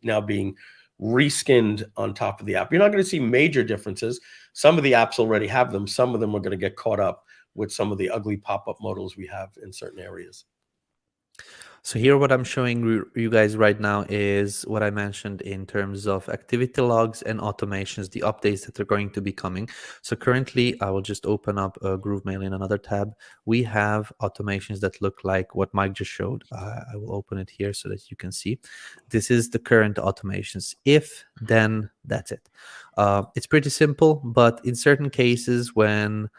now being reskinned on top of the app. You're not going to see major differences. Some of the apps already have them. Some of them are going to get caught up with some of the ugly pop-up modals we have in certain areas. So here what I'm showing you guys right now is what I mentioned in terms of activity logs and automations, the updates that are going to be coming. So currently, I will just open up GrooveMail in another tab. We have automations that look like what Mike just showed. I will open it here so that you can see. This is the current automations. If, then, that's it. It's pretty simple, but in certain cases when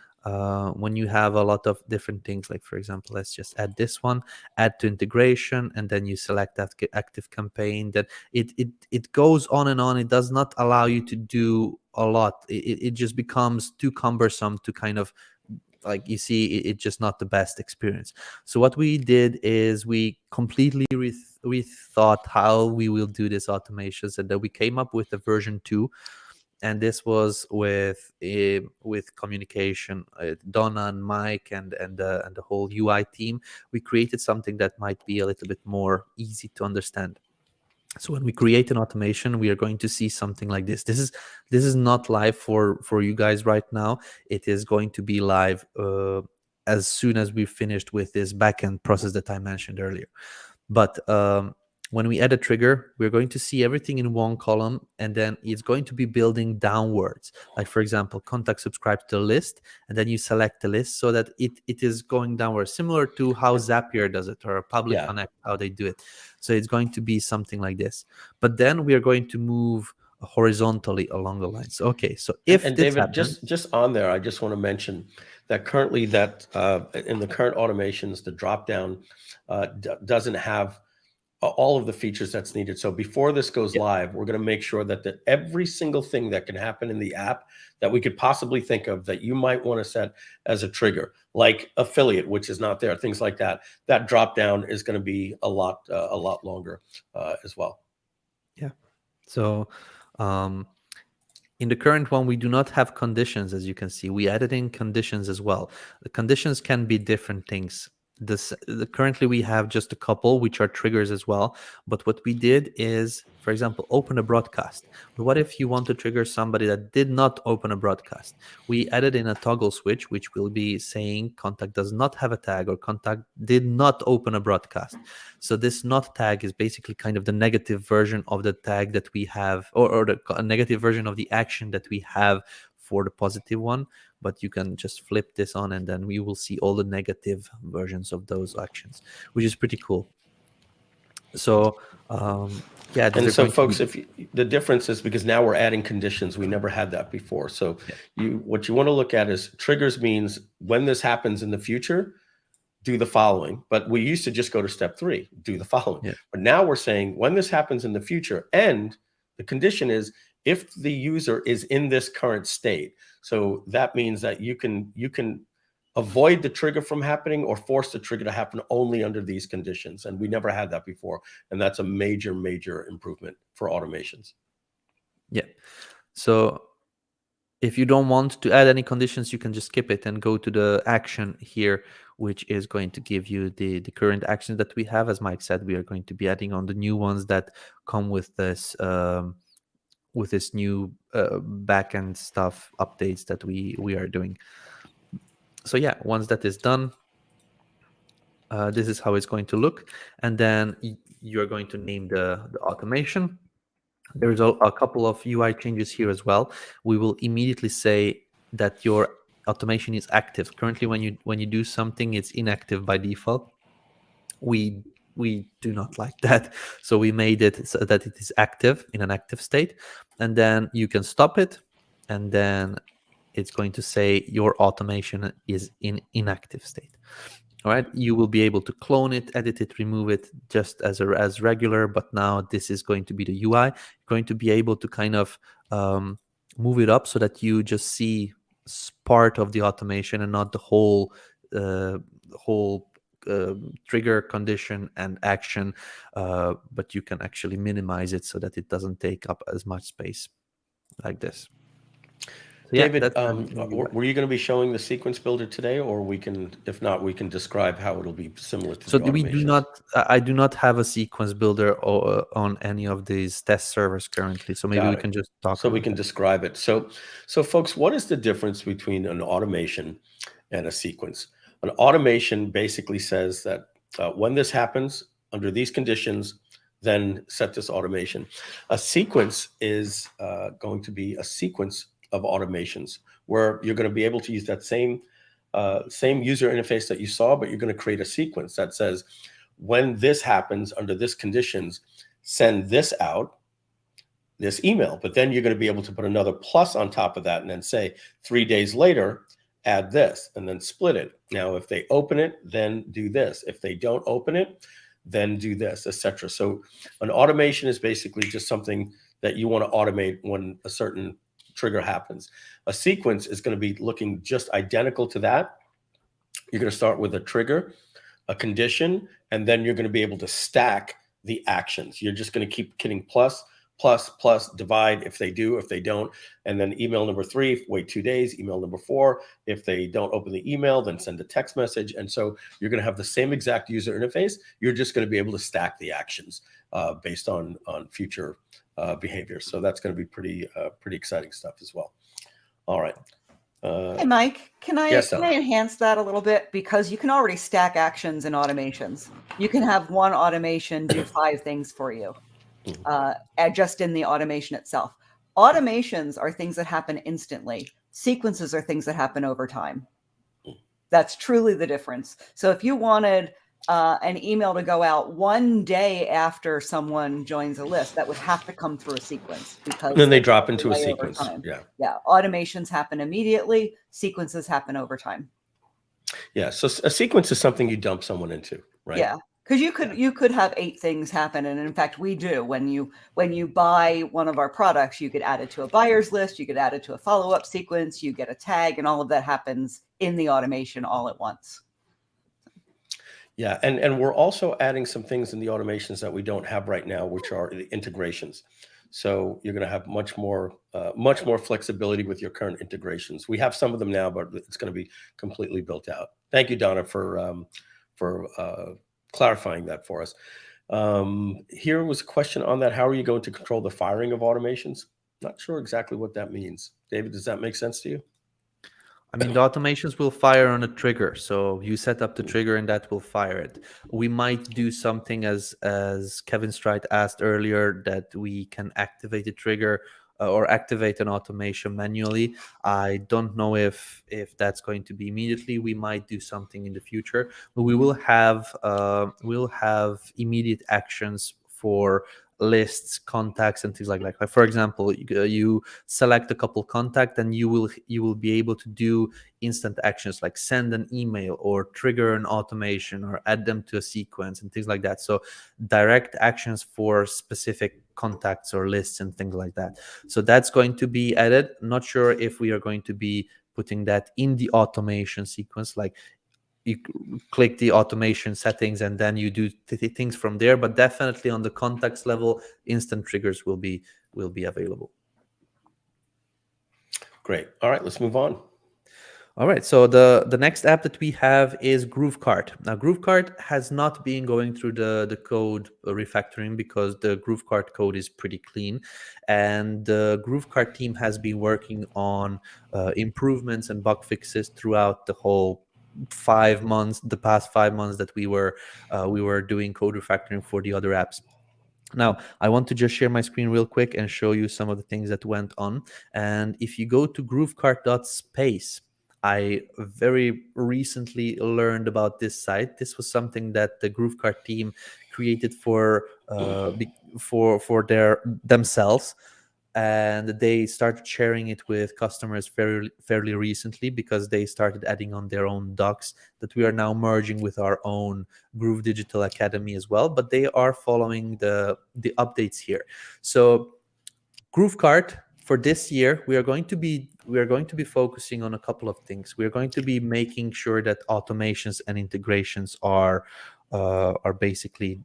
you have a lot of different things, like for example, let's just add this one, add to integration, and then you select that active campaign, that it goes on and on. It does not allow you to do a lot. It just becomes too cumbersome to kind of, like you see, it's just not the best experience. So what we did is we completely rethought how we will do this automations, and then we came up with a version 2. And this was with communication, Donna and Mike and the whole UI team. We created something that might be a little bit more easy to understand. So when we create an automation, we are going to see something like this. This is not live for you guys right now. It is going to be live as soon as we've finished with this backend process that I mentioned earlier. But when we add a trigger, we're going to see everything in one column, and then it's going to be building downwards. Like, for example, contact subscribe to the list, and then you select the list so that it is going downwards, similar to how Zapier does it, or Public Yeah. Connect, how they do it. So it's going to be something like this. But then we are going to move horizontally along the lines. Okay, so if and this David, happens, just on there, I just want to mention that currently that in the current automations, the drop down doesn't have all of the features that's needed. So before this goes live, we're going to make sure that every single thing that can happen in the app that we could possibly think of that you might want to set as a trigger, like affiliate, which is not there, things like that, that drop down is going to be a lot longer as well. Yeah. So in the current one, we do not have conditions, as you can see. We added in conditions as well. The conditions can be different things. Currently, we have just a couple, which are triggers as well. But what we did is, for example, open a broadcast. But what if you want to trigger somebody that did not open a broadcast? We added in a toggle switch, which will be saying contact does not have a tag, or contact did not open a broadcast. So this not tag is basically kind of the negative version of the tag that we have, or the negative version of the action that we have for the positive one. But you can just flip this on, and then we will see all the negative versions of those actions, which is pretty cool. So yeah, and so folks, the difference is because now we're adding conditions. We never had that before. So what you want to look at is triggers means when this happens in the future, do the following. But we used to just go to step 3, do the following. But now we're saying when this happens in the future, and the condition is if the user is in this current state. So that means that you can avoid the trigger from happening or force the trigger to happen only under these conditions. And we never had that before. And that's a major, major improvement for automations. Yeah. So if you don't want to add any conditions, you can just skip it and go to the action here, which is going to give you the current actions that we have. As Mike said, we are going to be adding on the new ones that come with this new backend stuff updates that we are doing. So yeah, once that is done, this is how it's going to look. And then you're going to name the automation. There's a couple of UI changes here as well. We will immediately say that your automation is active. Currently, when you do something, it's inactive by default. We do not like that, so we made it so that it is active, in an active state, and then you can stop it, and then it's going to say your automation is in inactive state. All right, you will be able to clone it, edit it, remove it just as regular, but now this is going to be the UI. You're going to be able to kind of move it up so that you just see part of the automation and not the whole trigger, condition, and action, but you can actually minimize it so that it doesn't take up as much space like this. So David, yeah, were you going to be showing the sequence builder today, or we can, if not, we can describe how it'll be similar to so the we do not, I do not have a sequence builder on any of these test servers currently, so maybe we can just talk so we can describe it. So folks, what is the difference between an automation and a sequence? An automation basically says that when this happens under these conditions, then set this automation. A sequence is going to be a sequence of automations where you're going to be able to use that same user interface that you saw, but you're going to create a sequence that says, when this happens under this conditions, send this out, this email. But then you're going to be able to put another plus on top of that and then say 3 days later, add this, and then split it. Now, if they open it, then do this. If they don't open it, then do this, etc. So an automation is basically just something that you want to automate when a certain trigger happens. A sequence is going to be looking just identical to that. You're going to start with a trigger, a condition, and then you're going to be able to stack the actions. You're just going to keep hitting plus, plus, plus, divide if they do, if they don't. And then email number 3, wait 2 days. Email number 4, if they don't open the email, then send a text message. And so you're going to have the same exact user interface. You're just going to be able to stack the actions based on future behavior. So that's going to be pretty exciting stuff as well. All right. Hey, Mike, can I yes, can Donna. I enhance that a little bit? Because you can already stack actions and automations. You can have one automation do 5 things for you, just in the automation itself. Automations are things that happen instantly. Sequences are things that happen over time. That's truly the difference. So if you wanted an email to go out 1 day after someone joins a list, that would have to come through a sequence because And then they that's drop into a delay over sequence. time. Yeah. Yeah. Automations happen immediately. Sequences happen over time. Yeah. So a sequence is something you dump someone into, right? Yeah. Because you could have 8 things happen, and in fact, we do. When you buy one of our products, you get added to a buyer's list, you get added to a follow-up sequence, you get a tag, and all of that happens in the automation all at once. Yeah, and we're also adding some things in the automations that we don't have right now, which are the integrations. So you're going to have much more flexibility with your current integrations. We have some of them now, but it's going to be completely built out. Thank you, Donna, for clarifying that for us. Here was a question on that. How are you going to control the firing of automations? Not sure exactly what that means. David, does that make sense to you? I mean, the automations will fire on a trigger. So you set up the trigger and that will fire it. We might do something as Kevin Stride asked earlier, that we can activate a trigger or activate an automation manually. I don't know if that's going to be immediately. We might do something in the future, but we will have immediate actions for lists, contacts, and things like that. Like for example, you select a couple contact, and you will be able to do instant actions like send an email or trigger an automation or add them to a sequence and things like that. So direct actions for specific contacts or lists and things like that. So that's going to be added. Not sure if we are going to be putting that in the automation sequence, like you click the automation settings and then you do things from there, but definitely on the contacts level, instant triggers will be available. Great. All right, let's move on. All right, so the next app that we have is GrooveKart. Now, GrooveKart has not been going through the code refactoring because the GrooveKart code is pretty clean, and the GrooveKart team has been working on improvements and bug fixes throughout the whole 5 months, the past 5 months that we were doing code refactoring for the other apps. Now, I want to just share my screen real quick and show you some of the things that went on. And if you go to GrooveKart.space, I very recently learned about this site. This was something that the GrooveKart team created for themselves, and they started sharing it with customers fairly recently because they started adding on their own docs that we are now merging with our own Groove Digital Academy as well. But they are following the updates here. So GrooveKart, for this year, we are going to be focusing on a couple of things. We are going to be making sure that automations and integrations are basically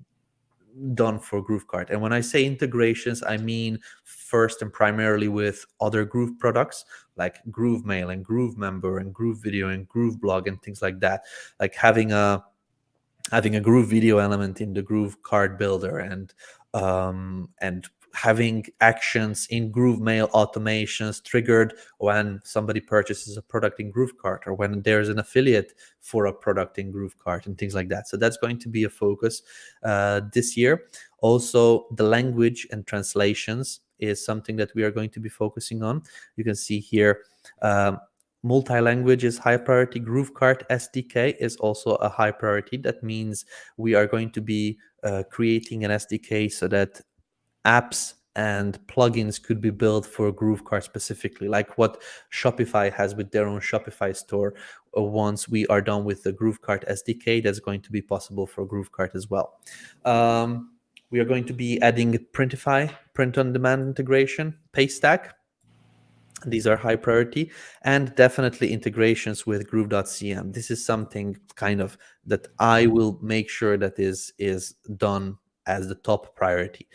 done for GrooveKart. And when I say integrations, I mean first and primarily with other Groove products like GrooveMail and GrooveMember and GrooveVideo and GrooveBlog and things like that. Like having a Groove video element in the GrooveKart builder, and having actions in GrooveMail automations triggered when somebody purchases a product in GrooveKart, or when there's an affiliate for a product in GrooveKart and things like that. So that's going to be a focus this year. Also, the language and translations is something that we are going to be focusing on. You can see here, multi-language is high priority. GrooveKart SDK is also a high priority. That means we are going to be creating an SDK so that apps and plugins could be built for GrooveKart specifically, like what Shopify has with their own Shopify store. Once we are done with the GrooveKart SDK, that's going to be possible for GrooveKart as well. We are going to be adding Printify, print-on-demand integration, Paystack. These are high priority, and definitely integrations with Groove.cm. This is something kind of that I will make sure that is done as the top priority.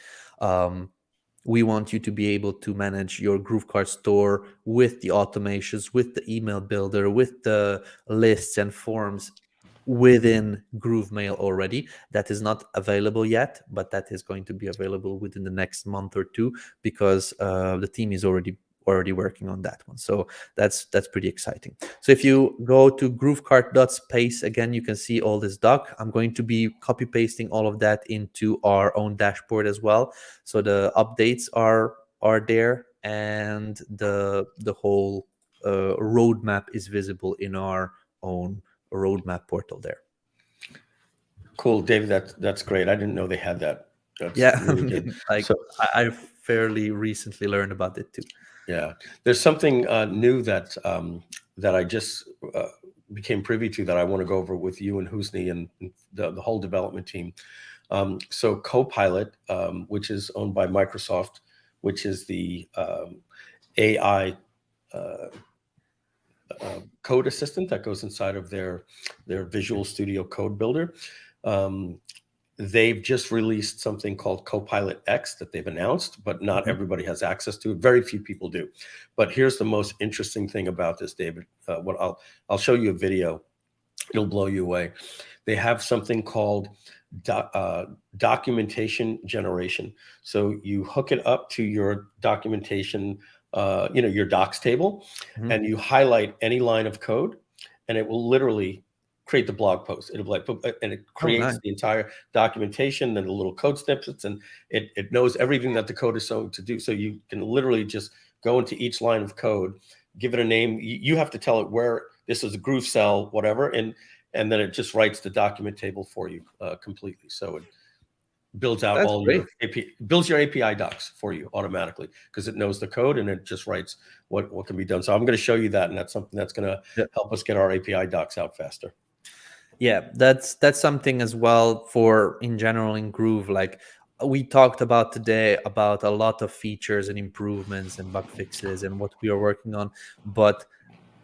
We want you to be able to manage your GrooveKart store with the automations, with the email builder, with the lists and forms within GrooveMail already. That is not available yet, but that is going to be available within the next month or two, because the team is already already working on that one. So that's pretty exciting. So if you go to GrooveKart.space, again, you can see all this doc. I'm going to be copy pasting all of that into our own dashboard as well. So the updates are there, and the whole roadmap is visible in our own roadmap portal there. Cool, David. That's great. I didn't know they had that. That's Yeah, really good. like So I fairly recently learned about it too. yeah, there's something new that that I just became privy to that I want to go over with you and Husni and the whole development team. So Copilot, which is owned by Microsoft, which is the AI code assistant that goes inside of their Visual Studio Code Builder. They've just released something called Copilot X that they've announced, but not everybody has access to it. Very few people do. But here's the most interesting thing about this, David. What I'll show you a video. It'll blow you away. They have something called documentation generation. So you hook it up to your documentation, your docs table, and you highlight any line of code, and it will literally create the blog post. It'll be like, and it creates nice. the entire documentation, then the little code snippets, and it knows everything that the code is going to do. So you can literally just go into each line of code, give it a name. You have to tell it where this is a GrooveSell, whatever, and then it just writes the document table for you completely. So it builds out builds your API docs for you automatically because it knows the code and it just writes what can be done. So I'm going to show you that, and that's something that's going to help us get our API docs out faster. Yeah, that's something as well for in general in Groove. Like we talked about today about a lot of features and improvements and bug fixes and what we are working on. But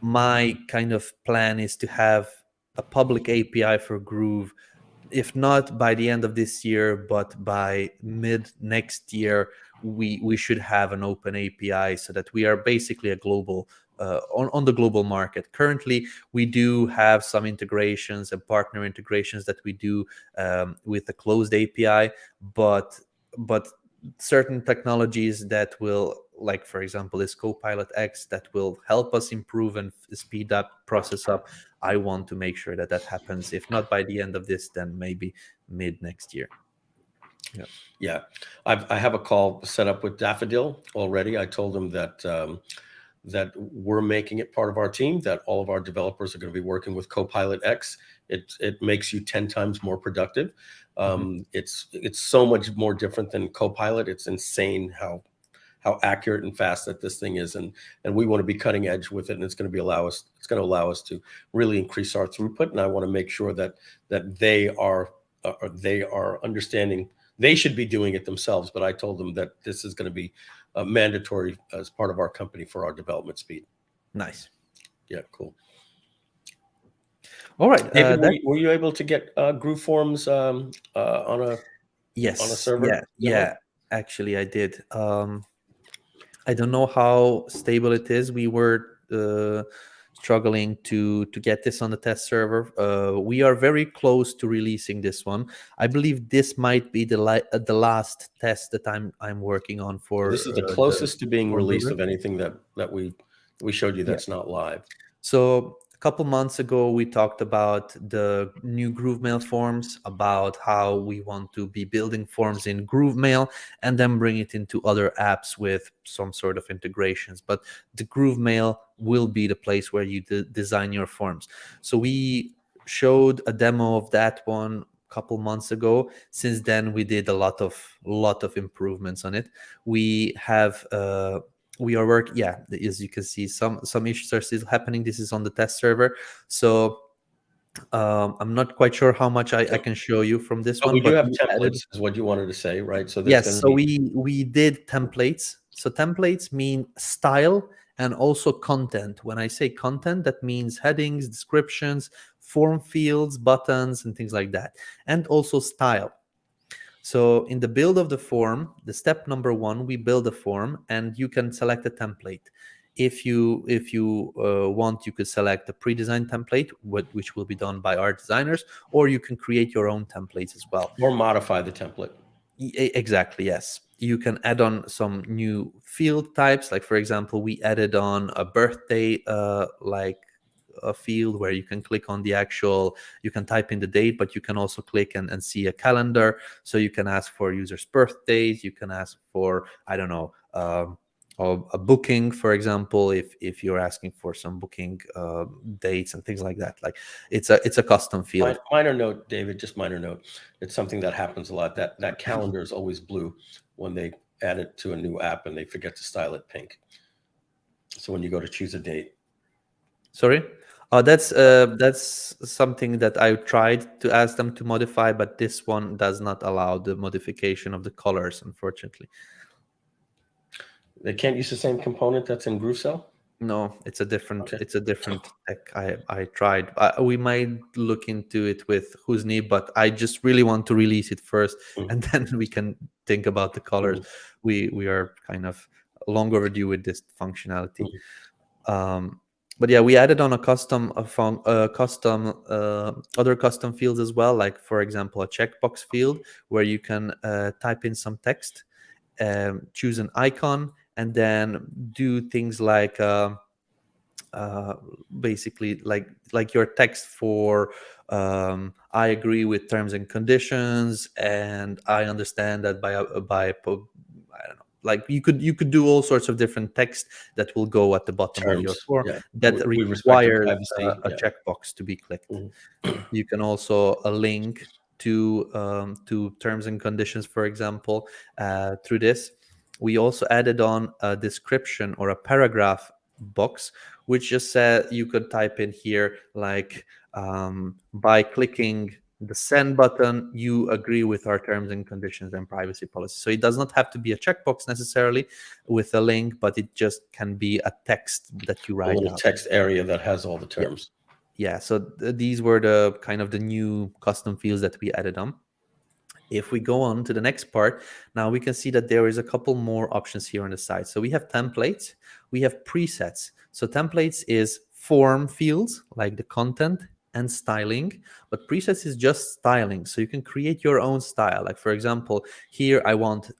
my kind of plan is to have a public API for Groove, if not by the end of this year, but by mid next year, we should have an open API so that we are basically a global on the global market. Currently, we do have some integrations and partner integrations that we do with a closed API, but certain technologies that will, like for example, this Copilot X that will help us improve and speed up process up. I want to make sure that happens. If not by the end of this, then maybe mid next year. Yeah. I have a call set up with Daffodil already. I told them that that we're making it part of our team, that all of our developers are going to be working with Copilot X. It makes you 10 times more productive. It's so much more different than Copilot. It's insane how accurate and fast that this thing is, and we want to be cutting edge with it, and it's going to allow us to really increase our throughput. And I want to make sure that they are understanding. They should be doing it themselves, but I told them that this is going to be mandatory as part of our company for our development speed. Nice. Yeah, cool. All right. David, were you able to get Groove Forms on a server? Yeah. Actually, I did. I don't know how stable it is. We were struggling to get this on the test server. We are very close to releasing this one. I believe this might be the last test that I'm working on for. This is the closest to being released of anything that we showed you that's not live. So a couple months ago, we talked about the new GrooveMail forms, about how we want to be building forms in GrooveMail and then bring it into other apps with some sort of integrations. But the GrooveMail will be the place where you design your forms. So we showed a demo of that one a couple months ago. Since then, we did a lot of improvements on it. We have we are working, as you can see, some issues are still happening. This is on the test server, so I'm not quite sure how much I can show you from this one. We do have templates, is what you wanted to say, right? So yes, so we did templates. So templates mean style and also content. When I say content, that means headings, descriptions, form fields, buttons, and things like that, and also style. So in the build of the form, the step number 1, we build a form, and you can select a template. If you want, you could select a pre-designed template, which will be done by our designers, or you can create your own templates as well. Or modify the template. Exactly, yes. You can add on some new field types. Like, for example, we added on a birthday, like a field where you can click on the actual, you can type in the date, but you can also click and see a calendar. So you can ask for users' birthdays. You can ask for, I don't know, a booking, for example, if you're asking for some booking dates and things like that. Like, it's a custom field. Minor note, David, just minor note. It's something that happens a lot. That calendar is always blue when they add it to a new app and they forget to style it pink. So when you go to choose a date. Sorry? That's something that I tried to ask them to modify, but this one does not allow the modification of the colors, unfortunately. They can't use the same component that's in GrooveSell? No, it's a different Okay. it's a different tech. I tried. We might look into it with Husni, but I just really want to release it first, and then we can think about the colors. We are kind of long overdue with this functionality. But yeah, we added on a custom other custom fields as well, like, for example, a checkbox field where you can type in some text, choose an icon, and then do things like basically like your text for I agree with terms and conditions, and I understand that by I don't know, like you could do all sorts of different text that will go at the bottom of your Terms, form yeah. that We respect your requires privacy, a yeah. checkbox to be clicked. You can also link to terms and conditions, for example, through this. We also added on a description or a paragraph box, which just said you could type in here, like, by clicking the send button, you agree with our terms and conditions and privacy policy. So it does not have to be a checkbox necessarily with a link, but it just can be a text that you A write little out. text area that has all the terms. Yeah, so these were the kind of the new custom fields that we added on. If we go on to the next part, now we can see that there is a couple more options here on the side. So we have templates, we have presets. So templates is form fields like the content and styling, but presets is just styling. So you can create your own style. Like, for example, here I want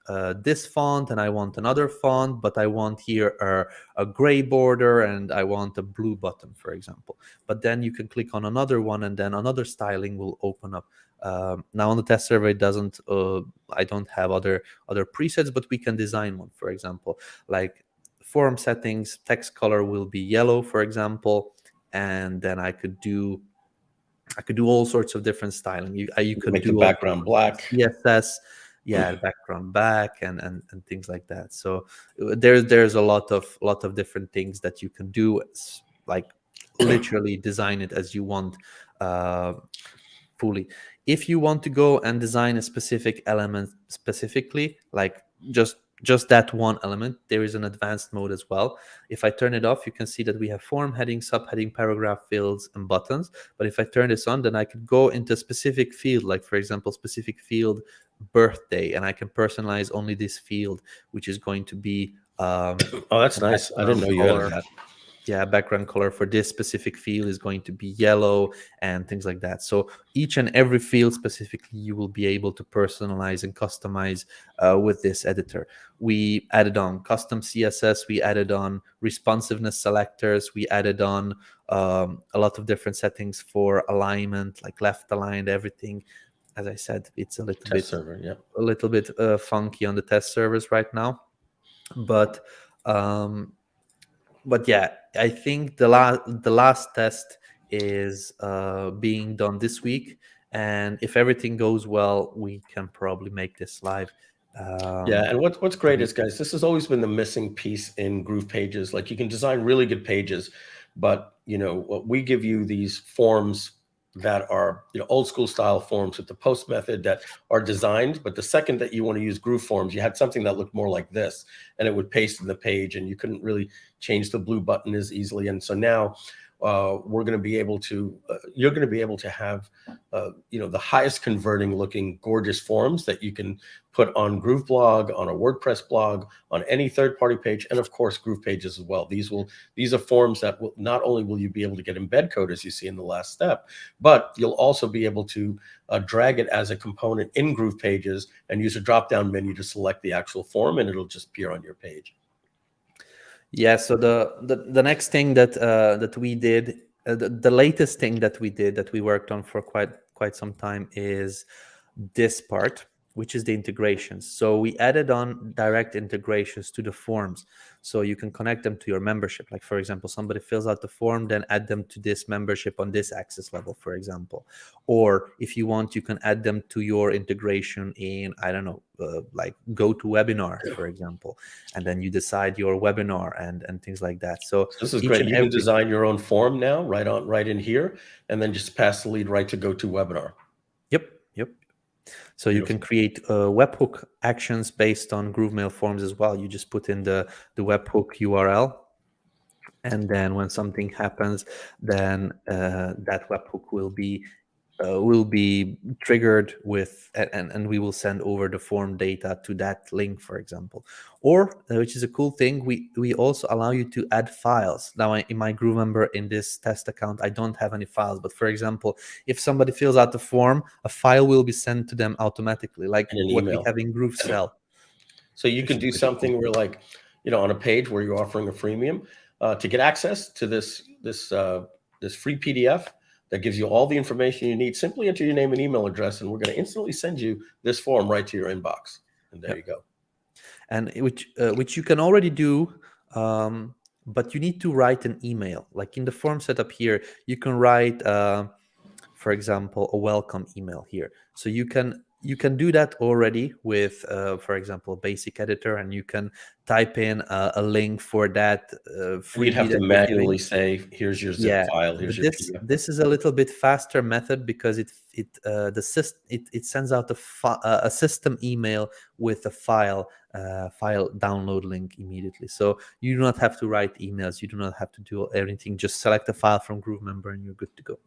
this font and I want another font, but I want here a gray border and I want a blue button, for example. But then you can click on another one and then another styling will open up. Now on the test server, it doesn't. I don't have other presets, but we can design one. For example, like form settings, text color will be yellow, for example, and then I could do all sorts of different styling. You could Make do the background black. CSS, yeah, background back and things like that. So there's a lot of different things that you can do. It's like literally design it as you want. Fully. If you want to go and design a specific element specifically, like just that one element, there is an advanced mode as well. If I turn it off, you can see that we have form, heading, subheading, paragraph, fields, and buttons. But if I turn this on, then I could go into a specific field, like, for example, specific field birthday, and I can personalize only this field, which is going to be Oh, that's nice. I didn't know you added that. Yeah, background color for this specific field is going to be yellow and things like that. So each and every field specifically, you will be able to personalize and customize with this editor. We added on custom CSS, we added on responsiveness selectors, we added on a lot of different settings for alignment, like left aligned, everything. As I said, it's a little Test server, yeah. a little bit funky on the test servers right now, but yeah, I think the last test is being done this week, and if everything goes well, we can probably make this live. Yeah, and what's great is, guys, this has always been the missing piece in GroovePages. Like, you can design really good pages, but what we give you these forms that are old school style forms with the post method that are designed, but the second that you want to use Groove forms, you had something that looked more like this, and it would paste in the page, and you couldn't really change the blue button as easily. And so now we're going to be able to, you're going to be able to have, the highest converting looking gorgeous forms that you can put on GrooveBlog, on a WordPress blog, on any third-party page, and of course GroovePages as well. These are forms that will not only will you be able to get embed code as you see in the last step, but you'll also be able to drag it as a component in GroovePages and use a drop-down menu to select the actual form, and it'll just appear on your page. Yeah. So the next thing that we did, the latest thing that we did, that we worked on for quite some time, is this part, which is the integrations. So we added on direct integrations to the forms, so you can connect them to your membership. Like, for example, somebody fills out the form, then add them to this membership on this access level, for example. Or if you want, you can add them to your integration in, I don't know, like GoToWebinar, for example, and then you decide your webinar and things like that. So this is great. You can design your own form now, right in here, and then just pass the lead right to GoToWebinar. Yep. So you can create webhook actions based on GrooveMail forms as well. You just put in the webhook URL, and then when something happens, then that webhook will be triggered with, and we will send over the form data to that link, for example. Or which is a cool thing, we also allow you to add files. Now in my GrooveMember, in this test account, I don't have any files, but for example, if somebody fills out the form, a file will be sent to them automatically, like what we have in GrooveSell. So you can do something where, like, on a page where you're offering a freemium, to get access to this free PDF that gives you all the information you need, simply enter your name and email address, and we're going to instantly send you this form right to your inbox. And there you go. And which you can already do, but you need to write an email. Like in the form setup here, you can write, for example, a welcome email here. So you can do that already with, for example, a basic editor, and you can type in a link for that freebie. You'd have to manually say, here's your zip file, here's your PDF. This is a little bit faster method, because it sends out a system email with a file download link immediately. So you do not have to write emails, you do not have to do everything. Just select a file from GrooveMember and you're good to go.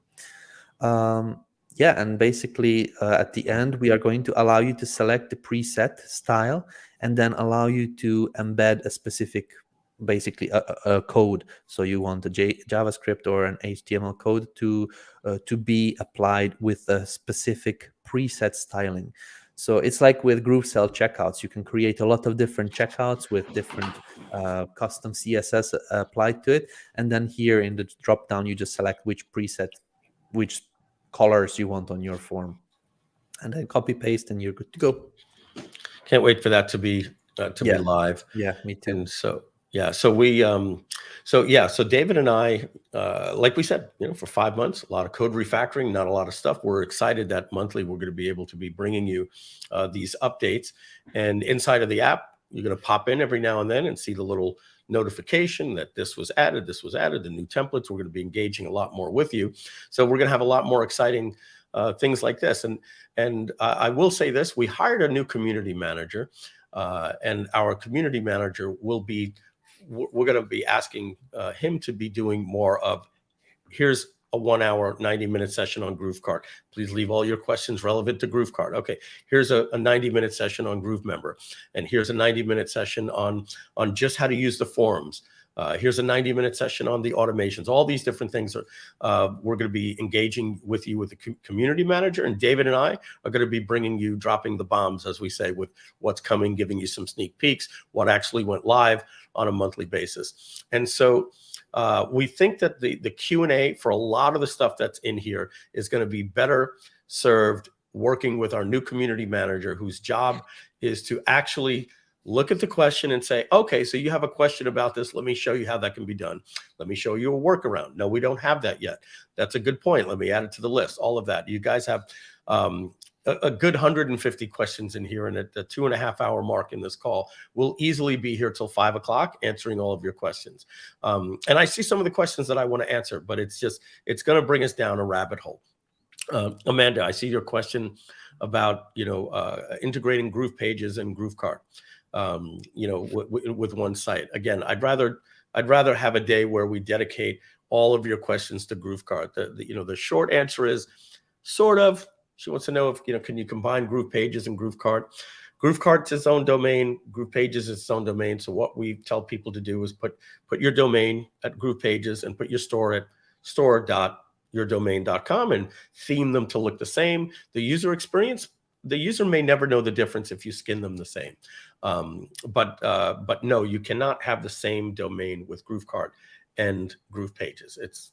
Yeah, and basically at the end, we are going to allow you to select the preset style, and then allow you to embed a specific, basically a code. So you want a JavaScript or an HTML code to be applied with a specific preset styling. So it's like with GrooveSell checkouts, you can create a lot of different checkouts with different custom CSS applied to it, and then here in the drop down, you just select which preset, which colors you want on your form, and then copy paste, and you're good to go. Can't wait for that to be live. Yeah, me too. And so so David and I, like we said, for 5 months, a lot of code refactoring, not a lot of stuff. We're excited that monthly we're going to be able to be bringing you these updates, and inside of the app, you're going to pop in every now and then and see the little notification that this was added, the new templates. We're going to be engaging a lot more with you. So we're going to have a lot more exciting things like this. And I will say this, we hired a new community manager, and our community manager we're going to be asking him to be doing more of, here's a 1 hour, 90-minute session on GrooveKart. Please leave all your questions relevant to GrooveKart. Okay, here's a 90-minute session on GrooveMember, and here's a 90-minute session on just how to use the forums. Here's a 90-minute session on the automations. All these different things are we're going to be engaging with you with the community manager, and David and I are going to be bringing you, dropping the bombs, as we say, with what's coming, giving you some sneak peeks, what actually went live on a monthly basis. And so we think that the Q&A for a lot of the stuff that's in here is going to be better served working with our new community manager, whose job is to actually look at the question and say, okay, so you have a question about this. Let me show you how that can be done. Let me show you a workaround. No, we don't have that yet. That's a good point. Let me add it to the list. All of that. You guys have a good 150 questions in here, and at the 2.5 hour mark in this call, we'll easily be here till 5 o'clock answering all of your questions. And I see some of the questions that I want to answer, but it's going to bring us down a rabbit hole. Amanda, I see your question about, integrating GroovePages and GrooveKart, with one site. Again, I'd rather have a day where we dedicate all of your questions to GrooveKart. The short answer is sort of. She wants to know if, can you combine GroovePages and GrooveKart? GrooveKart's its own domain. GroovePages is its own domain. So what we tell people to do is put your domain at GroovePages and put your store at store.yourdomain.com and theme them to look the same. The user experience, the user may never know the difference if you skin them the same. But no, you cannot have the same domain with GrooveKart and GroovePages. It's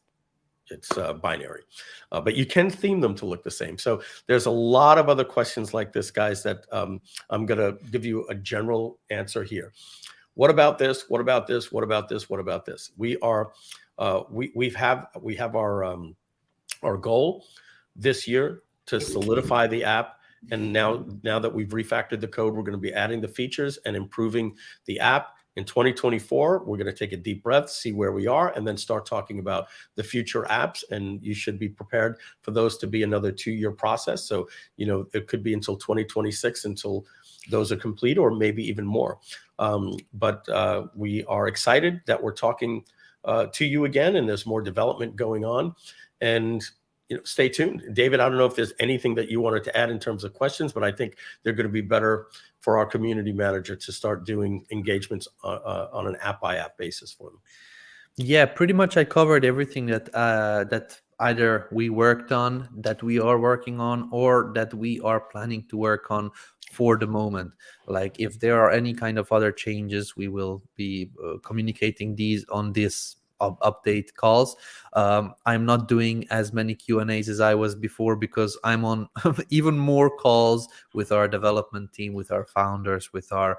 binary, but you can theme them to look the same. So there's a lot of other questions like this, guys, that I'm going to give you a general answer here. What about this? What about this? What about this? What about this? We have our goal this year to solidify the app. And now that we've refactored the code, we're going to be adding the features and improving the app. In 2024, we're going to take a deep breath, see where we are, and then start talking about the future apps. And you should be prepared for those to be another 2-year process. So, it could be until 2026 until those are complete, or maybe even more. But we are excited that we're talking to you again, and there's more development going on. And stay tuned. David, I don't know if there's anything that you wanted to add in terms of questions, but I think they're going to be better for our community manager to start doing engagements on an app-by-app basis for them. Yeah, pretty much I covered everything that either we worked on, that we are working on, or that we are planning to work on for the moment. Like if there are any kind of other changes, we will be communicating these on this update calls. I'm not doing as many Q&As as I was before because I'm on even more calls with our development team, with our founders, with our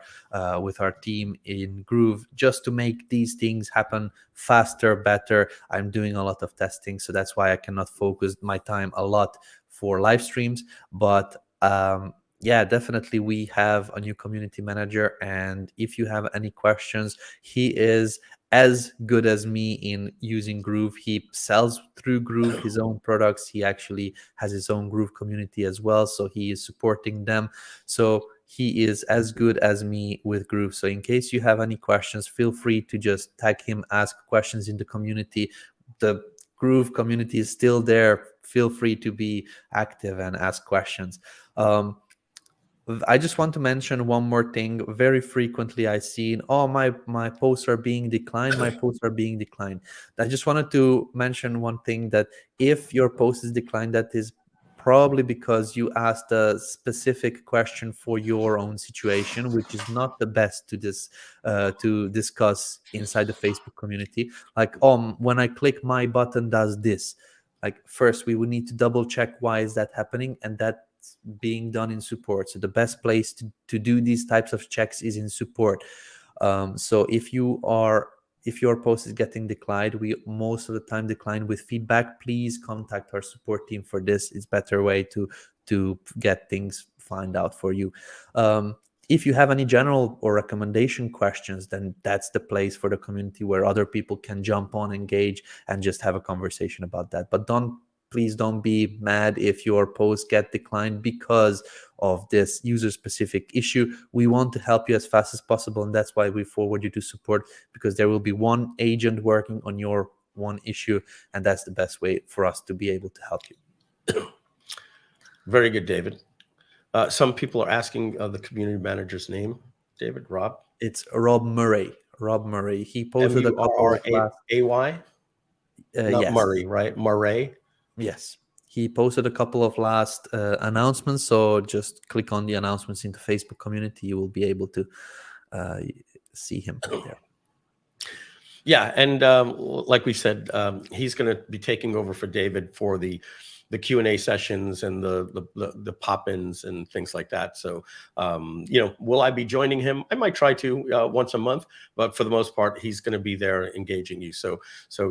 team in Groove, just to make these things happen faster, better. I'm doing a lot of testing, so that's why I cannot focus my time a lot for live streams. But yeah, definitely we have a new community manager, and if you have any questions, he is as good as me in using Groove. He sells through Groove his own products. He actually has his own Groove community as well, so he is supporting them. So he is as good as me with Groove. So in case you have any questions, feel free to just tag him, ask questions in the community. The Groove community is still there. Feel free to be active and ask questions. I just want to mention one more thing. Very frequently I seen, oh, my posts are being declined, my posts are being declined. I just wanted to mention one thing, that if your post is declined, that is probably because you asked a specific question for your own situation, which is not the best to discuss inside the Facebook community. Like, when I click my button does this. Like, first we would need to double check why is that happening, and that being done in support. So the best place to do these types of checks is in support. So if your post is getting declined, we most of the time decline with feedback. Please contact our support team for this. It's a better way to get things find out for you. If you have any general or recommendation questions, then that's the place for the community where other people can jump on, engage, and just have a conversation about that. But please don't be mad if your posts get declined because of this user-specific issue. We want to help you as fast as possible, and that's why we forward you to support, because there will be one agent working on your one issue, and that's the best way for us to be able to help you. Very good, David. Some people are asking the community manager's name. David, Rob? It's Rob Murray. Rob Murray. He posted a couple of M-U-R-R-A-Y? Not yes. Murray, right? Murray? Yes, he posted a couple of last announcements. So just click on the announcements in the Facebook community. You will be able to see him there. Yeah, and like we said, he's going to be taking over for David for the Q&A sessions and the pop-ins and things like that. So, will I be joining him? I might try to once a month, but for the most part, he's going to be there engaging you. So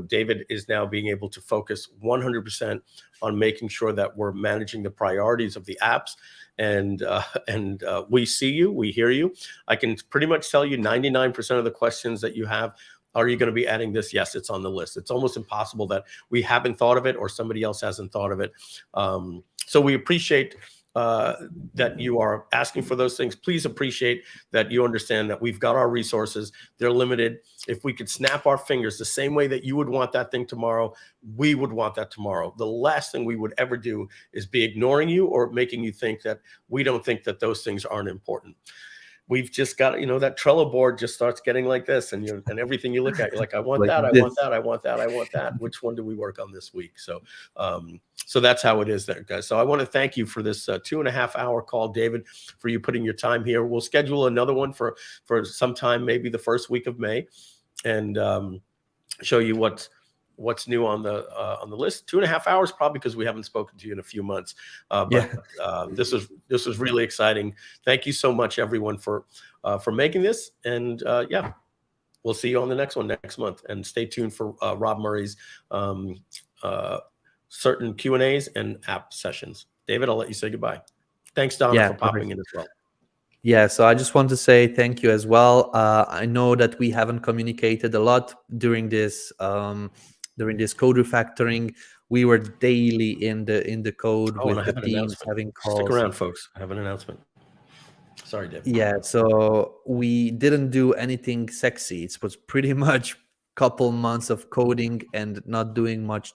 David is now being able to focus 100% on making sure that we're managing the priorities of the apps. And we see you, we hear you. I can pretty much tell you 99% of the questions that you have. Are you going to be adding this? Yes, it's on the list. It's almost impossible that we haven't thought of it or somebody else hasn't thought of it. So we appreciate that you are asking for those things. Please appreciate that you understand that we've got our resources. They're limited. If we could snap our fingers the same way that you would want that thing tomorrow, we would want that tomorrow. The last thing we would ever do is be ignoring you or making you think that we don't think that those things aren't important. We've just got, that Trello board just starts getting like this, and everything you look at, you're like, I want Like that, I this. want that, I want that, I want that. Which one do we work on this week? So, so that's how it is there, guys. So I want to thank you for this 2.5 hour call, David, for you putting your time here. We'll schedule another one for sometime, maybe the first week of May, and show you what's new on the list. 2.5 hours, probably because we haven't spoken to you in a few months. This was really exciting. Thank you so much, everyone, for making this. And yeah, we'll see you on the next one next month. And stay tuned for Rob Murray's certain Q&As and app sessions. David, I'll let you say goodbye. Thanks, Donna, for popping in as well. Yeah, so I just want to say thank you as well. I know that we haven't communicated a lot during this code refactoring. We were daily in the code with the teams having calls. Stick around, folks. I have an announcement. Sorry, Dave. Yeah, so we didn't do anything sexy. It was pretty much couple months of coding and not doing much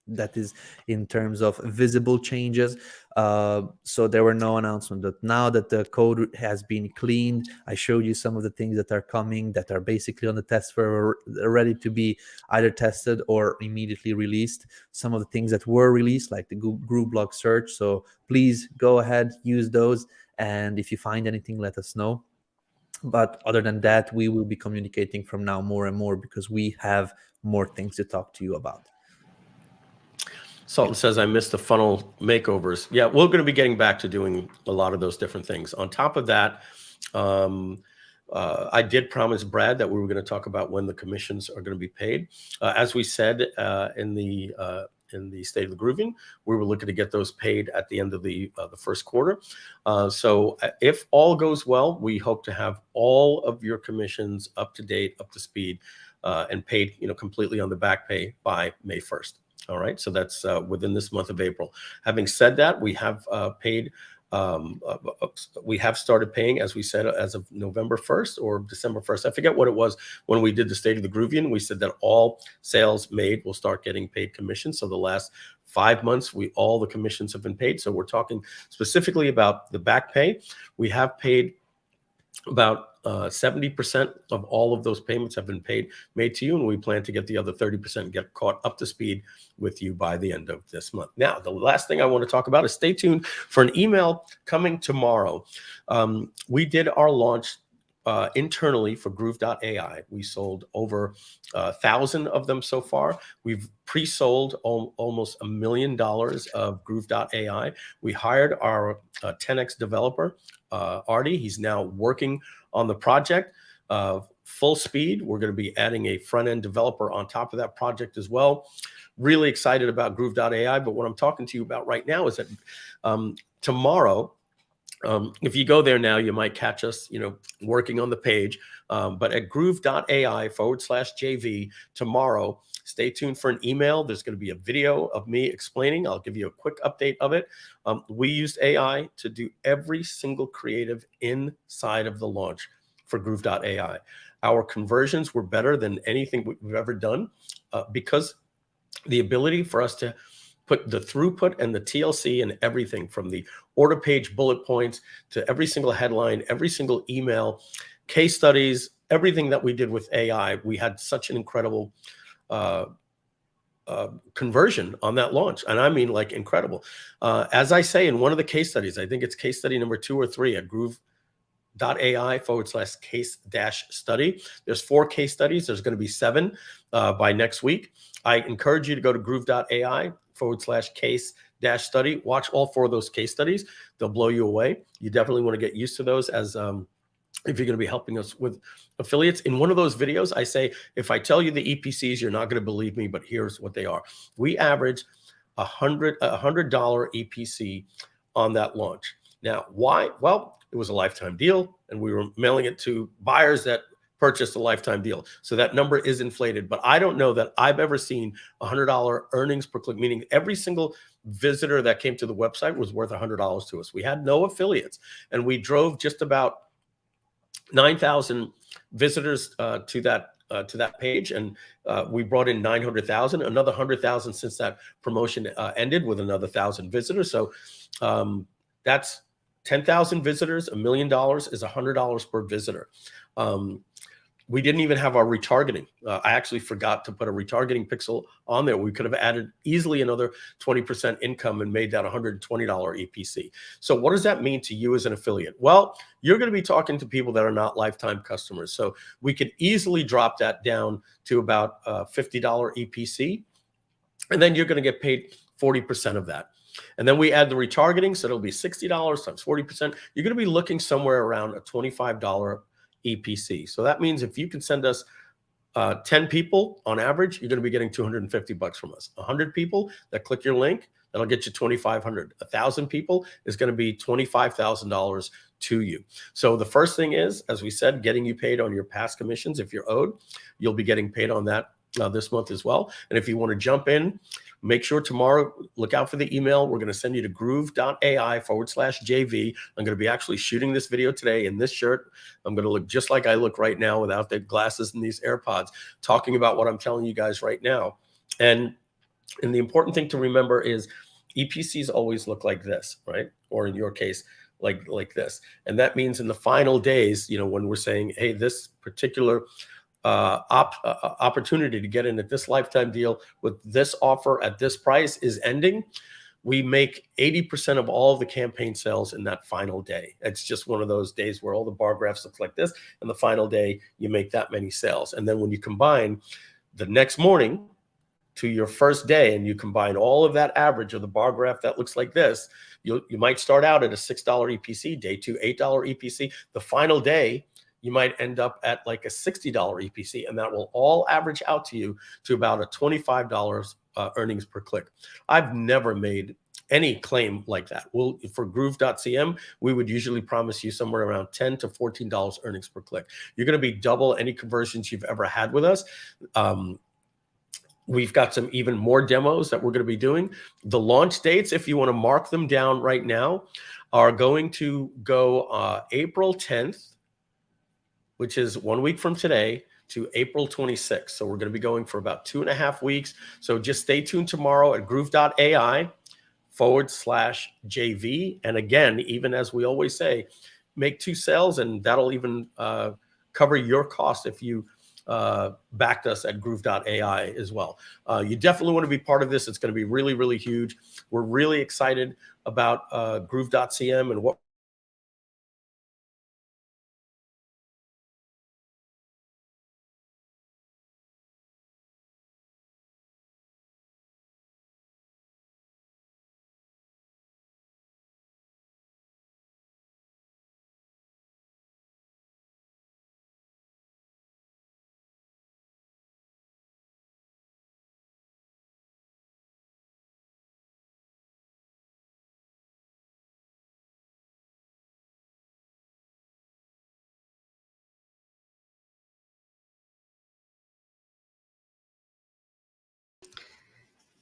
that is in terms of visible changes. So there were no announcements. But now that the code has been cleaned, I showed you some of the things that are coming, that are basically on the test server, ready to be either tested or immediately released. Some of the things that were released, like the GrooveBlog search. So please go ahead, use those. And if you find anything, let us know. But other than that, we will be communicating from now more and more, because we have more things to talk to you about. Sultan says, I missed the funnel makeovers. Yeah, we're going to be getting back to doing a lot of those different things. On top of that, I did promise Brad that we were going to talk about when the commissions are going to be paid. As we said in the State of the Grooving, we were looking to get those paid at the end of the first quarter. So if all goes well, we hope to have all of your commissions up to date, up to speed, and paid, completely on the back pay by May 1st. All right, so that's within this month of April. Having said that, we have paid. We have started paying, as we said, as of November 1st or December 1st. I forget what it was when we did the State of the Groovian. We said that all sales made will start getting paid commissions. So the last 5 months, all the commissions have been paid. So we're talking specifically about the back pay. We have paid about 70% of all of those payments have been made to you, and we plan to get the other 30% get caught up to speed with you by the end of this month. Now, the last thing I want to talk about is stay tuned for an email coming tomorrow. We did our launch internally for Groove.ai. We sold over 1,000 of them so far. We've pre-sold almost $1 million of Groove.ai. We hired our 10x developer, Artie. He's now working on the project full speed. We're going to be adding a front-end developer on top of that project as well. Really excited about Groove.ai, but what I'm talking to you about right now is that tomorrow, if you go there now, you might catch us, working on the page. But at groove.ai/JV tomorrow, stay tuned for an email. There's going to be a video of me explaining. I'll give you a quick update of it. We used AI to do every single creative inside of the launch for Groove.ai. Our conversions were better than anything we've ever done because the ability for us to put the throughput and the TLC and everything from the order page bullet points to every single headline, every single email, case studies, everything that we did with AI, we had such an incredible conversion on that launch. And I mean, like, incredible. As I say in one of the case studies, I think it's case study number 2 or 3 at groove.ai/case-study. There's 4 case studies. There's going to be 7 by next week. I encourage you to go to groove.ai/case-study. Watch all 4 of those case studies. They'll blow you away. You definitely want to get used to those as if you're going to be helping us with affiliates. In one of those videos, I say, if I tell you the EPCs, you're not going to believe me, but here's what they are. We average $100 EPC on that launch. Now, why? Well, it was a lifetime deal, and we were mailing it to buyers that purchased a lifetime deal. So that number is inflated, but I don't know that I've ever seen $100 earnings per click, meaning every single visitor that came to the website was worth $100 to us. We had no affiliates, and we drove just about 9,000 visitors to that page, and we brought in 900,000, another 100,000 since that promotion ended with another 1,000 visitors. So that's 10,000 visitors. $1 million is $100 per visitor. We didn't even have our retargeting. I actually forgot to put a retargeting pixel on there. We could have added easily another 20% income and made that $120 EPC. So what does that mean to you as an affiliate? Well, you're going to be talking to people that are not lifetime customers. So we could easily drop that down to about $50 EPC. And then you're going to get paid 40% of that. And then we add the retargeting. So it'll be $60 times 40%. You're going to be looking somewhere around a $25 EPC. So that means if you can send us 10 people on average, you're going to be getting $250 from us. 100 people that click your link, that'll get you $2,500. 1,000 people is going to be $25,000 to you. So the first thing is, as we said, getting you paid on your past commissions. If you're owed, you'll be getting paid on that this month as well. And if you want to jump in, make sure tomorrow, look out for the email. We're going to send you to Groove.ai/JV. I'm going to be actually shooting this video today in this shirt. I'm going to look just like I look right now without the glasses and these AirPods, talking about what I'm telling you guys right now. And the important thing to remember is EPCs always look like this, right? Or in your case, like this. And that means in the final days, you know, when we're saying, hey, this particular opportunity to get in at this lifetime deal with this offer at this price is ending, we make 80% of all of the campaign sales in that final day. It's just one of those days where all the bar graphs look like this, and the final day you make that many sales. And then when you combine the next morning to your first day and you combine all of that average of the bar graph that looks like this, you might start out at a $6 EPC, day two, $8 EPC. The final day, you might end up at like a $60 EPC, and that will all average out to you to about a $25 earnings per click. I've never made any claim like that. Well, for Groove.cm, we would usually promise you somewhere around $10 to $14 earnings per click. You're going to be double any conversions you've ever had with us. We've got some even more demos that we're going to be doing. The launch dates, if you want to mark them down right now, are going to go April 10th, which is 1 week from today, to April 26th. So we're going to be going for about 2.5 weeks. So just stay tuned tomorrow at Groove.ai/JV. And again, even as we always say, make 2 sales, and that'll even cover your cost if you backed us at Groove.ai as well. You definitely want to be part of this. It's going to be really, really huge. We're really excited about Groove.cm and what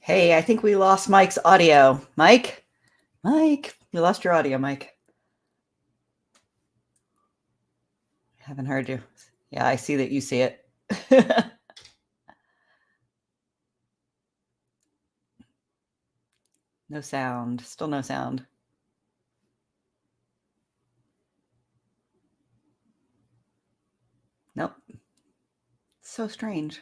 Hey, I think we lost Mike's audio. Mike, we lost your audio, Mike. Haven't heard you. Yeah, I see that you see it. No sound. Still no sound. Nope. So strange.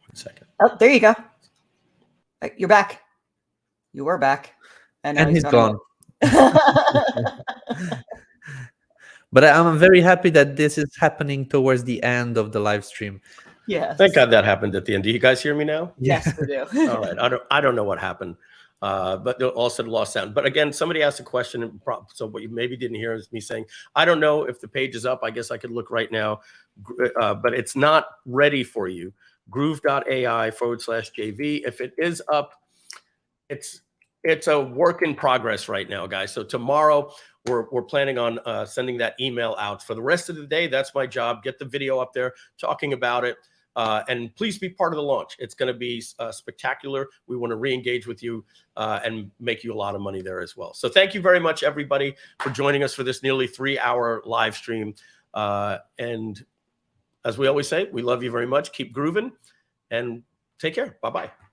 1 second. Oh, there you go. You're back. You were back. And he's gone. But I'm very happy that this is happening towards the end of the live stream. Yes. Thank God that happened at the end. Do you guys hear me now? Yes, we do. All right. I don't know what happened, but also lost sound. But again, somebody asked a question. So what you maybe didn't hear is me saying, I don't know if the page is up. I guess I could look right now, but it's not ready for you. Groove.ai/JV. If it is up, it's it's a work in progress right now, guys. So tomorrow we're planning on sending that email out. For the rest of the day, that's my job. Get the video up there, talking about it. And please be part of the launch. It's going to be spectacular. We want to re-engage with you and make you a lot of money there as well. So thank you very much, everybody, for joining us for this nearly 3-hour live stream. And as we always say, we love you very much. Keep grooving and take care. Bye-bye.